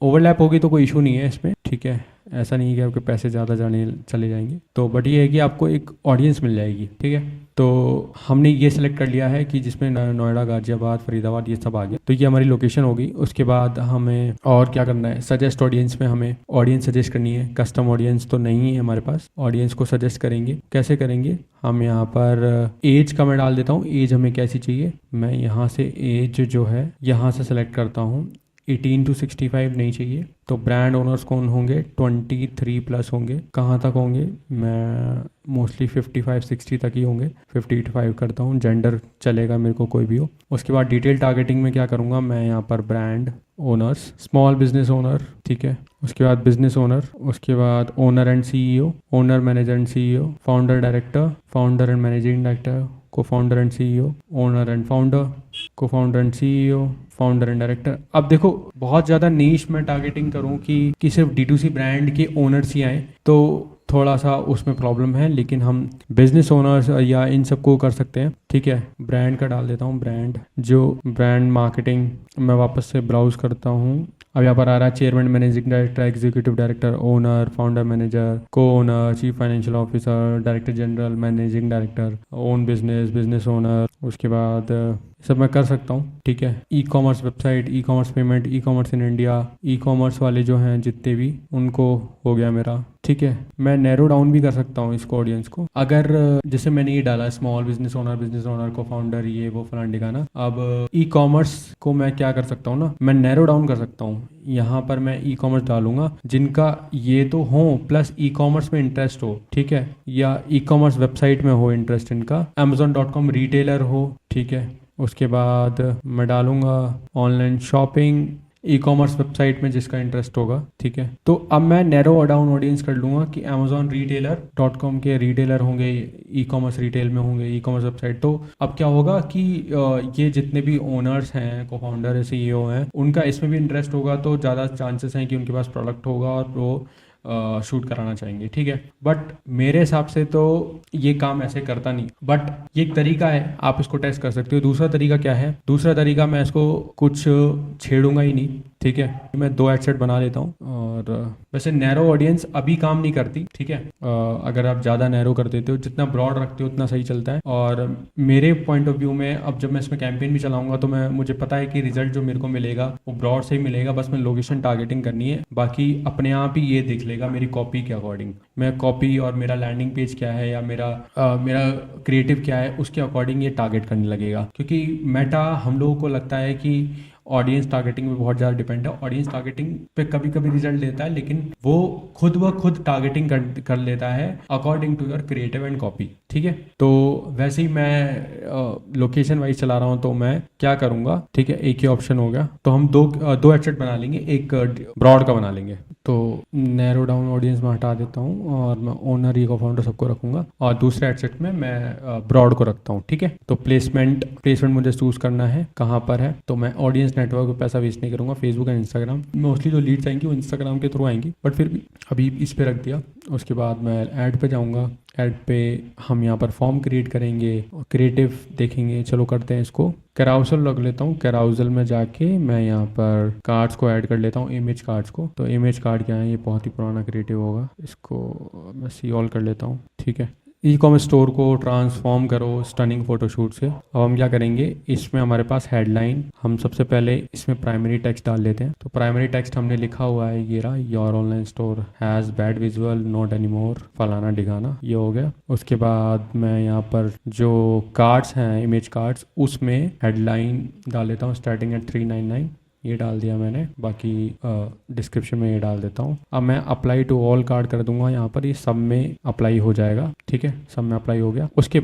ओवरलैप होगी तो कोई इशू नहीं है इसमें, ठीक है। ऐसा नहीं है कि आपके पैसे ज़्यादा चले जाएंगे, तो बट ये है कि आपको एक ऑडियंस मिल जाएगी, ठीक है। तो हमने ये सिलेक्ट कर लिया है कि जिसमें नोएडा, गाजियाबाद, फरीदाबाद ये सब आ गया, तो ये हमारी लोकेशन होगी। उसके बाद हमें और क्या करना है, सजेस्ट ऑडियंस में हमें ऑडियंस सजेस्ट करनी है। कस्टम ऑडियंस तो नहीं है हमारे पास, ऑडियंस को सजेस्ट करेंगे। कैसे करेंगे, हम यहाँ पर एज का मैं डाल देता हूँ, एज हमें कैसी चाहिए, मैं यहाँ से एज जो है यहाँ से सेलेक्ट करता हूँ, 18 to 65 नहीं चाहिए। तो ब्रांड ओनर्स कौन होंगे, 23 प्लस होंगे। कहाँ तक होंगे, मैं मोस्टली 55-60 तक ही होंगे, 55 करता हूँ। जेंडर चलेगा मेरे को कोई भी हो। उसके बाद डिटेल टारगेटिंग में क्या करूँगा, मैं यहाँ पर brand owners, small business owner, ठीक है। उसके बाद बिजनेस ओनर, उसके बाद owner and CEO, owner, manager and CEO, founder director, founder and managing director, co founder and CEO, owner and founder, co founder and CEO, founder and director. अब देखो बहुत ज़्यादा नीश में टारगेटिंग करूँ कि सिर्फ D2C ब्रांड के ओनर्स ही आए तो थोड़ा सा उसमें प्रॉब्लम है, लेकिन हम बिजनेस ओनर्स या इन सबको कर सकते हैं, ठीक है। ब्रांड का डाल देता हूँ, ब्रांड, जो ब्रांड मार्केटिंग, मैं वापस से ब्राउज करता हूँ। अब यहाँ पर आ रहा है chairman, managing director, executive director, owner, founder, manager, co owner, chief financial officer, director general, managing director, own business, business owner. उसके बाद सब मैं कर सकता हूँ, ठीक है। E commerce website, e commerce payment, e commerce in India, e commerce वाले जो हैं जितने भी, उनको हो गया मेरा, ठीक है। मैं नैरो डाउन भी कर सकता हूँ इसको, ऑडियंस को, अगर जैसे मैंने ये डाला स्मॉल बिजनेस ओनर, को फाउंडर, ये वो फलान ठिकाना। अब ई कॉमर्स को मैं क्या कर सकता हूँ ना, मैं नैरो डाउन कर सकता हूँ। यहाँ पर मैं ई कॉमर्स डालूंगा जिनका ये तो हो प्लस ई कॉमर्स में इंटरेस्ट हो, ठीक है, या ई कॉमर्स वेबसाइट में हो इंटरेस्ट इनका, amazon.com रिटेलर हो, ठीक है। उसके बाद मैं डालूंगा ऑनलाइन शॉपिंग, ई कॉमर्स वेबसाइट में जिसका इंटरेस्ट होगा, ठीक है। तो अब मैं नैरो डाउन ऑडियंस कर लूँगा कि अमेजोन रिटेलर डॉट कॉम के रिटेलर होंगे, ई कॉमर्स रिटेल में होंगे, ई कॉमर्स वेबसाइट। तो अब क्या होगा कि ये जितने भी ओनर्स हैं, को फाउंडर है, CEO हैं, उनका इसमें भी इंटरेस्ट होगा, तो ज़्यादा चांसेस हैं कि उनके पास प्रोडक्ट होगा और वो शूट कराना चाहेंगे, ठीक है। बट मेरे हिसाब से तो ये काम ऐसे करता नहीं, बट ये एक तरीका है, आप इसको टेस्ट कर सकते हो। दूसरा तरीका क्या है? दूसरा तरीका, मैं इसको कुछ छेड़ूंगा ही नहीं, ठीक है। मैं 2 एडसेट बना लेता हूँ। और वैसे नैरो ऑडियंस अभी काम नहीं करती, ठीक है। अगर आप ज़्यादा नैरो कर देते हो, जितना ब्रॉड रखते हो उतना सही चलता है। और मेरे पॉइंट ऑफ व्यू में अब जब मैं इसमें कैंपेन भी चलाऊंगा तो मुझे पता है कि रिजल्ट जो मेरे को मिलेगा वो ब्रॉड से ही मिलेगा। बस मैं लोकेशन टारगेटिंग करनी है, बाकी अपने आप ही ये देख लेगा मेरी कॉपी के अकॉर्डिंग। मैं कॉपी और मेरा लैंडिंग पेज क्या है या मेरा क्रिएटिव क्या है, उसके अकॉर्डिंग ये टारगेट करने लगेगा। क्योंकि मेटा हम लोगों को लगता है कि ऑडियंस टारगेटिंग में बहुत ज़्यादा डिपेंड है। ऑडियंस टारगेटिंग पे कभी कभी रिजल्ट देता है, लेकिन वो खुद ब खुद टारगेटिंग कर लेता है according to your creative and copy, ठीक है। तो वैसे ही मैं लोकेशन वाइज चला रहा हूँ, तो मैं क्या करूँगा, ठीक है। एक ही ऑप्शन हो गया, तो हम दो एडसेट बना लेंगे, एक ब्रॉड का बना लेंगे। तो नैरो डाउन ऑडियंस में हटा देता हूँ और मैं ओनर, ई को फाउंडर सबको रखूँगा, और दूसरे एडसेट में मैं ब्रॉड को रखता हूँ, ठीक है। तो प्लेसमेंट मुझे चूज़ करना है कहाँ पर है। तो मैं ऑडियंस नेटवर्क पे पैसा वेस्ट नहीं करूँगा, फेसबुक एंड इंस्टाग्राम। मोस्टली जो लीड्स आएंगी वो इंस्टाग्राम के थ्रू आएंगी, बट फिर भी अभी इस पे रख दिया। उसके बाद मैं ऐड पे जाऊँगा। ऐड पे हम यहाँ पर फॉर्म क्रिएट करेंगे, क्रिएटिव देखेंगे। चलो करते हैं इसको, कैराउसल रख लेता हूँ। कैराउसल में जाके मैं यहाँ पर कार्ड्स को ऐड कर लेता हूँ, इमेज कार्ड्स को। तो इमेज कार्ड क्या है, ये बहुत ही पुराना क्रिएटिव होगा, इसको मैं सी ऑल कर लेता हूँ, ठीक है। ई कॉमर्स स्टोर को ट्रांसफॉर्म करो स्टनिंग फोटोशूट से। अब हम क्या करेंगे, इसमें हमारे पास हेडलाइन, हम सबसे पहले इसमें प्राइमरी टेक्स्ट डाल लेते हैं। तो प्राइमरी टेक्स्ट हमने लिखा हुआ है, ये रहा, your online store has bad visual, not any more, फलाना डिगाना, ये हो गया। उसके बाद मैं यहाँ पर जो कार्ड्स हैं, इमेज कार्ड्स, उसमें हेडलाइन डाल लेता हूँ स्टार्टिंग एट 399, ये डाल दिया मैंने। बाकी डिस्क्रिप्शन में ये डाल देता हूँ। अब मैं अप्लाई टू ऑल कार्ड कर दूंगा यहाँ पर, ये सब में अप्लाई हो जाएगा, ठीक है। सब में अप्लाई हो गया। उसके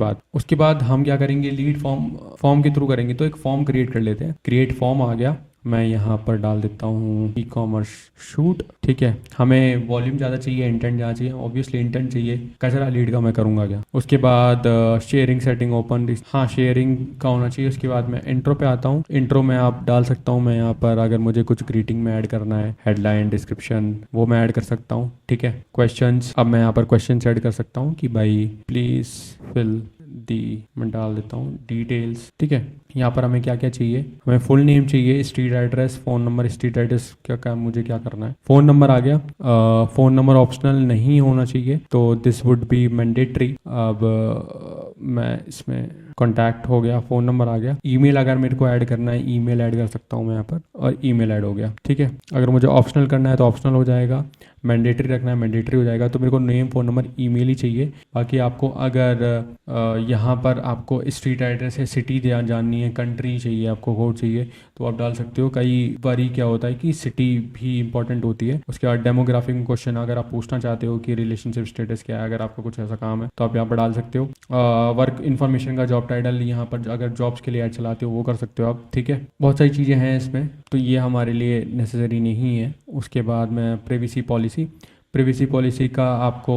बाद हम क्या करेंगे, लीड फॉर्म के थ्रू करेंगे। तो एक फॉर्म क्रिएट कर लेते हैं। क्रिएट फॉर्म आ गया, मैं यहाँ पर डाल देता हूँ ई कॉमर्स शूट, ठीक है। हमें वॉल्यूम ज़्यादा चाहिए, इंटेंट ज़्यादा चाहिए, ऑब्वियसली इंटेंट चाहिए। कचरा लीड का मैं करूँगा क्या। उसके बाद शेयरिंग सेटिंग ओपन, हाँ शेयरिंग का होना चाहिए। उसके बाद मैं इंट्रो पे आता हूँ। इंट्रो में आप डाल सकता हूँ मैं यहाँ पर, अगर मुझे कुछ ग्रीटिंग में ऐड करना है, हेडलाइन, डिस्क्रिप्शन, वो मैं ऐड कर सकता हूँ, ठीक है। क्वेश्चंस, अब मैं यहाँ पर क्वेश्चंस ऐड कर सकता हूँ कि भाई प्लीज़ फिल दी, मैं डाल देता हूँ डिटेल्स, ठीक है। यहाँ पर हमें क्या क्या चाहिए, हमें फुल नेम चाहिए, street address, phone number. Street address मुझे क्या करना है, फ़ोन नंबर आ गया। फ़ोन नंबर ऑप्शनल नहीं होना चाहिए, तो दिस वुड बी मैंडेटरी। अब मैं इसमें कॉन्टैक्ट हो गया, फ़ोन नंबर आ गया। ईमेल अगर मेरे को ऐड करना है, ईमेल ऐड कर सकता हूँ मैं यहाँ पर, और ईमेल ऐड हो गया, ठीक है। अगर मुझे ऑप्शनल करना है तो ऑप्शनल हो जाएगा, मैंडेटरी रखना है मैंडेटरी हो जाएगा। तो मेरे को नेम, फ़ोन नंबर, ईमेल ही चाहिए। बाकी आपको अगर यहाँ पर आपको स्ट्रीट एड्रेस है, सिटी जाननी है, कंट्री चाहिए, आपको कोड चाहिए, तो आप डाल सकते हो। कई बारी क्या होता है कि सिटी भी इंपॉर्टेंट होती है। उसके बाद डेमोग्राफिक में क्वेश्चन अगर आप पूछना चाहते हो कि रिलेशनशिप स्टेटस क्या है, अगर आपका कुछ ऐसा काम है तो आप यहाँ पर डाल सकते हो। वर्क इन्फॉर्मेशन का जॉब टाइटल, यहाँ पर अगर जॉब्स के लिए ऐड चलाते हो वो कर सकते हो आप, ठीक है। बहुत सारी चीज़ें हैं इसमें, तो ये हमारे लिए नेसेसरी नहीं है। उसके बाद मैं प्रिवेसी पॉलिसी का आपको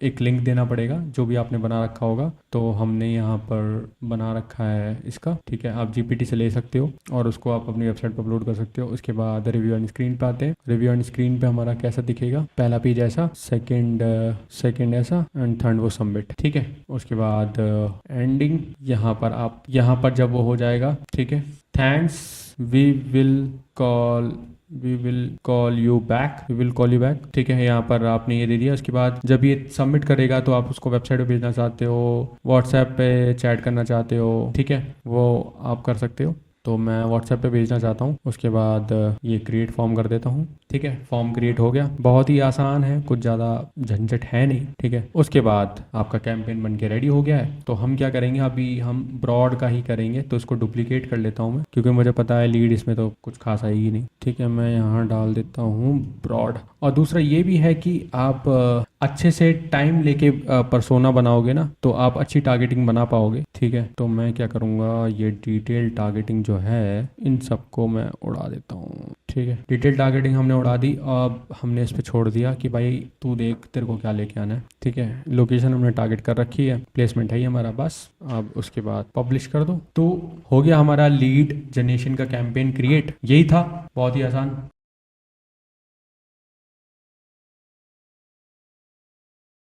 एक लिंक देना पड़ेगा, जो भी आपने बना रखा होगा। तो हमने यहाँ पर बना रखा है इसका, ठीक है। आप GPT से ले सकते हो और उसको आप अपनी वेबसाइट पर अपलोड कर सकते हो। उसके बाद रिव्यू ऑन स्क्रीन पे आते हैं। रिव्यू ऑन स्क्रीन पे हमारा कैसा दिखेगा, पहला पेज ऐसा, सेकंड ऐसा, एंड थर्ड वो सबमिट, ठीक है। उसके बाद एंडिंग, यहाँ पर जब वो हो जाएगा, ठीक है, thanks, we will call you back, ठीक है। यहाँ पर आपने ये दे दिया। उसके बाद जब ये सबमिट करेगा तो आप उसको वेबसाइट पे भेजना चाहते हो, व्हाट्सएप पे चैट करना चाहते हो, ठीक है, वो आप कर सकते हो। तो मैं व्हाट्सएप पे भेजना चाहता हूँ। उसके बाद ये क्रिएट फॉर्म कर देता हूँ, ठीक है। फॉर्म क्रिएट हो गया, बहुत ही आसान है, कुछ ज़्यादा झंझट है नहीं, ठीक है। उसके बाद आपका कैंपेन बन के रेडी हो गया है। तो हम क्या करेंगे, अभी हम ब्रॉड का ही करेंगे। तो इसको डुप्लीकेट कर लेता हूँ मैं, क्योंकि मुझे पता है लीड इसमें तो कुछ खास आएगी नहीं, ठीक है। मैं यहाँ डाल देता हूँ ब्रॉड। और दूसरा ये भी है कि आप अच्छे से टाइम लेके परसोना बनाओगे ना तो आप अच्छी टारगेटिंग बना पाओगे। ठीक है, तो मैं क्या करूँगा, ये डिटेल टारगेटिंग जो है इन सबको मैं उड़ा देता हूँ। ठीक है, डिटेल टारगेटिंग हमने उड़ा दी। अब हमने इस पे छोड़ दिया कि भाई तू देख तेरे को क्या लेके आना है। ठीक है, लोकेशन हमने टारगेट कर रखी है, प्लेसमेंट है ही हमारा, बस अब उसके बाद पब्लिश कर दो तो हो गया हमारा लीड जनरेशन का कैंपेन क्रिएट। यही था, बहुत ही आसान।